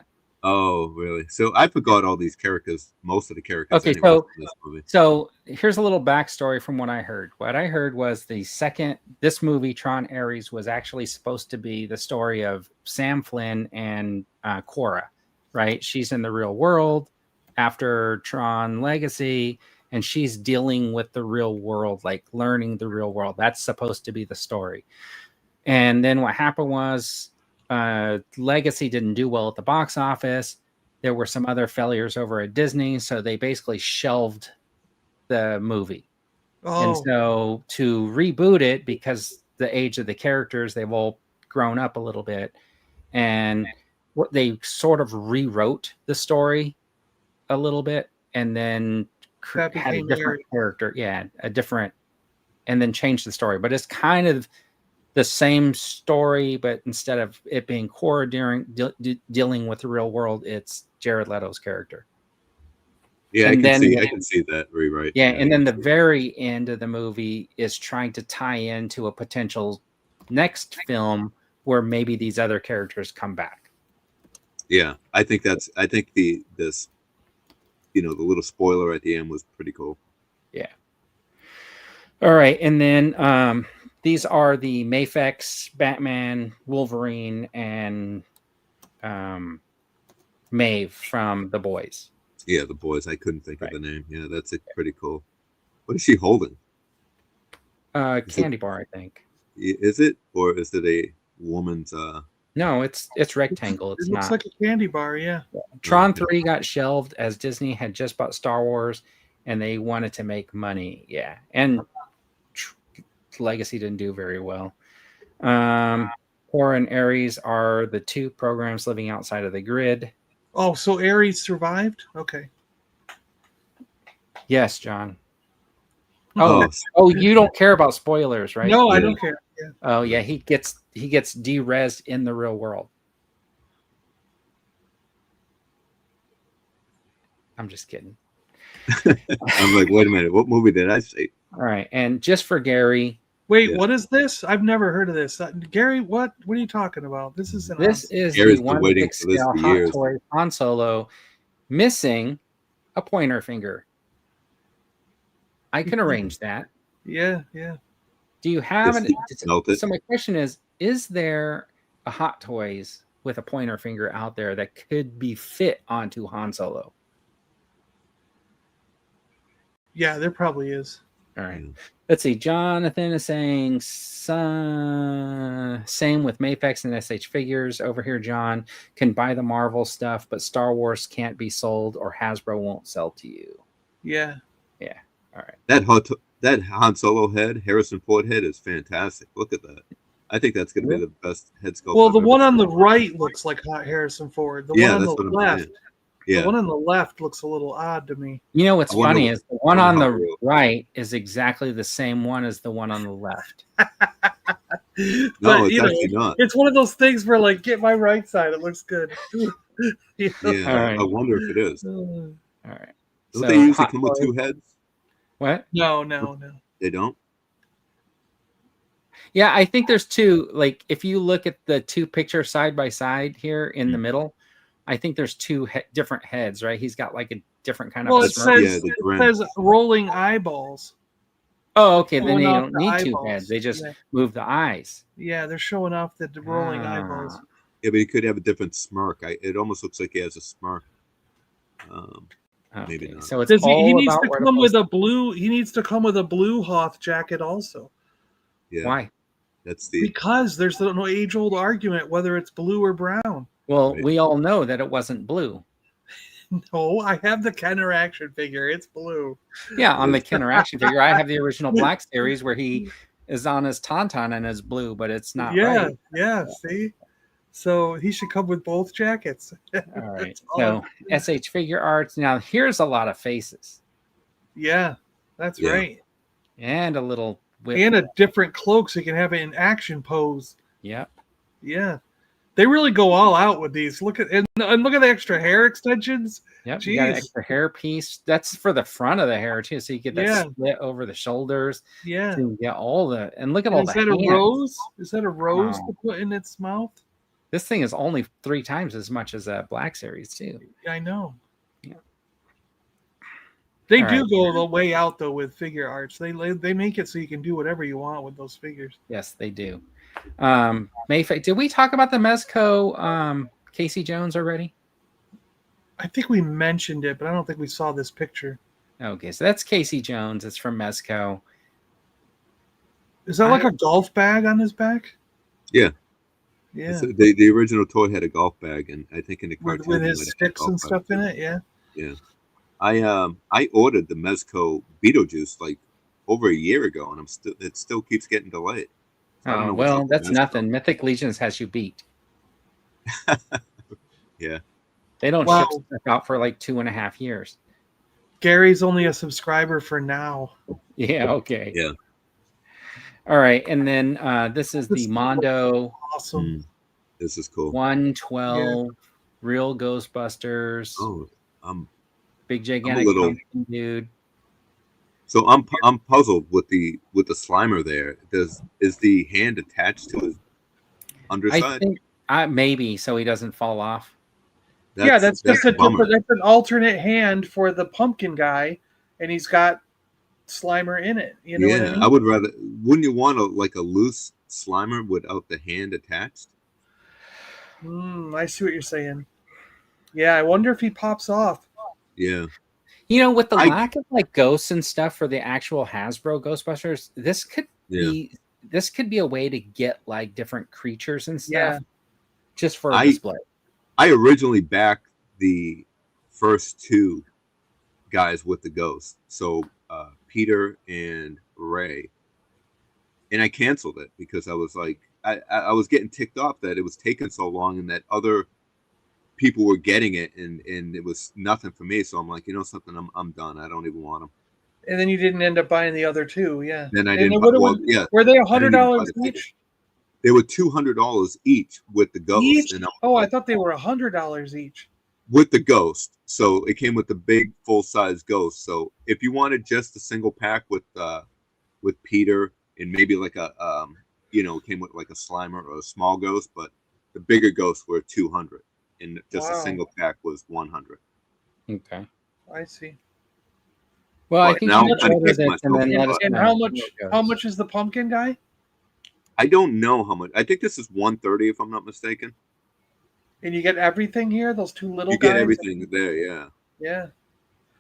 Speaker 4: Oh, really? So I forgot all these characters, most of the characters.
Speaker 2: Okay,
Speaker 4: in this movie.
Speaker 2: So here's a little backstory from what I heard. What I heard was this movie, Tron Ares, was actually supposed to be the story of Sam Flynn and Korra, right? She's in the real world after Tron Legacy, and she's dealing with the real world, like learning the real world. That's supposed to be the story. And then what happened was Legacy didn't do well at the box office. There were some other failures over at Disney, so they basically shelved the movie. And so to reboot it, because the age of the characters, they've all grown up a little bit, and what they sort of rewrote the story a little bit, and then had a different character, and then changed the story. But it's kind of the same story, but instead of it being Cora dealing with the real world, it's Jared Leto's character.
Speaker 4: Yeah, I can see that rewrite.
Speaker 2: Yeah, and then the very end of the movie is trying to tie into a potential next film where maybe these other characters come back.
Speaker 4: Yeah, I think the little spoiler at the end was pretty cool.
Speaker 2: Yeah. All right, and then these are the Mafex, Batman, Wolverine, and Maeve from The Boys.
Speaker 4: Yeah, The Boys. I couldn't think of the name. Yeah, that's pretty cool. What is she holding?
Speaker 2: Candy bar, I think.
Speaker 4: Is it, or is it a woman's?
Speaker 2: No, it's rectangle. It
Speaker 1: looks like a candy bar. Yeah.
Speaker 2: Tron 3 got shelved as Disney had just bought Star Wars, and they wanted to make money. Yeah, and Legacy didn't do very well. Cora and Ares are the two programs living outside of the grid.
Speaker 1: Oh, so Ares survived? Okay.
Speaker 2: Yes, John. Oh, you don't care about spoilers, right?
Speaker 1: No, I don't care. Yeah.
Speaker 2: Oh, yeah, he gets de-resed in the real world. I'm just kidding.
Speaker 4: I'm like, wait a minute, what movie did I see?
Speaker 2: All right, and just for Gary.
Speaker 1: Wait, what is this? I've never heard of this. Gary, what are you talking about? This is
Speaker 2: the one big scale Hot Toy Han Solo missing a pointer finger. I can arrange that.
Speaker 1: Yeah.
Speaker 2: Do you have an? So my question is there a Hot Toys with a pointer finger out there that could be fit onto Han Solo?
Speaker 1: Yeah, there probably is.
Speaker 2: All right. Let's see. Jonathan is saying same with Mafex and SH Figures. Over here, John can buy the Marvel stuff, but Star Wars can't be sold or Hasbro won't sell to you.
Speaker 1: Yeah.
Speaker 2: Yeah. All right.
Speaker 4: That Han Solo head, Harrison Ford head, is fantastic. Look at that. I think that's going to be the best head sculpt.
Speaker 1: Well, the one on the right looks like Harrison Ford. The one on the left.
Speaker 4: Yeah.
Speaker 1: The one on the left looks a little odd to me.
Speaker 2: You know what's funny is the one on the right is exactly the same one as the one on the left.
Speaker 4: No, it's actually not.
Speaker 1: It's one of those things where, like, get my right side. It looks good.
Speaker 4: Yeah, right. I wonder if it is.
Speaker 2: All right.
Speaker 4: Don't they usually come with two heads?
Speaker 2: What?
Speaker 1: No.
Speaker 4: They don't?
Speaker 2: Yeah, I think there's two. Like, if you look at the two pictures side by side here in the middle, I think there's two different heads, right? He's got like a different kind of.
Speaker 1: Well, it says rolling eyeballs.
Speaker 2: Oh, okay. Then they don't need two heads. They just move the eyes.
Speaker 1: Yeah, they're showing off the rolling eyeballs.
Speaker 4: Yeah, but he could have a different smirk. It almost looks like he has a smirk. Maybe not.
Speaker 2: So it's
Speaker 1: he needs to come with a blue. He needs to come with a blue Hoth jacket also.
Speaker 4: Yeah.
Speaker 2: Why?
Speaker 1: Because there's no age-old argument whether it's blue or brown.
Speaker 2: Well, we all know that it wasn't blue.
Speaker 1: No, I have the Kenner action figure. It's blue.
Speaker 2: Yeah, on the Kenner action figure, I have the original Black Series where he is on his Tauntaun and is blue, but it's not.
Speaker 1: Yeah, see, so he should come with both jackets.
Speaker 2: All right. So SH Figure Arts. Now here's a lot of faces.
Speaker 1: Yeah, that's right.
Speaker 2: And a little whip.
Speaker 1: And a different cloak, so you can have it in action pose.
Speaker 2: Yep.
Speaker 1: Yeah. They really go all out with these. Look at look at the extra hair extensions.
Speaker 2: Yep, you got an extra hair piece. That's for the front of the hair too, so you get that split over the shoulders.
Speaker 1: Yeah,
Speaker 2: so you get all the look at all the.
Speaker 1: Is that a rose? Is that a rose to put in its mouth?
Speaker 2: This thing is only 3 times as much as a Black Series too.
Speaker 1: I know.
Speaker 2: Yeah,
Speaker 1: they do go the way out though with figure arts. They make it so you can do whatever you want with those figures.
Speaker 2: Yes, they do. Mayfair, did we talk about the Mezco Casey Jones already?
Speaker 1: I think we mentioned it, but I don't think we saw this picture.
Speaker 2: Okay, so that's Casey Jones. It's from Mezco.
Speaker 1: Is that like a golf bag on his back?
Speaker 4: Yeah.
Speaker 1: Yeah.
Speaker 4: The original toy had a golf bag, and I think in the cartoon
Speaker 1: With
Speaker 4: it
Speaker 1: his
Speaker 4: might have had a
Speaker 1: sticks
Speaker 4: golf
Speaker 1: and
Speaker 4: bag,
Speaker 1: stuff in
Speaker 4: too.
Speaker 1: it, yeah.
Speaker 4: Yeah. I ordered the Mezco Beetlejuice like over a year ago, and it still keeps getting delayed. So I don't know what's
Speaker 2: Well,
Speaker 4: up with
Speaker 2: that's
Speaker 4: Mezco.
Speaker 2: nothing. Mythic Legions has you beat.
Speaker 4: Yeah.
Speaker 2: They don't
Speaker 1: Wow.
Speaker 2: ship stuff out for like 2.5 years.
Speaker 1: Gary's only a subscriber for now.
Speaker 2: Yeah, okay.
Speaker 4: Yeah.
Speaker 2: All right, and then this is
Speaker 1: This
Speaker 2: the Mondo
Speaker 1: Awesome.
Speaker 4: This is cool.
Speaker 2: 112 Real Ghostbusters.
Speaker 4: Oh,
Speaker 2: Big gigantic
Speaker 4: little-
Speaker 2: pumpkin dude.
Speaker 4: So I'm puzzled with the Slimer there. Is the hand attached to his underside?
Speaker 2: I think maybe so he doesn't fall off.
Speaker 1: That's just a
Speaker 4: bummer.
Speaker 1: different. That's an alternate hand for the pumpkin guy, and he's got Slimer in it. You know what I mean?
Speaker 4: I would rather. Wouldn't you want a loose Slimer without the hand attached?
Speaker 1: I see what you're saying. Yeah, I wonder if he pops off.
Speaker 4: Yeah.
Speaker 2: You know, with the lack of like ghosts and stuff for the actual Hasbro Ghostbusters, this could be a way to get like different creatures and stuff just for a display.
Speaker 4: I originally backed the first two guys with the ghost, so Peter and Ray, and I canceled it because I was like, I was getting ticked off that it was taking so long and that other people were getting it, and it was nothing for me. So I'm like, you know something, I'm done. I don't even want them. And
Speaker 1: then you didn't end up buying the other two, yeah.
Speaker 4: Then I didn't. Were
Speaker 1: they $100 each?
Speaker 4: They were $200 each with the ghost. And
Speaker 1: I thought they were $100 each.
Speaker 4: With the ghost, so it came with the big full-size ghost. So if you wanted just a single pack with Peter and maybe like a it came with like a Slimer or a small ghost, but the bigger ghosts were $200. And just a single pack was $100.
Speaker 2: Okay,
Speaker 1: I see.
Speaker 2: Well, I think
Speaker 4: now
Speaker 1: and how much is the pumpkin guy?
Speaker 4: I don't know how much. I think this is $130 if I'm not mistaken.
Speaker 1: And you get everything here. Those two little guys.
Speaker 4: You get everything there, yeah.
Speaker 1: Yeah.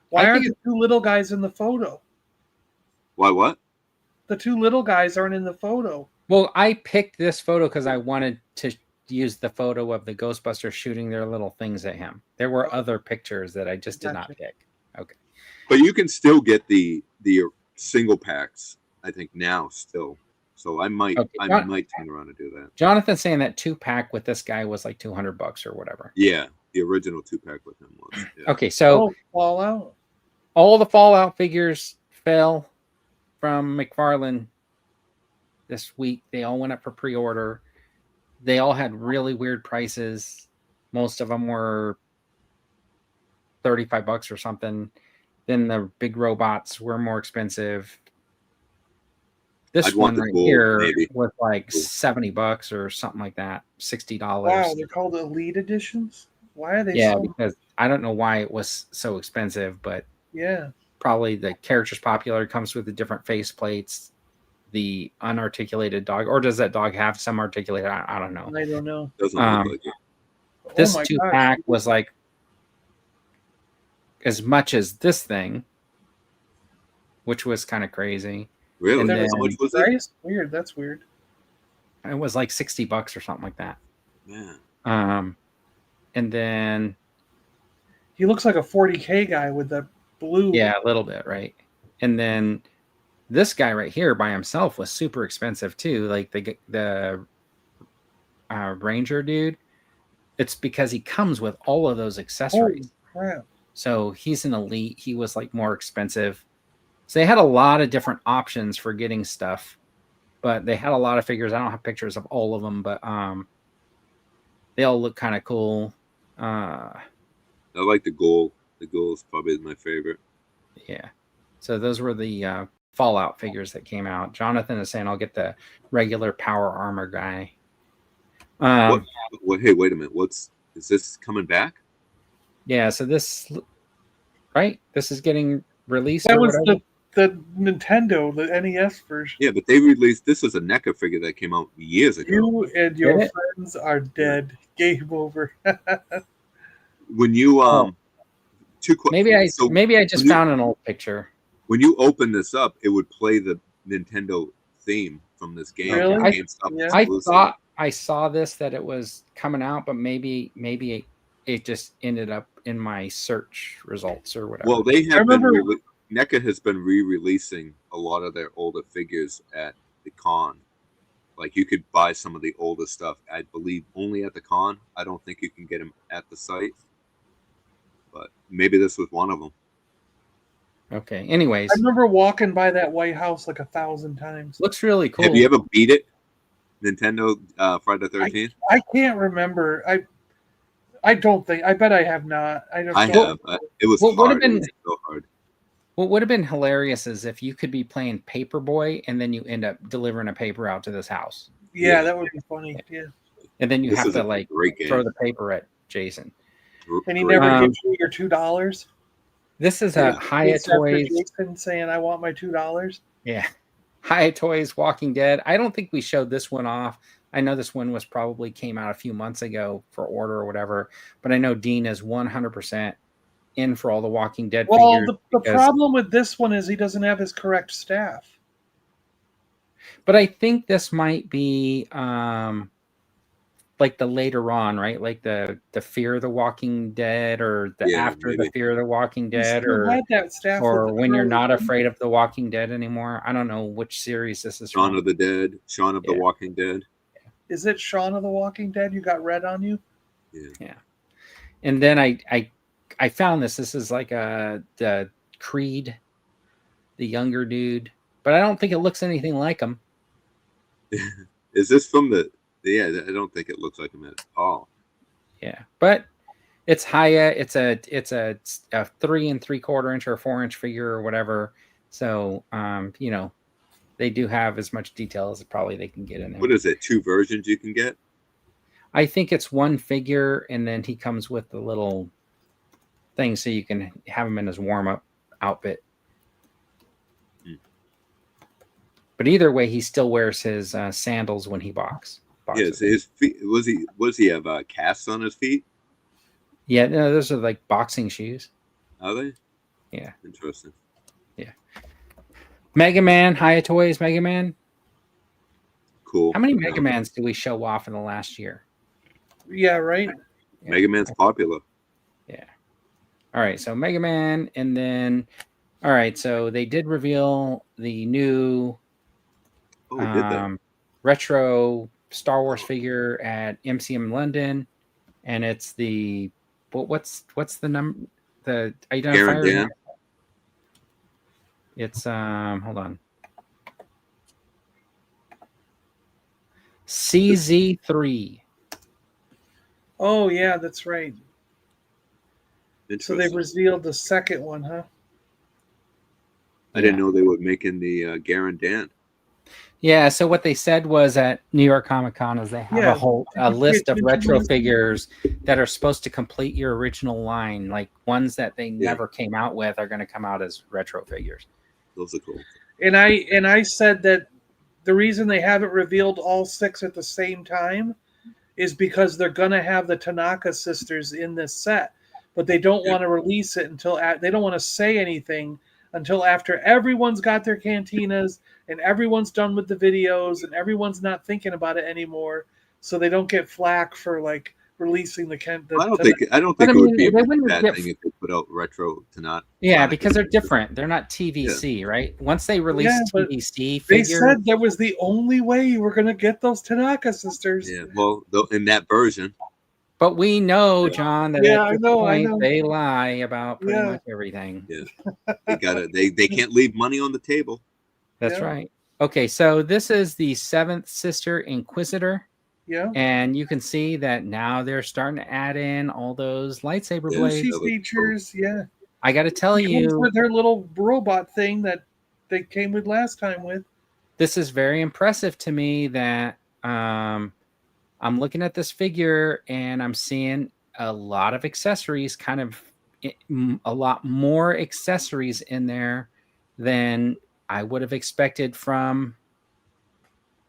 Speaker 1: Why aren't the two little guys in the photo?
Speaker 4: Why what?
Speaker 1: The two little guys aren't in the photo.
Speaker 2: Well, I picked this photo because I wanted to use the photo of the Ghostbusters shooting their little things at him. There were other pictures that I just did not pick. Okay.
Speaker 4: But you can still get the single packs, I think, now still. So I might turn around and do that.
Speaker 2: Jonathan's saying that 2-pack with this guy was like $200 or whatever.
Speaker 4: Yeah, the original 2-pack with him was. Yeah.
Speaker 2: Okay, so
Speaker 1: Fallout.
Speaker 2: All the Fallout figures fell from McFarlane this week. They all went up for pre-order. They all had really weird prices. Most of them were $35 or something. Then the big robots were more expensive. This one right here was like $70 or something like that. $60.
Speaker 1: Wow, they're called Elite Editions? Why are they
Speaker 2: because I don't know why it was so expensive, but probably the character's popular. It comes with the different face plates, the unarticulated dog, or does that dog have some articulated? I don't know.
Speaker 1: I don't know.
Speaker 4: Doesn't look like it.
Speaker 2: This 2-pack was like as much as this thing, which was kind of crazy.
Speaker 4: Really?
Speaker 1: How much was it? Weird. That's weird.
Speaker 2: It was like $60 or something like that.
Speaker 4: Yeah.
Speaker 2: And then
Speaker 1: he looks like a 40K guy with the blue.
Speaker 2: Yeah, a little bit, right? And then this guy right here by himself was super expensive too. Like the Ranger dude. It's because he comes with all of those accessories.
Speaker 1: Oh, crap.
Speaker 2: So he's an elite. He was like more expensive. So they had a lot of different options for getting stuff, but they had a lot of figures. I don't have pictures of all of them, but they all look kind of cool.
Speaker 4: I like the Ghoul. The Ghoul is probably my favorite.
Speaker 2: Yeah. So those were the Fallout figures that came out. Jonathan is saying I'll get the regular power armor guy.
Speaker 4: Hey, wait a minute. Is this coming back?
Speaker 2: Yeah. So this is getting released.
Speaker 1: That was the Nintendo, the NES version.
Speaker 4: Yeah, but they released. This is a NECA figure that came out years ago.
Speaker 1: You and your friends are dead. Game over.
Speaker 4: When you two questions.
Speaker 2: Maybe I just found an old picture.
Speaker 4: When you open this up, it would play the Nintendo theme from this game.
Speaker 1: Really?
Speaker 2: I thought I saw this, that it was coming out, but maybe it just ended up in my search results or whatever.
Speaker 4: Well, they have NECA has been re-releasing a lot of their older figures at the con. Like, you could buy some of the older stuff, I believe, only at the con. I don't think you can get them at the site. But maybe this was one of them.
Speaker 2: Okay. Anyways,
Speaker 1: I remember walking by that White House like 1,000 times.
Speaker 2: Looks really cool.
Speaker 4: Have you ever beat it? Nintendo Friday the 13th?
Speaker 1: I can't remember. I don't think. I bet I have not. I
Speaker 4: have. It was hard. It was so hard.
Speaker 2: What would have been hilarious is if you could be playing Paperboy and then you end up delivering a paper out to this house.
Speaker 1: Yeah, that would be funny. Yeah.
Speaker 2: And then you have to like throw the paper at Jason.
Speaker 1: And he never gives you your $2.
Speaker 2: This is a Hyatt Toys.
Speaker 1: Jason saying, "I want my $2."
Speaker 2: Yeah, Hyatt Toys Walking Dead. I don't think we showed this one off. I know this one was probably came out a few months ago for order or whatever, but I know Dean is 100% in for all the Walking Dead figures.
Speaker 1: Well, the problem with this one is he doesn't have his correct staff.
Speaker 2: But I think this might be like the later on, right? Like the Fear of the Walking Dead, or the Fear of the Walking Dead, or when you're not afraid of the Walking Dead anymore. I don't know which series this is
Speaker 4: Shaun of the Dead, Shaun of the Walking Dead.
Speaker 1: Is it Shaun of the Walking Dead? You got red on you?
Speaker 2: Yeah. And then I found this. This is like the Creed, the younger dude, but I don't think it looks anything like him.
Speaker 4: Is this from the? Yeah, I don't think it looks like him at all.
Speaker 2: Yeah, but it's Haya. It's a 3 3/4 inch or 4 inch figure or whatever. So they do have as much detail as probably they can get in there.
Speaker 4: What is it? 2 versions you can get?
Speaker 2: I think it's one figure, and then he comes with the little thing so you can have him in his warm-up outfit. But either way, he still wears his sandals when he boxes.
Speaker 4: Yes, his feet. Was he have casts on his feet?
Speaker 2: Yeah, no, those are like boxing shoes.
Speaker 4: Are they?
Speaker 2: Yeah.
Speaker 4: Interesting.
Speaker 2: Yeah. Mega Man, Hyatt Toys, Mega Man.
Speaker 4: Cool.
Speaker 2: How many Mega Mans do we show off in the last year?
Speaker 1: Yeah, right.
Speaker 2: Yeah.
Speaker 4: Mega Man's popular.
Speaker 2: Yeah. All right, so Mega Man, and then all right, so they did reveal the new retro Star Wars figure at MCM London, and it's the what's the number, the identifier? It's hold on, CZ3.
Speaker 1: Oh yeah, that's right. So they've revealed the second one, huh?
Speaker 4: I didn't know they were making the Garen Dan.
Speaker 2: Yeah, so what they said was at New York Comic Con is they have a list of retro figures that are supposed to complete your original line. Like ones that they never came out with are going to come out as retro figures.
Speaker 4: Those are cool.
Speaker 1: And I said that the reason they haven't revealed all 6 at the same time is because they're going to have the Tanaka sisters in this set, but they don't want to release it until they don't want to say anything until after everyone's got their cantinas and everyone's done with the videos and everyone's not thinking about it anymore, so they don't get flack for like releasing the.
Speaker 4: I don't think it would be a bad thing if they put out retro to not.
Speaker 2: Yeah, because they're different. They're not TVC, right? Once they release TVC figures,
Speaker 1: they said that was the only way you were going to get those Tanaka sisters.
Speaker 4: Yeah, well, in that version.
Speaker 2: But we know, John, that
Speaker 1: I know.
Speaker 2: They lie about pretty much everything.
Speaker 4: Yeah, they can't leave money on the table.
Speaker 2: That's right. Okay, so this is the 7th sister Inquisitor.
Speaker 1: Yeah.
Speaker 2: And you can see that now they're starting to add in all those lightsaber blades.
Speaker 1: Features, yeah.
Speaker 2: I got to tell you,
Speaker 1: with their little robot thing that they came with last time with.
Speaker 2: This is very impressive to me that I'm looking at this figure and I'm seeing a lot of accessories, a lot more accessories in there than I would have expected from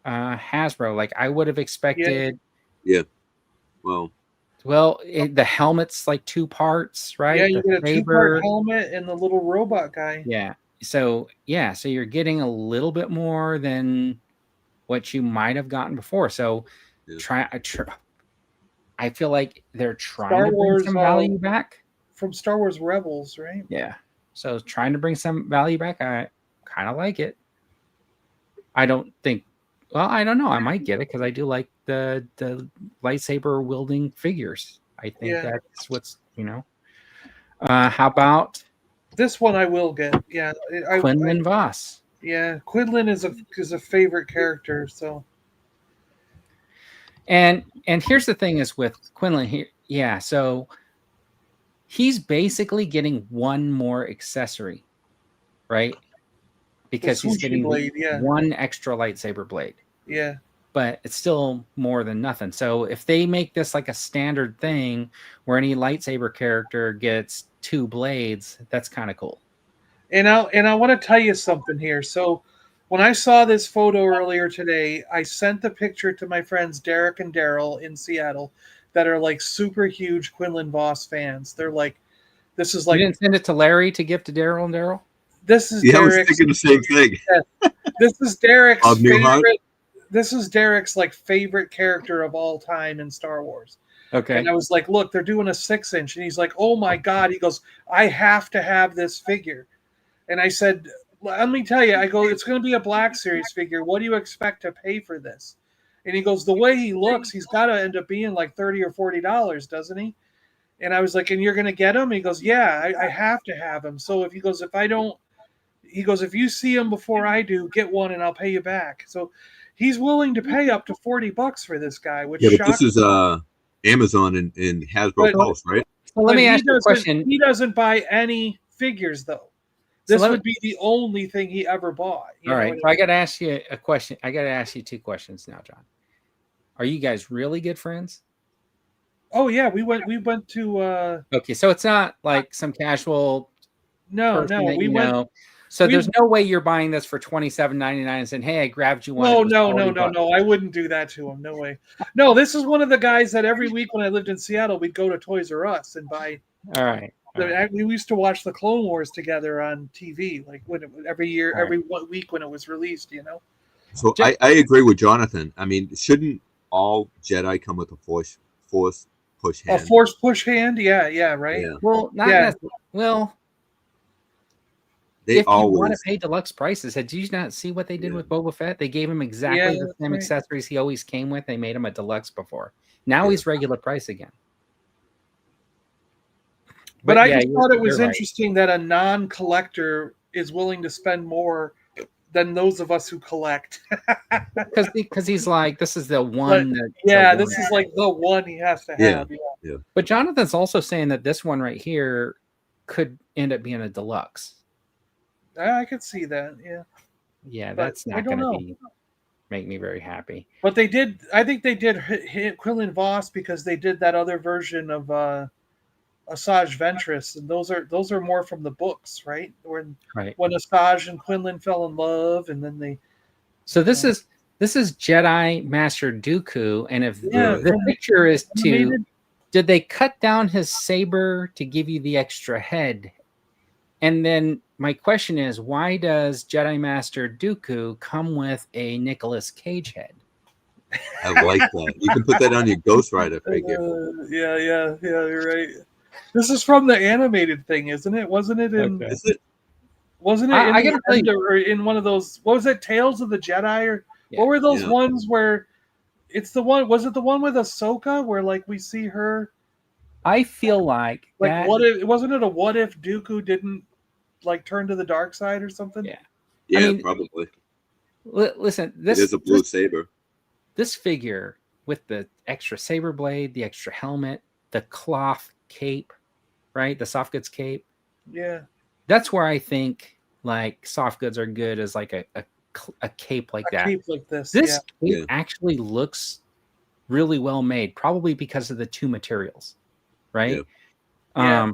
Speaker 2: Hasbro. Like I would have expected.
Speaker 4: Yeah. Well,
Speaker 2: Well, the helmet's like 2 parts, right?
Speaker 1: Yeah, you
Speaker 2: The
Speaker 1: get a
Speaker 2: saber.
Speaker 1: 2-part helmet and the little robot guy.
Speaker 2: Yeah. So you're getting a little bit more than what you might have gotten before. So
Speaker 4: Yeah.
Speaker 2: I feel like they're trying
Speaker 1: Star
Speaker 2: to bring
Speaker 1: Wars
Speaker 2: some value back.
Speaker 1: from Star Wars Rebels, right?
Speaker 2: Yeah. So trying to bring some value back. I kind of like it. I don't think. Well, I don't know. I might get it because I do like the lightsaber wielding figures. I think
Speaker 1: Yeah.
Speaker 2: that's what's How about
Speaker 1: This one I will get. Yeah,
Speaker 2: Quinlan Voss?
Speaker 1: yeah. Quinlan is a favorite character. So
Speaker 2: And here's the thing is with Quinlan here. Yeah, so he's basically getting one more accessory, right? Because he's
Speaker 1: sushi
Speaker 2: getting
Speaker 1: blade. Yeah,
Speaker 2: one extra lightsaber blade.
Speaker 1: yeah.
Speaker 2: But it's still more than nothing. So if they make this like a standard thing where any lightsaber character gets 2 blades, that's kind of cool.
Speaker 1: And I want to tell you something here. So when I saw this photo earlier today, I sent the picture to my friends Derek and Daryl in Seattle that are like super huge Quinlan Voss fans. They're like, this is
Speaker 2: You
Speaker 1: like
Speaker 2: didn't send it to Larry to give to Daryl and Daryl?
Speaker 1: this is
Speaker 4: Yeah, I was
Speaker 1: Derek's.
Speaker 4: thinking the same thing.
Speaker 1: This is Derek's
Speaker 4: Bob Newhart?
Speaker 1: favorite. This is Derek's like favorite character of all time in Star Wars.
Speaker 2: Okay.
Speaker 1: And I was like, look, they're doing a 6-inch. And he's like, oh my God. He goes, I have to have this figure. And I said, let me tell you, I go, it's going to be a Black Series figure. What do you expect to pay for this? And he goes, the way he looks, he's got to end up being like $30 or $40, doesn't he? And I was like, and you're going to get him? He goes, yeah, I have to have him. So if I don't, he goes, if you see him before I do, get one and I'll pay you back. So he's willing to pay up to $40 for this guy, which
Speaker 4: Yeah, but
Speaker 1: shocks
Speaker 4: this is Amazon and Hasbro
Speaker 1: But-
Speaker 4: Pulse, right?
Speaker 2: So let me ask you a question.
Speaker 1: He doesn't buy any figures though. This would be the only thing he ever bought.
Speaker 2: All right. So I got to ask you a question. I got to ask you 2 questions now, John. Are you guys really good friends?
Speaker 1: Oh yeah, we went to
Speaker 2: Okay, so it's not like some casual
Speaker 1: no, we went.
Speaker 2: So there's no way you're buying this for $27.99 and saying, "Hey, I grabbed you one."
Speaker 1: No, I wouldn't do that to him. No way. No, this is one of the guys that every week when I lived in Seattle, we'd go to Toys R Us and buy.
Speaker 2: All right.
Speaker 1: We used to watch the Clone Wars together on TV, like every year, every 1 week when it was released.
Speaker 4: So I agree with Jonathan. I mean, shouldn't all Jedi come with a force push hand?
Speaker 1: A force push hand? Yeah, right.
Speaker 4: Yeah.
Speaker 2: Well, not
Speaker 1: Yeah.
Speaker 2: necessarily. Well,
Speaker 4: They
Speaker 2: if you want to
Speaker 4: always
Speaker 2: pay deluxe prices, did you not see what they did
Speaker 4: Yeah.
Speaker 2: with Boba Fett? They gave him exactly
Speaker 1: Yeah,
Speaker 2: the
Speaker 1: that's
Speaker 2: same
Speaker 1: right.
Speaker 2: accessories he always came with. They made him a deluxe before. Now
Speaker 4: Yeah.
Speaker 2: he's regular price again.
Speaker 1: But I
Speaker 2: yeah,
Speaker 1: just thought it was
Speaker 2: you're right.
Speaker 1: interesting that a non-collector is willing to spend more than those of us who collect.
Speaker 2: because he's like, this is the one that
Speaker 1: Yeah,
Speaker 2: the
Speaker 1: this
Speaker 2: one.
Speaker 1: is like the one he has to
Speaker 4: Yeah.
Speaker 1: have. Yeah.
Speaker 2: But Jonathan's also saying that this one right here could end up being a deluxe.
Speaker 1: I could see that. Yeah,
Speaker 2: Yeah,
Speaker 1: But
Speaker 2: that's
Speaker 1: I
Speaker 2: not
Speaker 1: don't
Speaker 2: going
Speaker 1: know.
Speaker 2: to make me very happy.
Speaker 1: but they did. I think they did hit Quinlan Voss because they did that other version of Asajj Ventress, and those are more from the books, right? When
Speaker 2: Right.
Speaker 1: Asajj and Quinlan fell in love, and then they.
Speaker 2: So this is Jedi Master Dooku, and if
Speaker 1: Yeah,
Speaker 2: the picture is
Speaker 1: animated.
Speaker 2: did they cut down his saber to give you the extra head? And then my question is, why does Jedi Master Dooku come with a Nicolas Cage head?
Speaker 4: I like that. You can put that on your Ghost Rider figure.
Speaker 1: Yeah, you're right. This is from the animated thing, isn't it? Wasn't it in?
Speaker 2: Okay.
Speaker 4: Is it?
Speaker 1: Wasn't it?
Speaker 2: I
Speaker 1: in
Speaker 2: gotta tell you-
Speaker 1: or in one of those? What was it? Tales of the Jedi, or
Speaker 2: Yeah.
Speaker 1: what were those
Speaker 4: Yeah.
Speaker 1: ones where? It's the one. Was it the one with Ahsoka where like we see her?
Speaker 2: I feel like that,
Speaker 1: What if? Wasn't it a what if Dooku didn't like turn to the dark side or something?
Speaker 2: Yeah.
Speaker 4: Yeah,
Speaker 2: mean,
Speaker 4: probably.
Speaker 2: listen,
Speaker 4: It is a blue saber.
Speaker 2: this figure with the extra saber blade, the extra helmet, the cloth cape, right? The soft goods cape.
Speaker 1: Yeah.
Speaker 2: That's where I think like soft goods are good as like a cape like
Speaker 1: A
Speaker 2: that.
Speaker 1: cape like this.
Speaker 2: This
Speaker 1: yeah.
Speaker 2: cape actually looks really well made, probably because of the 2 materials, right?
Speaker 1: Yeah.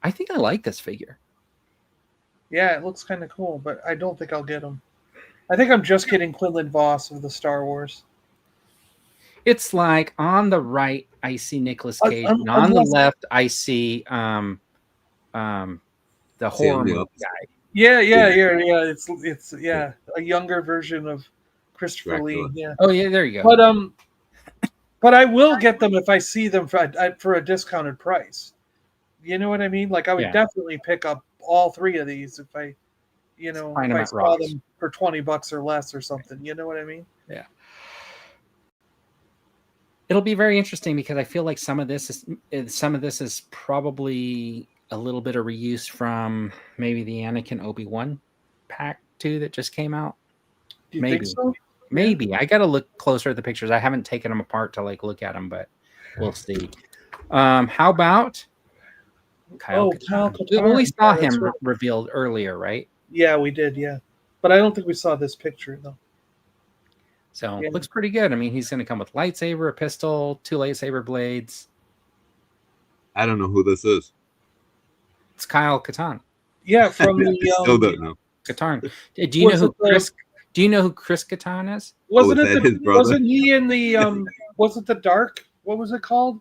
Speaker 2: I think I like this figure.
Speaker 1: Yeah, it looks kind of cool, but I don't think I'll get him. I think I'm just getting Quinlan Voss of the Star Wars.
Speaker 2: It's like on the right, I see Nicolas Cage, and on the
Speaker 1: unless-
Speaker 2: left, I see the horror movie
Speaker 4: opposite.
Speaker 2: guy.
Speaker 1: Yeah.
Speaker 4: Yeah.
Speaker 1: It's a younger version of Christopher
Speaker 4: Dracula.
Speaker 1: Lee. Yeah,
Speaker 2: Oh yeah, there you go.
Speaker 1: but I will get them if I see them for a discounted price. You know what I mean? Like I would
Speaker 2: Yeah.
Speaker 1: definitely pick up all three of these if I,
Speaker 2: Find
Speaker 1: if
Speaker 2: them
Speaker 1: I
Speaker 2: at
Speaker 1: saw
Speaker 2: Ross.
Speaker 1: them for $20 or less or something. You know what I mean?
Speaker 2: Yeah. It'll be very interesting because I feel like some of this is probably a little bit of reuse from maybe the Anakin Obi-Wan pack 2 that just came out.
Speaker 1: Do you
Speaker 2: Maybe.
Speaker 1: think so?
Speaker 2: Maybe. I got to look closer at the pictures. I haven't taken them apart to like look at them, but we'll see. How about Kyle Katarn? Well, we saw him
Speaker 1: right.
Speaker 2: revealed earlier, right?
Speaker 1: Yeah, we did. Yeah, but I don't think we saw this picture though.
Speaker 2: So
Speaker 1: Yeah.
Speaker 2: looks pretty good. I mean, he's going to come with lightsaber, a pistol, 2 lightsaber blades.
Speaker 4: I don't know who this is.
Speaker 2: It's Kyle Katarn.
Speaker 1: Yeah, from
Speaker 4: I still don't know.
Speaker 2: Katarn. Do you know
Speaker 1: Was
Speaker 2: who
Speaker 1: it the-
Speaker 2: Chris? Do you know who Chris Katarn is?
Speaker 1: Wasn't
Speaker 4: is that his brother?
Speaker 1: Wasn't he in the was it the Dark? What was it called?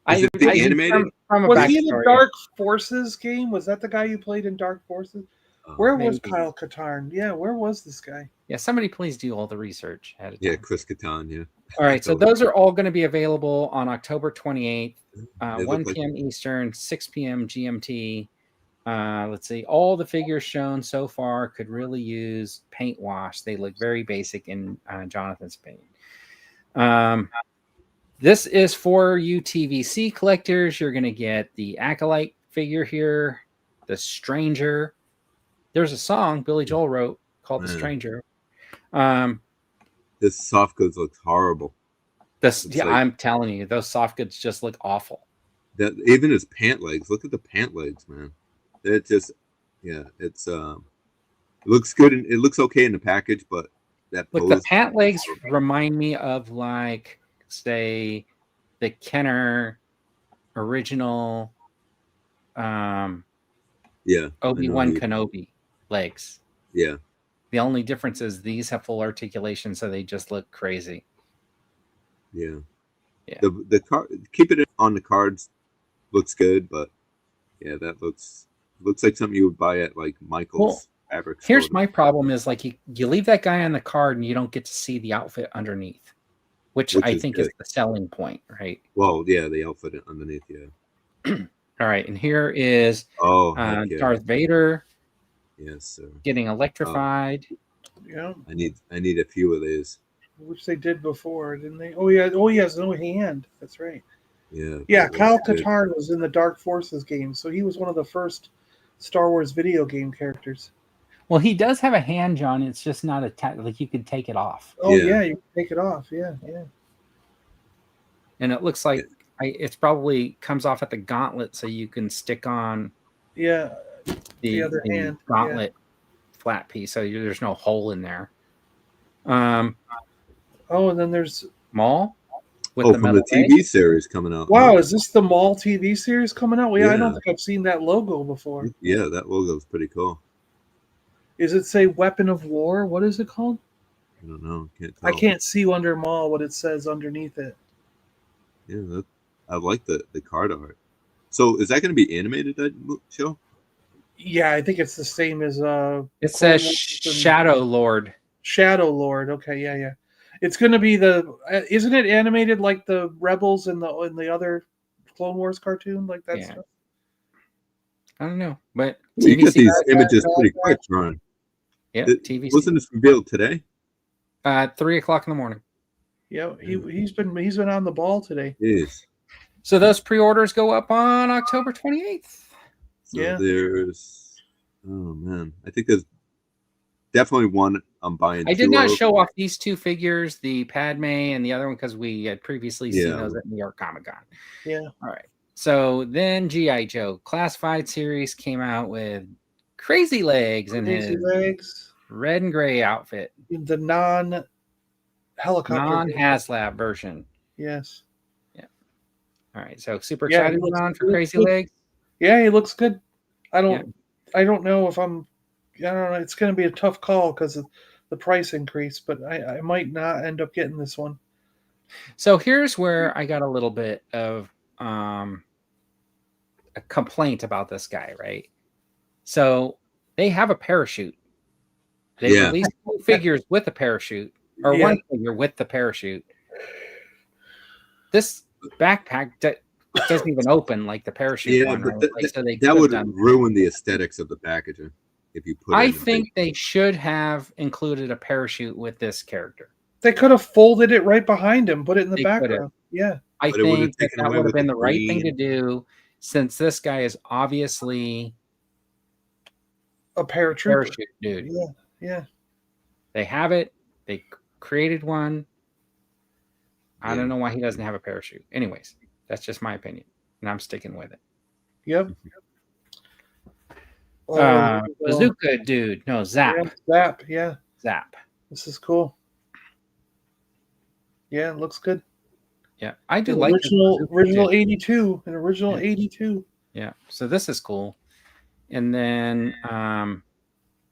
Speaker 4: Is it the animated?
Speaker 2: From a
Speaker 1: Was he in the
Speaker 2: backstory.
Speaker 1: Dark Forces game? Was that the guy you played in Dark Forces? Where was
Speaker 2: Maybe.
Speaker 1: Kyle Katarn? Yeah, where was this guy?
Speaker 2: Yeah, somebody please do all the research ahead of
Speaker 4: Yeah,
Speaker 2: time.
Speaker 4: Chris Kattan. Yeah.
Speaker 2: All right, so those are all going to be available on October 28th,
Speaker 4: They
Speaker 2: 1
Speaker 4: look like-
Speaker 2: p.m. Eastern, 6 p.m. GMT. Let's see. All the figures shown so far could really use paint wash. They look very basic in Jonathan's paint. This is for you TVC collectors. You're going to get the Acolyte figure here, the Stranger. There's a song Billy Joel wrote called The Stranger.
Speaker 4: This soft goods looks horrible.
Speaker 2: I'm telling you, those soft goods just look awful.
Speaker 4: That even his pant legs. Look at the pant legs, man. It just, it's it looks good and it looks okay in the package, but that
Speaker 2: Look, the pant legs remind me of like, say, the Kenner original Obi-Wan Kenobi legs.
Speaker 4: Yeah.
Speaker 2: The only difference is these have full articulation, so they just look crazy.
Speaker 4: Yeah.
Speaker 2: Yeah.
Speaker 4: The card, keep it on the cards, looks good, but yeah, that looks like something you would buy at like Michael's fabric store.
Speaker 2: Here's my problem: is like you leave that guy on the card and you don't get to see the outfit underneath, which I think is the selling point, right?
Speaker 4: Well, yeah, the outfit underneath, yeah.
Speaker 2: All right, and here is Darth Vader.
Speaker 4: Yes, sir.
Speaker 2: Getting electrified.
Speaker 1: Yeah.
Speaker 4: I need a few of these.
Speaker 1: Which they did before, didn't they? Oh yeah. Oh, he has no hand. That's right.
Speaker 4: Yeah.
Speaker 1: Yeah, Kyle Katarn was in the Dark Forces game, so he was one of the first Star Wars video game characters.
Speaker 2: Well, he does have a hand, John. It's just not like you could take it off.
Speaker 1: Oh yeah, you can take it off. Yeah.
Speaker 2: And it looks like it's probably comes off at the gauntlet, so you can stick on.
Speaker 1: Yeah. The other hand
Speaker 2: gauntlet flat piece, so there's no hole in there.
Speaker 1: And then there's
Speaker 2: Maul
Speaker 4: with the from the TV series coming out.
Speaker 1: Wow, is this the Maul TV series coming out? Well, yeah, I don't think I've seen that logo before.
Speaker 4: Yeah, that logo is pretty cool.
Speaker 1: Is it say Weapon of War? What is it called?
Speaker 4: I don't know.
Speaker 1: I can't see under Maul what it says underneath it.
Speaker 4: Yeah, I like the card art. So is that going to be animated, that show?
Speaker 1: Yeah, I think it's the same as
Speaker 2: it says Shadow Lord.
Speaker 1: Shadow Lord. Okay, yeah. It's going to be isn't it animated like the Rebels in the other Clone Wars cartoon, like that stuff?
Speaker 2: I don't know, but
Speaker 4: you get these images pretty quick, Ron.
Speaker 2: Yeah, TV.
Speaker 4: Wasn't this revealed today?
Speaker 2: 3:00 in the morning.
Speaker 1: Yeah, he's been on the ball today.
Speaker 4: Yes.
Speaker 2: So those pre-orders go up on October 28th.
Speaker 4: So there's, oh man, I think there's definitely one I'm buying.
Speaker 2: I did not show off these two figures, the Padme and the other one, because we had previously seen those at New York Comic Con.
Speaker 1: Yeah.
Speaker 2: All right. So then G.I. Joe Classified series came out with Crazy Legs and his red and gray outfit.
Speaker 1: The non-helicopter.
Speaker 2: Non-Haslab version.
Speaker 1: Yes.
Speaker 2: Yeah. All right. So super excited for Crazy Legs.
Speaker 1: Yeah, he looks good. I don't know if I don't know. It's going to be a tough call because the price increase, but I might not end up getting this one.
Speaker 2: So here's where I got a little bit of a complaint about this guy, right? So they have a parachute. They
Speaker 4: Yeah.
Speaker 2: released 2 figures with a parachute, or
Speaker 1: Yeah.
Speaker 2: 1 figure with the parachute. This backpack doesn't even open like the parachute
Speaker 4: Yeah,
Speaker 2: one.
Speaker 4: but
Speaker 2: Right? Like, so they
Speaker 4: that
Speaker 2: could have
Speaker 4: would
Speaker 2: done.
Speaker 4: ruin the aesthetics of the packaging if you put.
Speaker 2: I
Speaker 4: in a
Speaker 2: think
Speaker 4: big-
Speaker 2: they should have included a parachute with this character.
Speaker 1: They could have folded it right behind him, put it in the
Speaker 2: They could have.
Speaker 1: background. Yeah.
Speaker 2: I
Speaker 4: But it would have
Speaker 2: think that
Speaker 4: taken away
Speaker 2: would have
Speaker 4: with
Speaker 2: been
Speaker 4: the
Speaker 2: the right thing to
Speaker 4: green.
Speaker 2: do, since this guy is obviously
Speaker 1: A paratrooper.
Speaker 2: parachute dude.
Speaker 1: Yeah. Yeah.
Speaker 2: They have it. They created one. I
Speaker 4: Yeah.
Speaker 2: don't know why he doesn't have a parachute. Anyways, that's just my opinion, and I'm sticking with it.
Speaker 1: Yep.
Speaker 2: Bazooka dude. No, Zap.
Speaker 1: Yeah, Zap. Yeah.
Speaker 2: Zap.
Speaker 1: This is cool. Yeah, it looks good.
Speaker 2: Yeah, I do
Speaker 1: An
Speaker 2: like this Bazooka
Speaker 1: original
Speaker 2: dude.
Speaker 1: 82. An original
Speaker 2: Yeah.
Speaker 1: 82.
Speaker 2: Yeah, so this is cool. And then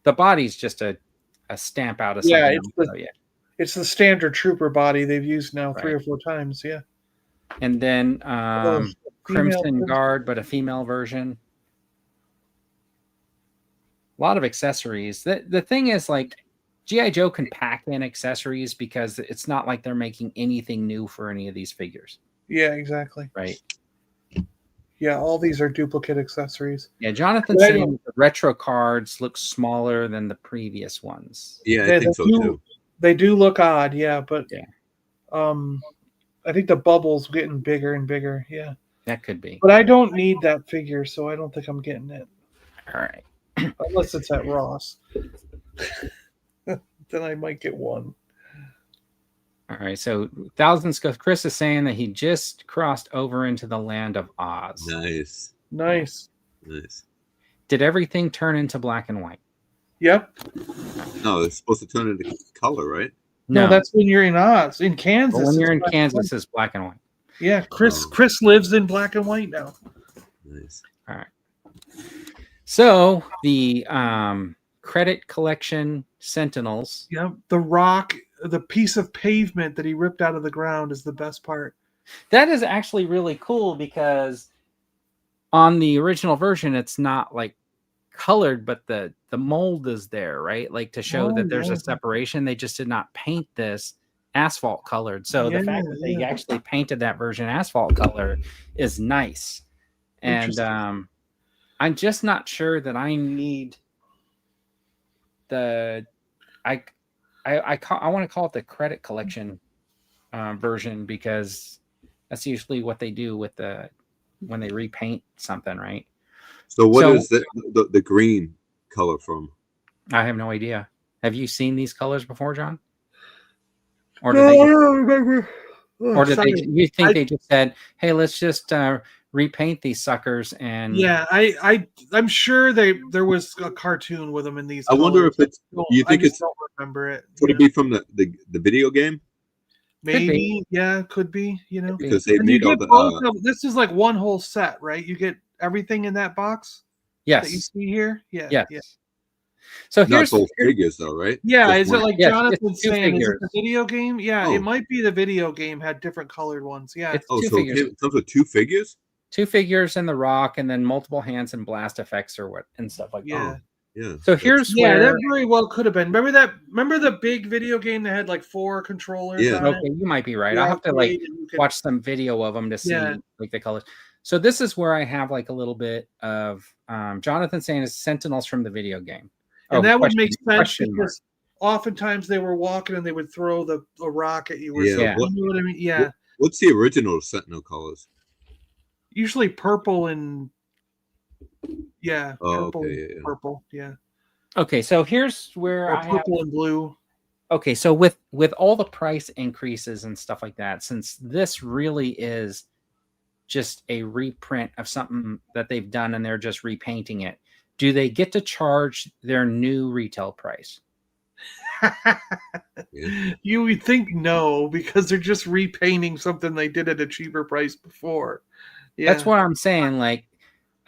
Speaker 2: the body's just a stamp out of something.
Speaker 1: Yeah,
Speaker 2: else.
Speaker 1: it's the standard trooper body they've used now 3
Speaker 2: Right.
Speaker 1: or 4 times. Yeah.
Speaker 2: And then
Speaker 1: Female
Speaker 2: Crimson Guard, but a female version. A lot of accessories. The thing is, like, G.I. Joe can pack in accessories because it's not like they're making anything new for any of these figures.
Speaker 1: Yeah, exactly.
Speaker 2: Right.
Speaker 1: Yeah, all these are duplicate accessories.
Speaker 2: Yeah, Jonathan's saying the retro cards look smaller than the previous ones.
Speaker 4: Yeah,
Speaker 1: Yeah,
Speaker 4: I think so too.
Speaker 1: They do look odd, yeah, but
Speaker 2: Yeah.
Speaker 1: I think the bubble's getting bigger and bigger. Yeah.
Speaker 2: That could be.
Speaker 1: But I don't need that figure, so I don't think I'm getting it.
Speaker 2: All right.
Speaker 1: Unless it's at Ross. Then I might get one.
Speaker 2: All right. So Thousands. Chris is saying that he just crossed over into the land of Oz.
Speaker 4: Nice.
Speaker 1: Nice.
Speaker 4: Nice.
Speaker 2: Did everything turn into black and white?
Speaker 1: Yep.
Speaker 4: No, it's supposed to turn into color, right?
Speaker 1: No, that's when you're in Oz. In Kansas.
Speaker 2: Well, when you're in
Speaker 1: it's black and
Speaker 2: Kansas,
Speaker 1: white.
Speaker 2: it's black and white.
Speaker 1: Yeah, Chris
Speaker 4: Oh.
Speaker 1: Chris lives in black and white now.
Speaker 4: Nice.
Speaker 2: All right. So the credit collection Sentinels.
Speaker 1: Yep. The rock, the piece of pavement that he ripped out of the ground is the best part.
Speaker 2: That is actually really cool because on the original version, it's not like colored, but the mold is there, right? Like to show that there's a separation. They just did not paint this asphalt colored. So the fact that they actually painted that version asphalt color is nice. And I'm just not sure that I need the I want to call it the credit collection version, because that's usually what they do with when they repaint something, right?
Speaker 4: So what is the green color from?
Speaker 2: I have no idea. Have you seen these colors before, John? Or
Speaker 1: No, I don't remember. Oh,
Speaker 2: or did
Speaker 1: sorry.
Speaker 2: you think they just said, "Hey, let's just repaint these suckers"? And
Speaker 1: Yeah, I'm sure there was a cartoon with them in these.
Speaker 4: I wonder if it's. You think it's?
Speaker 1: don't remember it.
Speaker 4: Could it be from the video game?
Speaker 1: Maybe, yeah, could be. You know,
Speaker 4: Because they
Speaker 1: and you
Speaker 4: made all
Speaker 1: get
Speaker 4: the.
Speaker 1: both of, this is like one whole set, right? You get everything in that box that you
Speaker 2: yes,
Speaker 1: see here. Yeah,
Speaker 2: yes.
Speaker 1: yeah.
Speaker 2: So
Speaker 4: Not
Speaker 2: here's
Speaker 4: both figures, though, right?
Speaker 1: Yeah,
Speaker 4: Just
Speaker 1: is it
Speaker 4: one.
Speaker 1: like
Speaker 2: Yes,
Speaker 1: Jonathan's
Speaker 2: it's two
Speaker 1: saying? Is it
Speaker 2: figures.
Speaker 1: the video game? Yeah,
Speaker 4: Oh.
Speaker 1: it might be the video game had different colored ones. Yeah,
Speaker 2: it's
Speaker 4: Oh,
Speaker 2: two
Speaker 4: so
Speaker 2: figures.
Speaker 4: it comes with 2 figures?
Speaker 2: 2 figures in the rock, and then multiple hands and blast effects or what and stuff like
Speaker 1: yeah.
Speaker 2: that.
Speaker 4: Yeah.
Speaker 2: So here's
Speaker 1: Yeah,
Speaker 2: where
Speaker 1: that very well could have been. Remember the big video game that had like 4 controllers?
Speaker 4: Yeah.
Speaker 1: on
Speaker 2: okay,
Speaker 1: it?
Speaker 2: you might be right.
Speaker 1: The
Speaker 2: I'll have to like
Speaker 1: arcade, and you could-
Speaker 2: watch some video of them to see
Speaker 1: Yeah.
Speaker 2: like the colors. So this is where I have like a little bit of Jonathan saying is Sentinels from the video game.
Speaker 1: and that would make sense
Speaker 2: question mark.
Speaker 1: because oftentimes they were walking and they would throw a rock at you. Or
Speaker 4: Yeah,
Speaker 1: something.
Speaker 2: what-
Speaker 1: You know what I mean? Yeah.
Speaker 4: What's the original Sentinel colors?
Speaker 1: Usually purple and
Speaker 4: Oh,
Speaker 1: purple,
Speaker 4: okay, yeah.
Speaker 1: purple, yeah,
Speaker 2: Okay, so here's where
Speaker 1: or
Speaker 2: I have
Speaker 1: purple and blue.
Speaker 2: okay, so with all the price increases and stuff like that, since this really is just a reprint of something that they've done and they're just repainting it, do they get to charge their new retail price?
Speaker 4: Yeah.
Speaker 1: You would think no, because they're just repainting something they did at a cheaper price before. Yeah,
Speaker 2: That's what I'm saying. Like,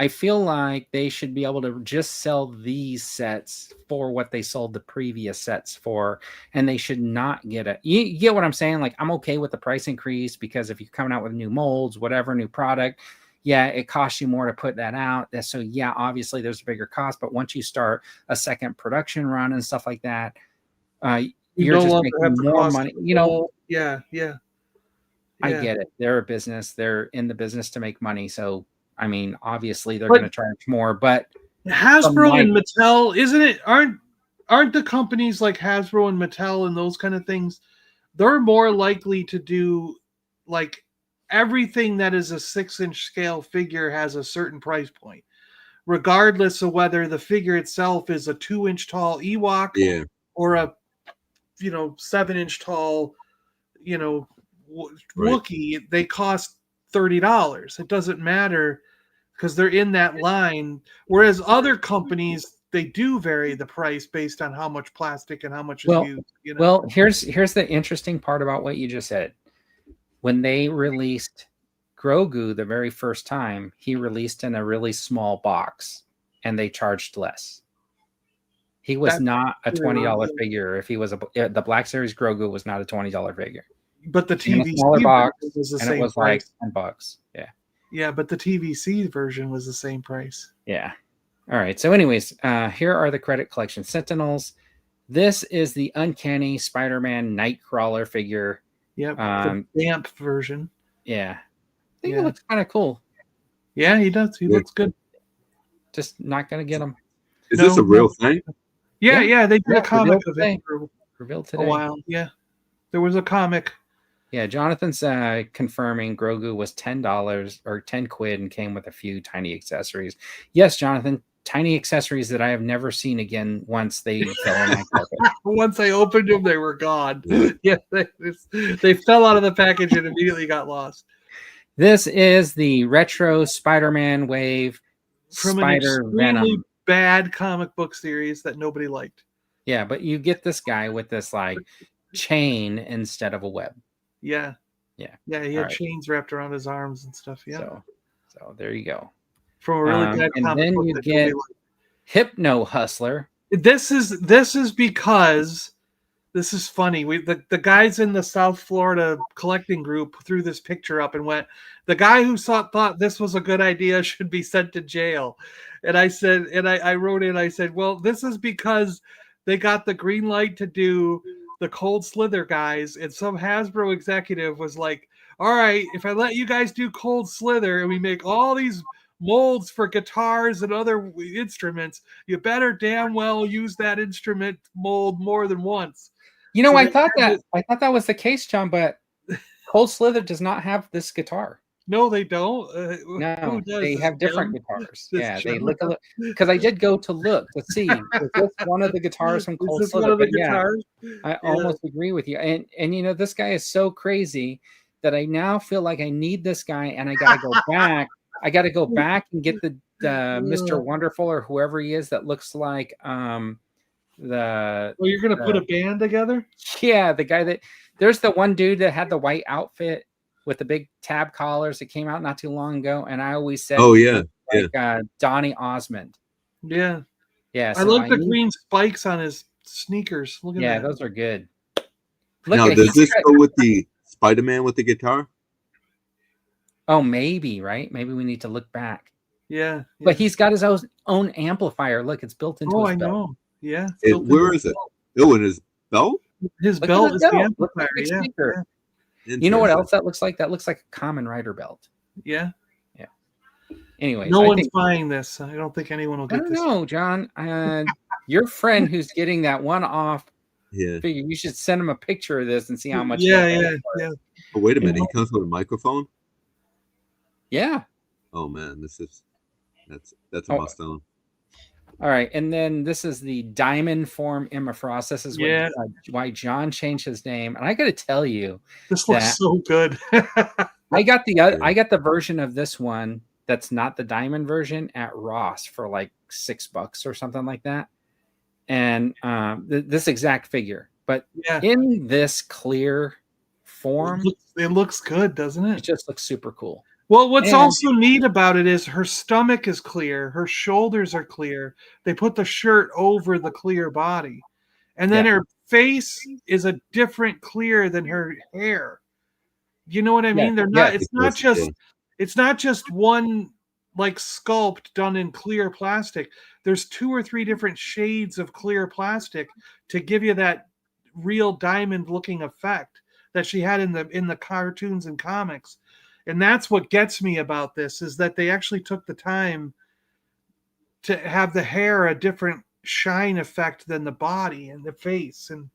Speaker 2: I feel like they should be able to just sell these sets for what they sold the previous sets for, and they should not get a. You get what I'm saying? Like, I'm okay with the price increase because if you're coming out with new molds, whatever, new product, yeah, it costs you more to put that out. So yeah, obviously there's a bigger cost, but once you start a second production run and stuff like that, you're
Speaker 1: no
Speaker 2: just
Speaker 1: longer
Speaker 2: making
Speaker 1: have the
Speaker 2: more
Speaker 1: cost
Speaker 2: money.
Speaker 1: of the
Speaker 2: You know,
Speaker 1: mold. Yeah.
Speaker 2: I get it. They're a business. They're in the business to make money. So, I mean, obviously they're
Speaker 1: But-
Speaker 2: going to charge more, but
Speaker 1: Hasbro and Mattel, isn't it? Aren't the companies like Hasbro and Mattel and those kind of things? They're more likely to do like everything that is a 6-inch scale figure has a certain price point, regardless of whether the figure itself is a 2-inch tall Ewok
Speaker 4: Yeah.
Speaker 1: or a 7-inch tall
Speaker 4: Right.
Speaker 1: Wookiee. They cost $30. It doesn't matter because they're in that line. Whereas other companies, they do vary the price based on how much plastic and how much is used.
Speaker 2: Well, here's the interesting part about what you just said. When they released Grogu the very first time, he released in a really small box, and they charged less. He was not a $20 figure. If he was the Black Series Grogu was not a $20 figure.
Speaker 1: But the TVC
Speaker 2: smaller box,
Speaker 1: was the
Speaker 2: and
Speaker 1: same
Speaker 2: it was
Speaker 1: price.
Speaker 2: like $10. Yeah.
Speaker 1: Yeah, but the TVC version was the same price.
Speaker 2: Yeah. All right. So, anyways, here are the credit collection Sentinels. This is the Uncanny Spider-Man Nightcrawler figure.
Speaker 1: Yep. The vamp version.
Speaker 2: Yeah. I think it looks kind of cool.
Speaker 1: Yeah, he does. He looks good.
Speaker 2: Just not going to get him.
Speaker 4: Is this a real thing?
Speaker 1: Yeah. They did a comic of it for
Speaker 2: revealed today.
Speaker 1: a while. Yeah. There was a comic.
Speaker 2: Yeah, Jonathan's confirming Grogu was $10 or 10 quid and came with a few tiny accessories. Yes, Jonathan, tiny accessories that I have never seen again once they fell in my carpet.
Speaker 1: Once I opened them, they were gone. Yeah, they fell out of the package and immediately got lost.
Speaker 2: This is the retro Spider-Man wave
Speaker 1: from
Speaker 2: Spider
Speaker 1: an extremely
Speaker 2: Venom.
Speaker 1: bad comic book series that nobody liked.
Speaker 2: Yeah, but you get this guy with this like chain instead of a web.
Speaker 1: Yeah. He had chains wrapped around his arms and stuff. Yeah.
Speaker 2: So there you go.
Speaker 1: From a really bad
Speaker 2: and
Speaker 1: comic
Speaker 2: then
Speaker 1: book
Speaker 2: you
Speaker 1: that
Speaker 2: get
Speaker 1: nobody liked.
Speaker 2: Hypno Hustler.
Speaker 1: This is because this is funny. The guys in the South Florida collecting group threw this picture up and went, the guy who thought this was a good idea should be sent to jail. And I said, and I wrote in, I said, well, this is because they got the green light to do the Cold Slither guys, and some Hasbro executive was like, all right, if I let you guys do Cold Slither and we make all these molds for guitars and other instruments, you better damn well use that instrument mold more than once.
Speaker 2: You know, I thought that was the case, John, but Cold Slither does not have this guitar.
Speaker 1: No, they don't.
Speaker 2: No, they have different guitars. Yeah, they look because I did go to look to see is this one of the guitars from Cold Slither. But yeah, I almost agree with you. And you know, this guy is so crazy that I now feel like I need this guy, and I got to go back. I got to go back and get the Mr. Wonderful or whoever he is that looks like Well,
Speaker 1: you're gonna put a band together?
Speaker 2: Yeah, the guy that there's the one dude that had the white outfit with the big tab collars that came out not too long ago, and I always said, Donny Osmond.
Speaker 1: Yeah.
Speaker 2: So
Speaker 1: I like the green spikes on his sneakers. Look at that.
Speaker 2: Those are good.
Speaker 4: Now, does this go with the Spider-Man with the guitar?
Speaker 2: Oh, maybe, right? Maybe we need to look back.
Speaker 1: Yeah.
Speaker 2: But he's got his own amplifier. Look, it's built into his belt.
Speaker 1: Know. Yeah.
Speaker 4: Where is it? Oh, in his belt?
Speaker 1: His belt is the amplifier. Yeah.
Speaker 2: You know what else that looks like? That looks like a Common Rider belt.
Speaker 1: Yeah.
Speaker 2: Anyways,
Speaker 1: no one's buying this. I don't think anyone will get this.
Speaker 2: I don't know, John. Your friend who's getting that one-off figure, you should send him a picture of this and see how much.
Speaker 1: Yeah.
Speaker 4: Oh, wait a minute. He comes with a microphone?
Speaker 2: Yeah.
Speaker 4: Oh, man. That's a must-own.
Speaker 2: All right, and then this is the Diamond Form Emma Frost. This is why John changed his name. And I got to tell you,
Speaker 1: this looks so good.
Speaker 2: I got the version of this one that's not the diamond version at Ross for like $6 or something like that, and this exact figure, but in this clear form,
Speaker 1: it looks good, doesn't it?
Speaker 2: It just looks super cool.
Speaker 1: Well, what's
Speaker 2: And-
Speaker 1: also neat about it is her stomach is clear, her shoulders are clear. They put the shirt over the clear body. And then her face is a different clear than her hair. You know what I mean? They're not
Speaker 2: yes.
Speaker 1: it's not just one like sculpt done in clear plastic. There's 2 or 3 different shades of clear plastic to give you that real diamond looking effect that she had in the cartoons and comics. And that's what gets me about this is that they actually took the time to have the hair a different shine effect than the body and the face. And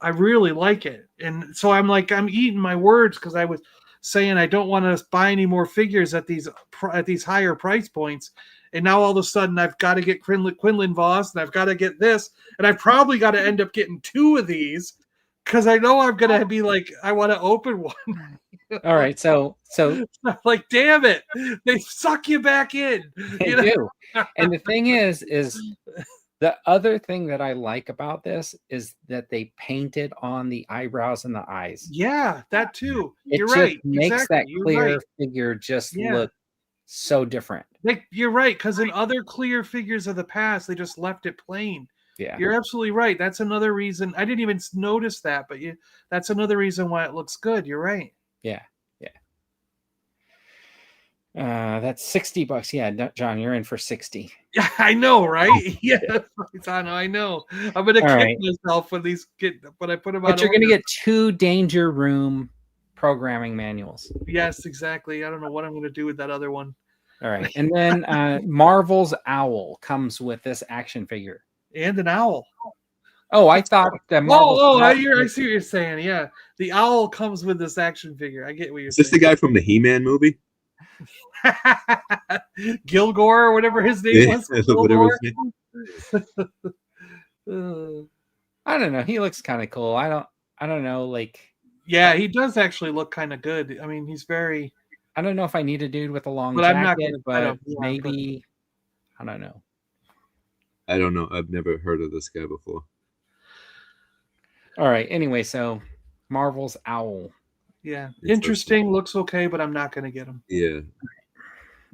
Speaker 1: I really like it. And so I'm eating my words because I was saying I don't want to buy any more figures at these higher price points. And now all of a sudden I've got to get Quinlan Voss and I've got to get this. And I've probably got to end up getting 2 of these because I know I'm going to be like, I want to open one.
Speaker 2: All right, so
Speaker 1: like, damn it, they suck you back in.
Speaker 2: They do. And the thing is the other thing that I like about this is that they painted on the eyebrows and the eyes.
Speaker 1: Yeah, that too.
Speaker 2: It
Speaker 1: You're
Speaker 2: just
Speaker 1: right.
Speaker 2: makes
Speaker 1: Exactly.
Speaker 2: that clear figure just look so different.
Speaker 1: Like, you're right, because in other clear figures of the past, they just left it plain.
Speaker 2: Yeah,
Speaker 1: you're absolutely right. That's another reason. I didn't even notice that, but that's another reason why it looks good. You're right.
Speaker 2: Yeah. That's $60. Yeah, John, you're in for 60.
Speaker 1: Yeah, I know, right? Yeah, I know. I'm gonna kick myself when I put them on.
Speaker 2: But you're gonna get 2 Danger Room programming manuals.
Speaker 1: Yes, exactly. I don't know what I'm gonna do with that other one.
Speaker 2: All right, and then Marvel's Owl comes with this action figure
Speaker 1: and an owl.
Speaker 2: Oh, I thought that Marvel's
Speaker 1: I see what you're saying. Yeah, the owl comes with this action figure. I get what you're saying.
Speaker 4: Is this the guy from the He-Man movie?
Speaker 1: Gilgore or whatever his name was.
Speaker 4: Whatever his name.
Speaker 2: I don't know. He looks kind of cool. I don't know. Like,
Speaker 1: yeah, he does actually look kind of good. I mean, he's very.
Speaker 2: I don't know if I need a dude with a long
Speaker 1: but
Speaker 2: jacket,
Speaker 1: I'm not gonna,
Speaker 2: but maybe. I don't know.
Speaker 4: I don't know. I've never heard of this guy before.
Speaker 2: All right. Anyway, so Marvel's Owl.
Speaker 1: Yeah, interesting. Looks okay, but I'm not going to get him.
Speaker 4: Yeah.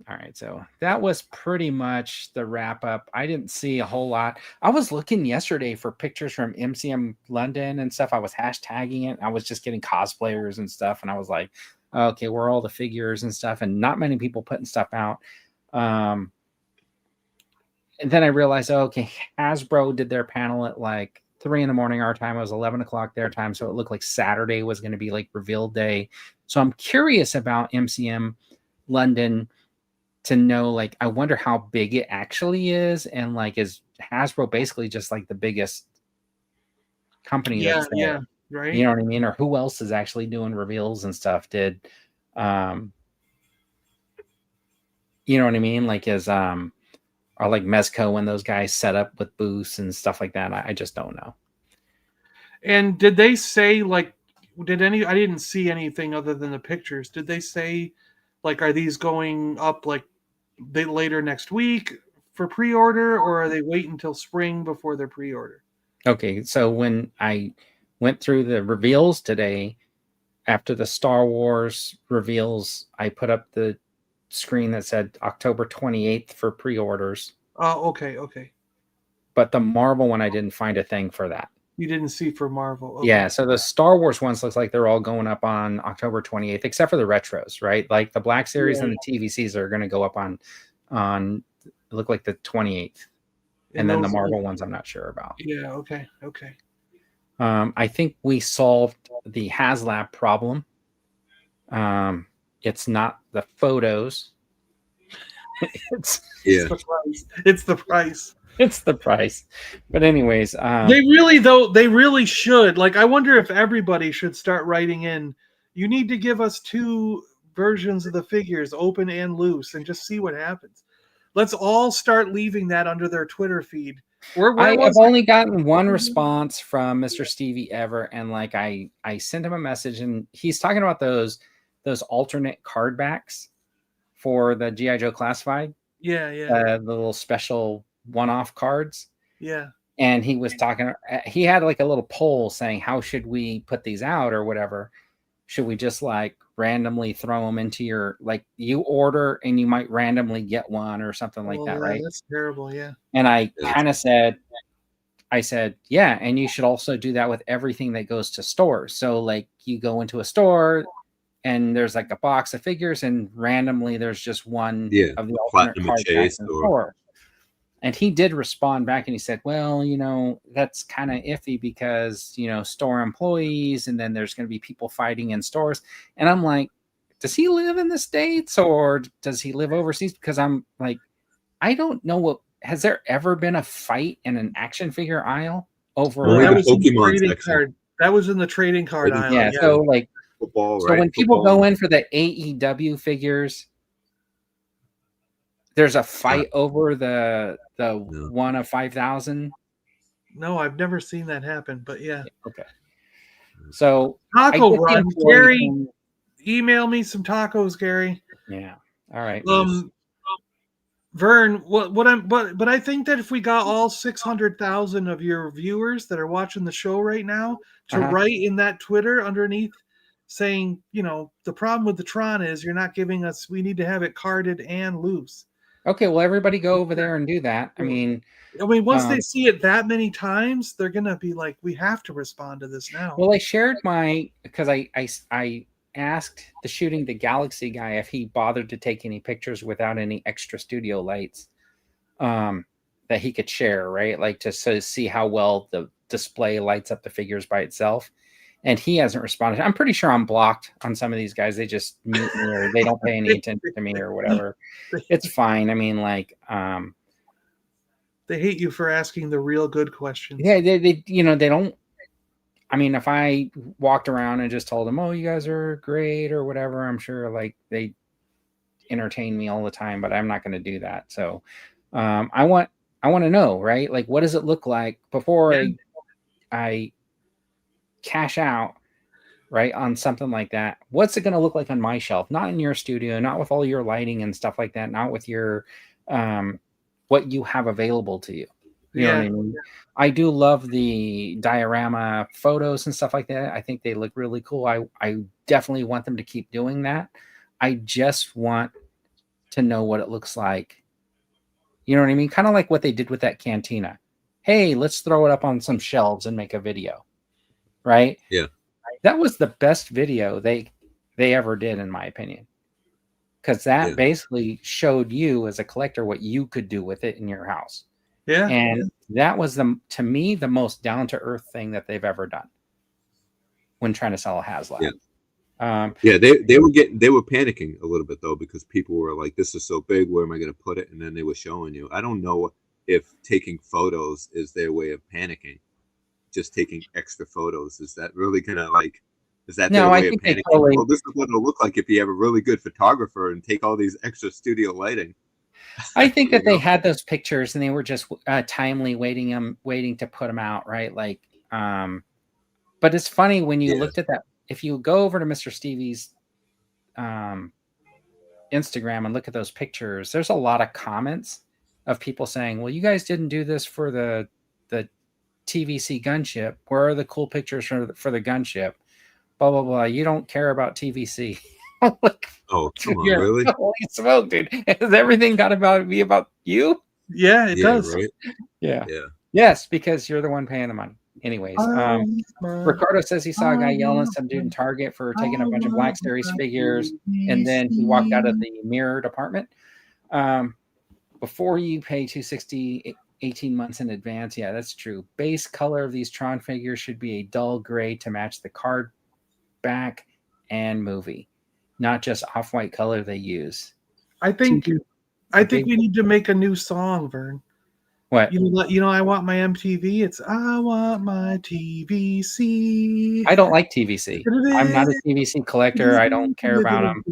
Speaker 2: All right, so that was pretty much the wrap up. I didn't see a whole lot. I was looking yesterday for pictures from MCM London and stuff. I was hashtagging it. I was just getting cosplayers and stuff, and I was like, okay, where are all the figures and stuff? And not many people putting stuff out. And then I realized, okay, Hasbro did their panel at like 3 a.m. our time. It was 11 o'clock their time, so it looked like Saturday was going to be like reveal day. So I'm curious about MCM London to know, like, I wonder how big it actually is, and like, is Hasbro basically just like the biggest company that's there?
Speaker 1: Yeah, right.
Speaker 2: You know what I mean? Or who else is actually doing reveals and stuff? You know what I mean? Like, are like Mezco when those guys set up with booths and stuff like that? I just don't know.
Speaker 1: And did they say, like, I didn't see anything other than the pictures. Did they say, like, are these going up like later next week for pre-order, or are they waiting until spring before their pre-order?
Speaker 2: Okay, so when I went through the reveals today, after the Star Wars reveals, I put up the screen that said October 28th for pre-orders.
Speaker 1: Oh, okay.
Speaker 2: But the Marvel one, I didn't find a thing for that.
Speaker 1: You didn't see for Marvel. Okay.
Speaker 2: Yeah, so the Star Wars ones looks like they're all going up on October 28th, except for the retros, right? Like the Black Series and the TVCs are going to go up on look like the 28th. And then the Marvel ones I'm not sure about.
Speaker 1: Yeah, okay.
Speaker 2: I think we solved the Haslab problem. It's not the photos.
Speaker 1: It's the price.
Speaker 2: It's the price. But anyways,
Speaker 1: they really should. Like, I wonder if everybody should start writing in. You need to give us 2 versions of the figures, open and loose, and just see what happens. Let's all start leaving that under their Twitter feed.
Speaker 2: I've only gotten one response from Mr. Stevie Ever, and like I sent him a message, and he's talking about those alternate card backs for the G.I. Joe Classified.
Speaker 1: Yeah.
Speaker 2: The little special one-off cards.
Speaker 1: Yeah.
Speaker 2: And he was talking, he had like a little poll saying, how should we put these out or whatever. should we just like randomly throw them into your, like, you order and you might randomly get one or something like that, right?
Speaker 1: That's terrible. Yeah.
Speaker 2: And I
Speaker 4: Yeah.
Speaker 2: kind of said, yeah, and you should also do that with everything that goes to stores. So like you go into a store and there's like a box of figures and randomly there's just one
Speaker 4: Yeah,
Speaker 2: of the alternate
Speaker 4: Platinum
Speaker 2: card
Speaker 4: Chase
Speaker 2: packs in the
Speaker 4: or-
Speaker 2: store. And he did respond back and he said, well, you know, that's kind of iffy because, you know, store employees and then there's going to be people fighting in stores. And I'm like, does he live in the States or does he live overseas? Because I'm like, I don't know what, has there ever been a fight in an action figure aisle over?
Speaker 4: Only
Speaker 1: that
Speaker 4: the
Speaker 1: was in the
Speaker 4: Pokemon
Speaker 1: trading
Speaker 4: section.
Speaker 1: card. That was in the trading card
Speaker 4: Trading-
Speaker 1: aisle.
Speaker 2: yeah,
Speaker 1: Yeah.
Speaker 2: so like,
Speaker 4: Football,
Speaker 2: so
Speaker 4: right?
Speaker 2: when people
Speaker 4: Football.
Speaker 2: go in for the AEW figures, there's a fight over the
Speaker 4: No.
Speaker 2: one of 5,000.
Speaker 1: No, I've never seen that happen. But yeah.
Speaker 2: Okay. So I
Speaker 1: Taco
Speaker 2: get the
Speaker 1: run,
Speaker 2: employee
Speaker 1: Gary.
Speaker 2: thing.
Speaker 1: Email me some tacos, Gary.
Speaker 2: Yeah. All right.
Speaker 1: Vern, but I think that if we got all 600,000 of your viewers that are watching the show right now to
Speaker 2: Uh-huh.
Speaker 1: write in that Twitter underneath saying, you know, the problem with the Tron is you're not giving us, we need to have it carded and loose.
Speaker 2: Okay, well, everybody go over there and do that. I mean,
Speaker 1: Once they see it that many times, they're gonna be like, we have to respond to this now.
Speaker 2: well, I shared because I asked the Shooting the Galaxy guy if he bothered to take any pictures without any extra studio lights that he could share, right? Like to see how well the display lights up the figures by itself. And he hasn't responded. I'm pretty sure I'm blocked on some of these guys. They just mute me or they don't pay any attention to me or whatever. It's fine. I mean, like,
Speaker 1: they hate you for asking the real good questions.
Speaker 2: yeah, they you know, they don't. I mean, if I walked around and just told them, "Oh, you guys are great" or whatever, I'm sure like they entertain me all the time. But I'm not going to do that. So, I want to know, right? Like, what does it look like before I cash out, right, on something like that? What's it going to look like on my shelf? Not in your studio, not with all your lighting and stuff like that, not with your what you have available to you. You know what I mean? I do love the diorama photos and stuff like that. I think they look really cool. I definitely want them to keep doing that. I just want to know what it looks like. You know what I mean? Kind of like what they did with that cantina. Hey, let's throw it up on some shelves and make a video. Right?
Speaker 4: Yeah.
Speaker 2: That was the best video they ever did, in my opinion. Because that basically showed you as a collector what you could do with it in your house.
Speaker 1: Yeah.
Speaker 2: And that was to me the most down-to-earth thing that they've ever done when trying to sell a Haslab.
Speaker 4: Yeah. They were panicking a little bit though, because people were like, this is so big, where am I going to put it? And then they were showing you. I don't know if taking photos is their way of panicking. Just taking extra photos, is that really gonna like, is that their way of panicking? Well, this is what it'll look like if you have a really good photographer and take all these extra studio lighting.
Speaker 2: I think that they had those pictures and they were just timely waiting to put them out, right? Like, but it's funny when you looked at that. If you go over to Mr. Stevie's Instagram and look at those pictures, there's a lot of comments of people saying, "Well, you guys didn't do this for the TVC gunship. Where are the cool pictures for the gunship? Blah blah blah. You don't care about TVC." Like,
Speaker 4: oh, come on, really?
Speaker 2: Holy smoke, dude! Has everything got to be about you?
Speaker 1: Yeah, it does.
Speaker 4: Right?
Speaker 2: Yeah.
Speaker 4: Yeah.
Speaker 2: Yes, because you're the one paying the money. Anyways, Ricardo says he saw a guy yelling at some dude in Target for taking a bunch of Black Series figures, and then he walked out of the mirror department. Before you pay $260 18 months in advance. Yeah, that's true. Base color of these Tron figures should be a dull gray to match the card back and movie, not just off-white color they use.
Speaker 1: I think we need to make a new song, Vern.
Speaker 2: What?
Speaker 1: You know, I want my MTV. It's I want my TVC.
Speaker 2: I don't like TVC. I'm not a TVC collector. I don't care about them.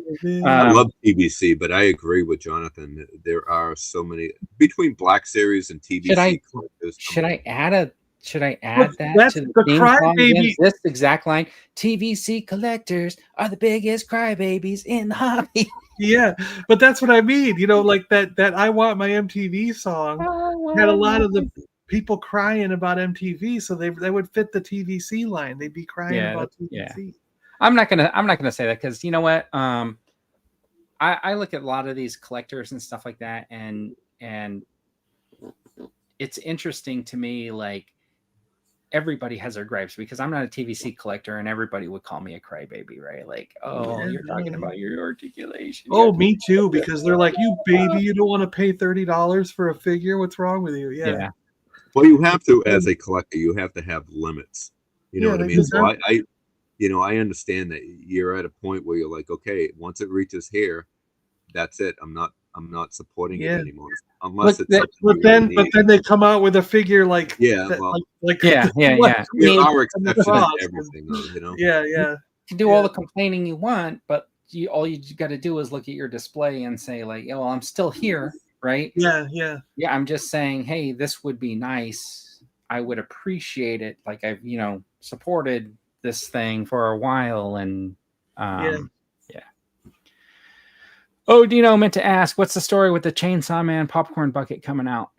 Speaker 4: I love TVC, but I agree with Jonathan. There are so many between Black Series and TVC collectors.
Speaker 2: Should I add that to the theme song again? This exact line: TVC collectors are the biggest crybabies in the hobby.
Speaker 1: Yeah, but that's what I mean. You know, like that I Want My MTV song had a lot of the people crying about MTV, so they would fit the TVC line. They'd be crying about TVC.
Speaker 2: I'm not gonna say that because you know what? I look at a lot of these collectors and stuff like that, and it's interesting to me. Like everybody has their gripes because I'm not a TVC collector, and everybody would call me a crybaby, right? Like, oh,
Speaker 1: Yeah,
Speaker 2: you're talking about your articulation.
Speaker 1: Oh, me too. Because they're like, you baby, you don't want to pay $30 for a figure. What's wrong with you? Yeah.
Speaker 4: Well, you have to, as a collector, you have to have limits. You know
Speaker 1: Yeah,
Speaker 4: what I
Speaker 1: they
Speaker 4: mean? So
Speaker 1: deserve
Speaker 4: I, you know, I understand that you're at a point where you're like, okay, once it reaches here, that's it. I'm not supporting
Speaker 1: Yeah.
Speaker 4: it anymore, unless it's
Speaker 2: But
Speaker 4: something
Speaker 1: But
Speaker 4: you
Speaker 1: then,
Speaker 4: really
Speaker 1: but
Speaker 4: need.
Speaker 1: then they come out with a figure like
Speaker 4: Yeah,
Speaker 1: that,
Speaker 4: well,
Speaker 1: like
Speaker 2: Yeah.
Speaker 4: there are
Speaker 1: and the
Speaker 4: exceptions
Speaker 1: cross.
Speaker 4: to everything, though, you know.
Speaker 1: Yeah.
Speaker 2: You can do all the complaining you want, but all you got to do is look at your display and say like, yeah, well, I'm still here, right?
Speaker 1: Yeah.
Speaker 2: Yeah, I'm just saying, hey, this would be nice. I would appreciate it. Like I've, supported this thing for a while, and yeah. Oh, Dino meant to ask, what's the story with the Chainsaw Man popcorn bucket coming out?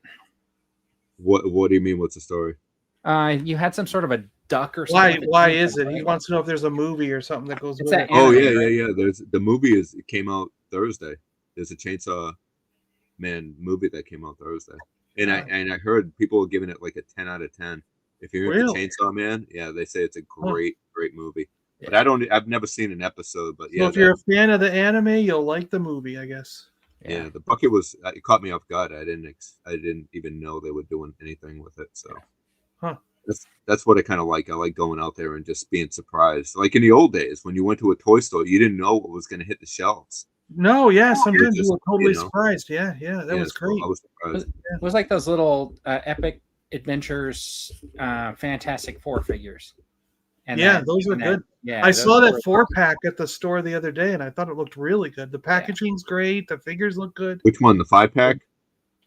Speaker 4: What do you mean? What's the story?
Speaker 2: You had some sort of a duck or something.
Speaker 1: Why is it? He wants to know if there's a movie or something that goes
Speaker 2: It's
Speaker 1: with
Speaker 2: that
Speaker 1: it.
Speaker 4: Oh
Speaker 2: anime,
Speaker 4: yeah,
Speaker 2: right?
Speaker 4: yeah. There's the movie it came out Thursday. There's a Chainsaw Man movie that came out Thursday, and I heard people were giving it like a 10 out of 10. If you're into
Speaker 1: Really?
Speaker 4: Chainsaw Man, yeah, they say it's a great movie.
Speaker 2: Yeah.
Speaker 4: But I've never seen an episode. But yeah,
Speaker 1: So if you're a fan of the anime, you'll like the movie, I guess.
Speaker 4: yeah, the bucket was it caught me off guard. I didn't even know they were doing anything with it. So, that's what I kind of like. I like going out there and just being surprised. Like in the old days, when you went to a toy store, you didn't know what was going to hit the shelves.
Speaker 1: No, yeah, sometimes
Speaker 4: just,
Speaker 1: you were totally
Speaker 4: you know.
Speaker 1: surprised. Yeah, that was
Speaker 4: So
Speaker 1: great.
Speaker 4: I was surprised.
Speaker 2: It was like those little Epic Adventures Fantastic Four figures. And
Speaker 1: Yeah, those were good.
Speaker 2: Yeah,
Speaker 1: I saw that
Speaker 2: were-
Speaker 1: 4-pack at the store the other day, and I thought it looked really good. The packaging's great. The figures look good.
Speaker 4: Which one? The 5-pack?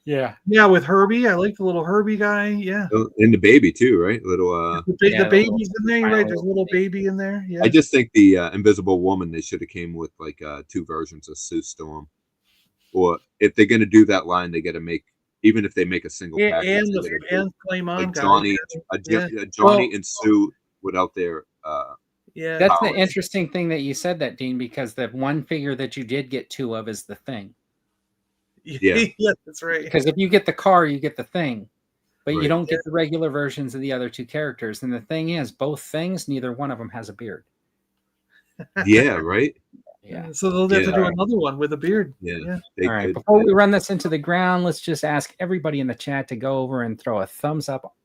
Speaker 2: Yeah.
Speaker 1: Yeah, with Herbie. I like the little Herbie guy. Yeah.
Speaker 4: And the baby too, right? Little.
Speaker 1: The
Speaker 2: Yeah,
Speaker 1: baby's in there,
Speaker 2: smiley
Speaker 1: right? There's a little
Speaker 2: baby.
Speaker 1: baby in there. Yeah.
Speaker 4: I just think the Invisible Woman, they should have came with like 2 versions of Sue Storm. Or if they're gonna do that line, they got to make, even if they make a single
Speaker 1: Yeah,
Speaker 4: package,
Speaker 1: and
Speaker 4: they gotta do,
Speaker 1: and Flame On
Speaker 4: like
Speaker 1: guy.
Speaker 4: Johnny,
Speaker 1: Yeah.
Speaker 4: Johnny and Sue without their.
Speaker 1: Yeah.
Speaker 2: That's the
Speaker 4: powers.
Speaker 2: interesting thing that you said that, Dean, because the one figure that you did get 2 of is the Thing.
Speaker 4: Yeah.
Speaker 1: Yeah, that's right.
Speaker 2: Because if you get the car, you get the Thing, but you
Speaker 4: Right.
Speaker 2: don't get the regular versions of the other 2 characters. And the thing is, both things, neither one of them has a beard.
Speaker 4: Yeah, right.
Speaker 2: Yeah.
Speaker 1: So they'll have to
Speaker 4: Yeah.
Speaker 1: do another one with a beard.
Speaker 4: Yeah.
Speaker 1: Yeah.
Speaker 4: They
Speaker 2: All right.
Speaker 4: could-
Speaker 2: Before we run this into the ground, let's just ask everybody in the chat to go over and throw a thumbs up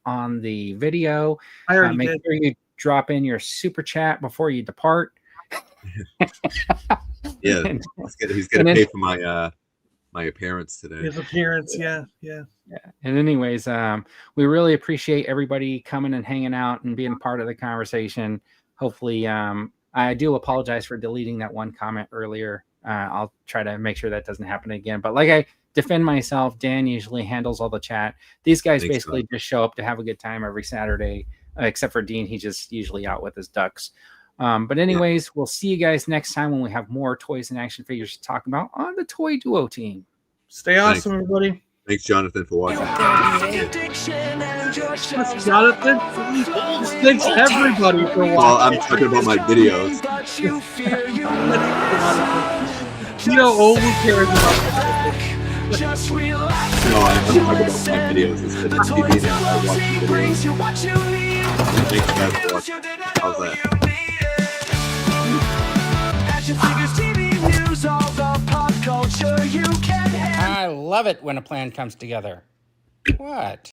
Speaker 2: on the video.
Speaker 1: I already
Speaker 2: Make
Speaker 1: did.
Speaker 2: sure you drop in your super chat before you depart.
Speaker 4: Yeah,
Speaker 2: And-
Speaker 4: he's gonna
Speaker 2: and
Speaker 4: pay
Speaker 2: then-
Speaker 4: for my my appearance today.
Speaker 1: His appearance. Yeah.
Speaker 2: And anyways, we really appreciate everybody coming and hanging out and being part of the conversation. Hopefully, I do apologize for deleting that one comment earlier. I'll try to make sure that doesn't happen again. But like I defend myself, Dan usually handles all the chat. These guys
Speaker 4: Thanks,
Speaker 2: basically just show up to have a good time every Saturday, except for Dean. He's just usually out with his ducks. But anyways, we'll see you guys next time when we have more toys and action figures to talk about on the Toy Duo team.
Speaker 1: Stay awesome, everybody.
Speaker 4: Thanks, Jonathan, for watching.
Speaker 1: Jonathan, thanks everybody for watching.
Speaker 4: Well, I'm talking about my videos.
Speaker 1: You know, all who cares about
Speaker 3: Just relax.
Speaker 4: No, I'm talking about my videos instead of TV now. I watch the videos.
Speaker 3: Brings you what you need.
Speaker 4: Thanks, guys, for watching. How's that?
Speaker 3: Action figures, TV news, all the pop culture you can handle.
Speaker 2: I love it when a plan comes together. What?